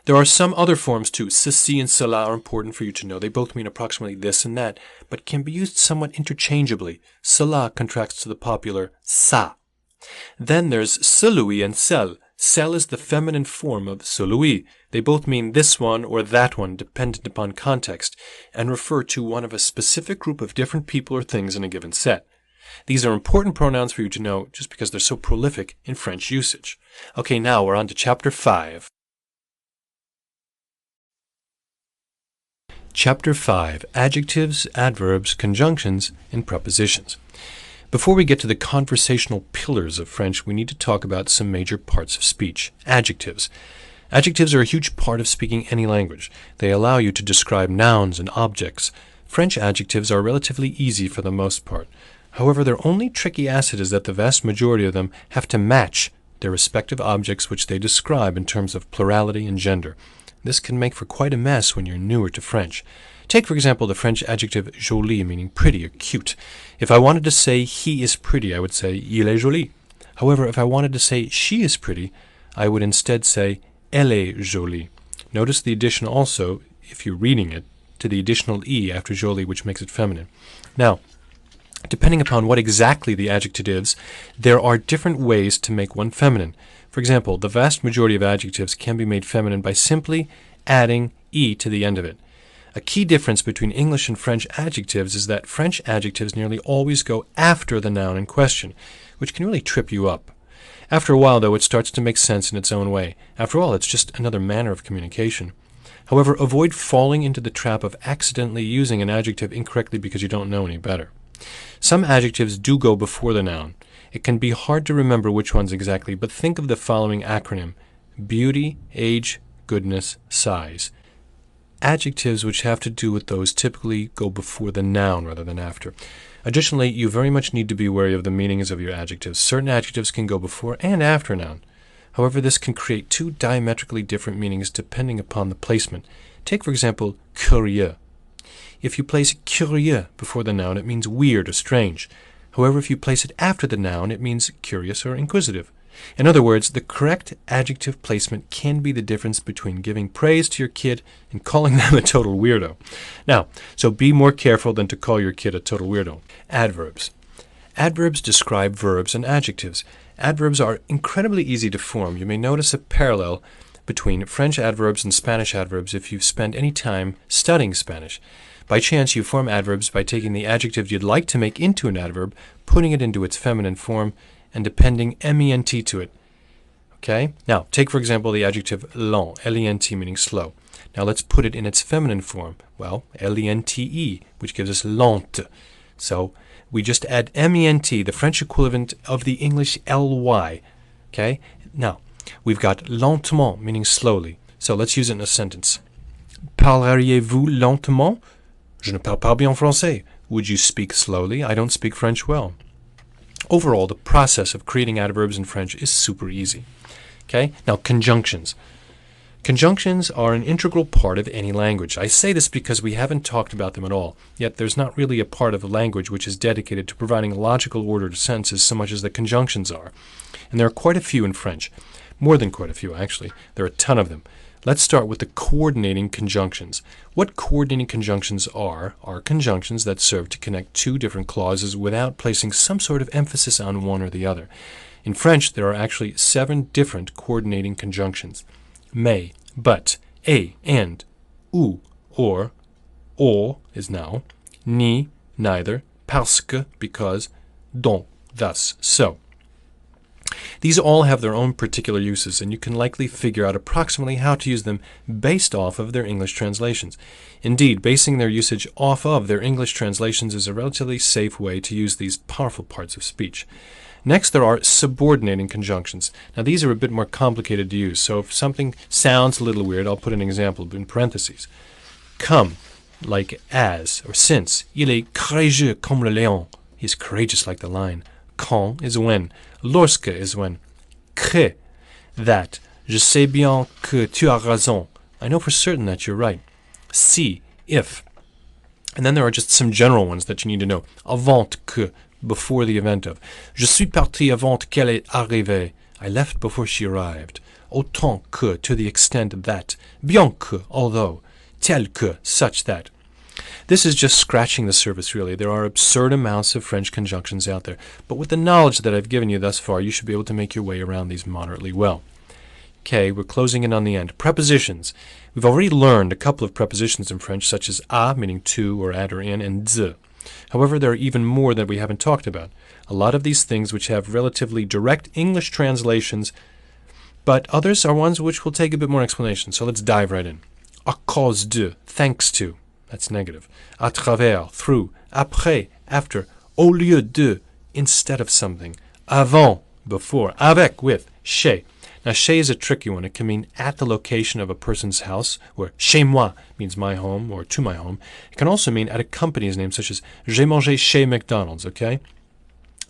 There are some other forms too. Ceci and cela are important for you to know. They both mean approximately this and that, but can be used somewhat interchangeably. Cela contracts to the popular ça. Then there's celui and celle. Celle is the feminine form of celui. They both mean this one or that one, dependent upon context, and refer to one of a specific group of different people or things in a given set. These are important pronouns for you to know just because they're so prolific in French usage. Okay, now we're on to Chapter 5. Chapter 5. Adjectives, Adverbs, Conjunctions, and Prepositions. Before we get to the conversational pillars of French, we need to talk about some major parts of speech. Adjectives. Adjectives are a huge part of speaking any language. They allow you to describe nouns and objects. French adjectives are relatively easy for the most part. However, their only tricky asset is that the vast majority of them have to match their respective objects which they describe in terms of plurality and gender. This can make for quite a mess when you're newer to French. Take, for example, the French adjective joli, meaning pretty or cute. If I wanted to say he is pretty, I would say il est joli. However, if I wanted to say she is pretty, I would instead say elle est jolie. Notice the addition also, if you're reading it, to the additional e after joli, which makes it feminine. Now, depending upon what exactly the adjective is, there are different ways to make one feminine. For example, the vast majority of adjectives can be made feminine by simply adding e to the end of it. A key difference between English and French adjectives is that French adjectives nearly always go after the noun in question, which can really trip you up. After a while, though, it starts to make sense in its own way. After all, it's just another manner of communication. However, avoid falling into the trap of accidentally using an adjective incorrectly because you don't know any better. Some adjectives do go before the noun. It can be hard to remember which ones exactly, but think of the following acronym: beauty, age, goodness, size. Adjectives which have to do with those typically go before the noun rather than after. Additionally, you very much need to be wary of the meanings of your adjectives. Certain adjectives can go before and after a noun. However, this can create two diametrically different meanings depending upon the placement. Take, for example, curieux. If you place curieux before the noun, it means weird or strange. However, if you place it after the noun, it means curious or inquisitive. In other words, the correct adjective placement can be the difference between giving praise to your kid and calling them a total weirdo. Now, so be more careful than to call your kid a total weirdo. Adverbs. Adverbs describe verbs and adjectives. Adverbs are incredibly easy to form. You may notice a parallel between French adverbs and Spanish adverbs if you've spent any time studying Spanish. By chance, you form adverbs by taking the adjective you'd like to make into an adverb, putting it into its feminine form, and appending ment to it. Okay? Now, take, for example, the adjective lent, lent meaning slow. Now, let's put it in its feminine form. Well, lente, which gives us lente. So, we just add ment, the French equivalent of the English ly. Okay? Now, we've got lentement, meaning slowly. So, let's use it in a sentence. Parleriez-vous lentement? Je ne parle pas bien français. Would you speak slowly? I don't speak French well. Overall, the process of creating adverbs in French is super easy. Okay? Now, conjunctions. Conjunctions are an integral part of any language. I say this because we haven't talked about them at all, yet there's not really a part of a language which is dedicated to providing logical order to sentences so much as the conjunctions are. And there are quite a few in French. More than quite a few, actually. There are a ton of them. Let's start with the coordinating conjunctions. What coordinating conjunctions are conjunctions that serve to connect two different clauses without placing some sort of emphasis on one or the other. In French, there are actually 7 different coordinating conjunctions. Mais, but, a, and, ou, or is now, ni, neither, parce que, because, donc, thus, so. These all have their own particular uses, and you can likely figure out approximately how to use them based off of their English translations. Indeed, basing their usage off of their English translations is a relatively safe way to use these powerful parts of speech. Next, there are subordinating conjunctions. Now, these are a bit more complicated to use, so if something sounds a little weird, I'll put an example in parentheses. Comme, like as, or since. Il est courageux comme le lion. He's courageous like the lion. Quand is when. Lorsque is when. Que, that. Je sais bien que tu as raison. I know for certain that you're right. Si, if. And then there are just some general ones that you need to know. Avant que, before the event of. Je suis parti avant qu'elle est arrivée. I left before she arrived. Autant que, to the extent that. Bien que, although. Tel que, such that. This is just scratching the surface, really. There are absurd amounts of French conjunctions out there, but with the knowledge that I've given you thus far, you should be able to make your way around these moderately well. Okay, we're closing in on the end. Prepositions. We've already learned a couple of prepositions in French, such as à, meaning to or at or in, and z. However, there are even more that we haven't talked about. A lot of these things which have relatively direct English translations, but others are ones which will take a bit more explanation, so let's dive right in. À cause de, thanks to. That's negative. À travers, through. Après, after. Au lieu de, instead of something. Avant, before. Avec, with. Chez. Now, chez is a tricky one. It can mean at the location of a person's house, or chez moi means my home, or to my home. It can also mean at a company's name, such as j'ai mangé chez McDonald's, okay?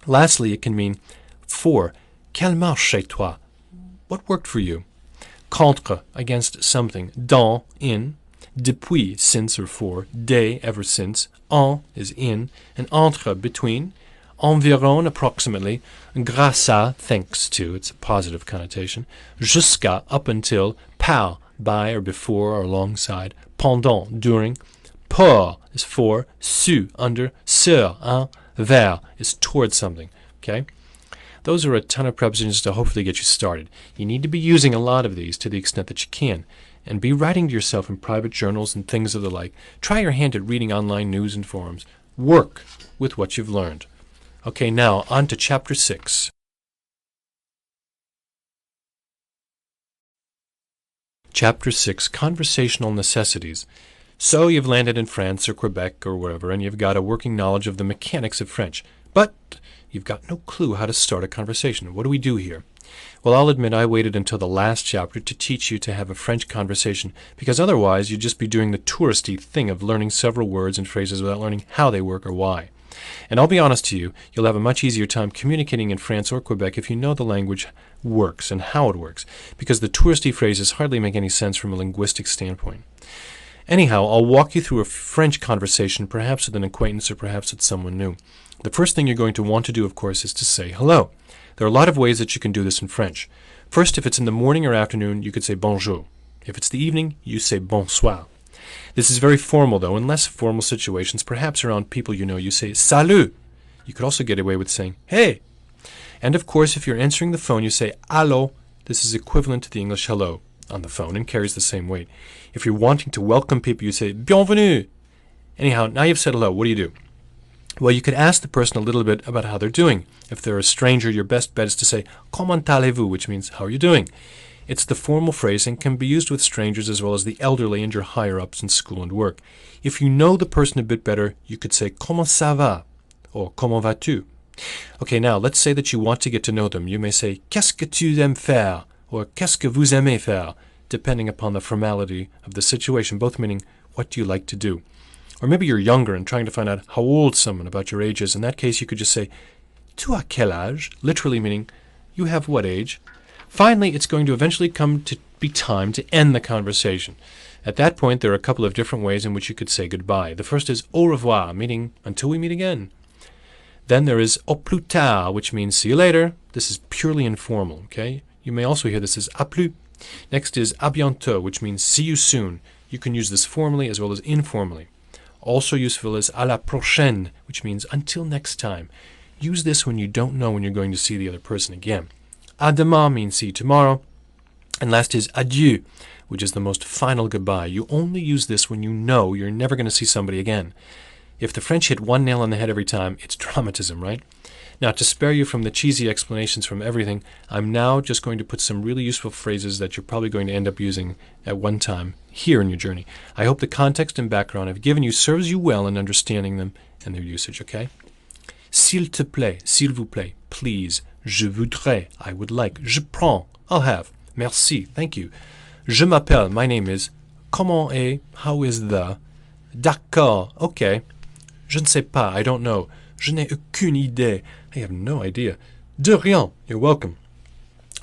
Lastly, it can mean for. Quelle marche chez toi? What worked for you? Contre, against something. Dans, in. Depuis, since or for. De, ever since. En is in. And entre, between. Environ, approximately. Grâce à, thanks to. It's a positive connotation. Jusqu'à, up until. Par, by or before or alongside. Pendant, during. Pour is for. Su, under. Sur, vers is towards something. Okay? Those are a ton of prepositions to hopefully get you started. You need to be using a lot of these to the extent that you can. And be writing to yourself in private journals and things of the like. Try your hand at reading online news and forums. Work with what you've learned. Okay, now on to Chapter 6. Chapter 6, Conversational Necessities. So you've landed in France or Quebec or wherever, and you've got a working knowledge of the mechanics of French. But you've got no clue how to start a conversation. What do we do here? Well, I'll admit I waited until the last chapter to teach you to have a French conversation, because otherwise you'd just be doing the touristy thing of learning several words and phrases without learning how they work or why. And I'll be honest to you, you'll have a much easier time communicating in France or Quebec if you know the language works and how it works, because the touristy phrases hardly make any sense from a linguistic standpoint. Anyhow, I'll walk you through a French conversation, perhaps with an acquaintance or perhaps with someone new. The first thing you're going to want to do, of course, is to say hello. There are a lot of ways that you can do this in French. First, if it's in the morning or afternoon, you could say bonjour. If it's the evening, you say bonsoir. This is very formal, though. In less formal situations, perhaps around people you know, you say salut. You could also get away with saying hey. And of course, if you're answering the phone, you say allô. This is equivalent to the English hello on the phone and carries the same weight. If you're wanting to welcome people, you say bienvenue. Anyhow, now you've said hello. What do you do? Well, you could ask the person a little bit about how they're doing. If they're a stranger, your best bet is to say comment allez-vous, which means how are you doing? It's the formal phrase and can be used with strangers as well as the elderly and your higher-ups in school and work. If you know the person a bit better, you could say comment ça va or comment vas-tu? Okay, now let's say that you want to get to know them. You may say qu'est-ce que tu aimes faire or qu'est-ce que vous aimez faire, depending upon the formality of the situation, both meaning what do you like to do. Or maybe you're younger and trying to find out how old someone about your age is. In that case, you could just say, tu as quel âge? Literally meaning, you have what age? Finally, it's going to eventually come to be time to end the conversation. At that point, there are a couple of different ways in which you could say goodbye. The first is au revoir, meaning until we meet again. Then there is au plus tard, which means see you later. This is purely informal, okay? You may also hear this as à plus. Next is à bientôt, which means see you soon. You can use this formally as well as informally. Also useful is à la prochaine, which means until next time. Use this when you don't know when you're going to see the other person again. À demain means see you tomorrow. And last is adieu, which is the most final goodbye. You only use this when you know you're never going to see somebody again. If the French hit one nail on the head every time, it's dramatism, right? Now, to spare you from the cheesy explanations from everything, I'm now just going to put some really useful phrases that you're probably going to end up using at one time here in your journey. I hope the context and background I've given you serves you well in understanding them and their usage, okay? S'il te plaît, s'il vous plaît, please, je voudrais, I would like, je prends, I'll have, merci, thank you, je m'appelle, my name is, comment est, how is the, d'accord, okay, je ne sais pas, I don't know, je n'ai aucune idée, I have no idea, de rien, you're welcome,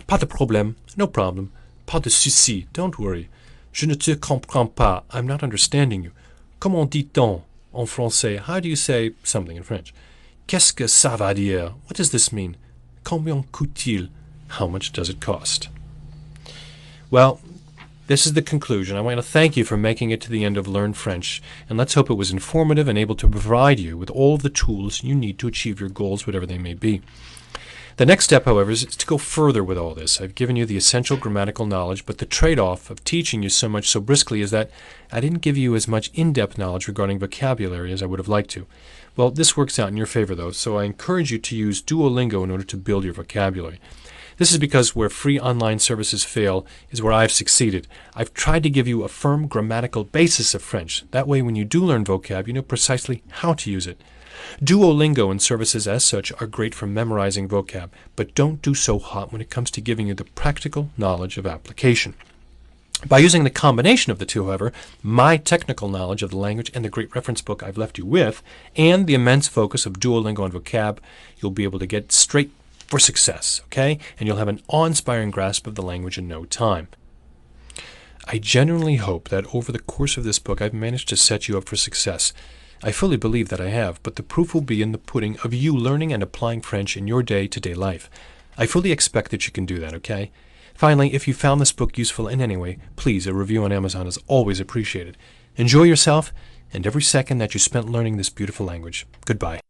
pas de problème, no problem, pas de souci, don't worry, je ne te comprends pas, I'm not understanding you, comment dit-on en français, how do you say something in French? Qu'est-ce que ça va dire? What does this mean? Combien coûte-t-il? How much does it cost? Well, this is the conclusion. I want to thank you for making it to the end of Learn French, and let's hope it was informative and able to provide you with all of the tools you need to achieve your goals, whatever they may be. The next step, however, is to go further with all this. I've given you the essential grammatical knowledge, but the trade-off of teaching you so much so briskly is that I didn't give you as much in-depth knowledge regarding vocabulary as I would have liked to. Well, this works out in your favor, though, so I encourage you to use Duolingo in order to build your vocabulary. This is because where free online services fail is where I've succeeded. I've tried to give you a firm grammatical basis of French. That way, when you do learn vocab, you know precisely how to use it. Duolingo and services as such are great for memorizing vocab, but don't do so hot when it comes to giving you the practical knowledge of application. By using the combination of the two, however, my technical knowledge of the language and the great reference book I've left you with, and the immense focus of Duolingo and vocab, you'll be able to get straight for success, okay? And you'll have an awe-inspiring grasp of the language in no time. I genuinely hope that over the course of this book I've managed to set you up for success. I fully believe that I have, but the proof will be in the pudding of you learning and applying French in your day-to-day life. I fully expect that you can do that, okay? Finally, if you found this book useful in any way, please, a review on Amazon is always appreciated. Enjoy yourself and every second that you spent learning this beautiful language. Goodbye.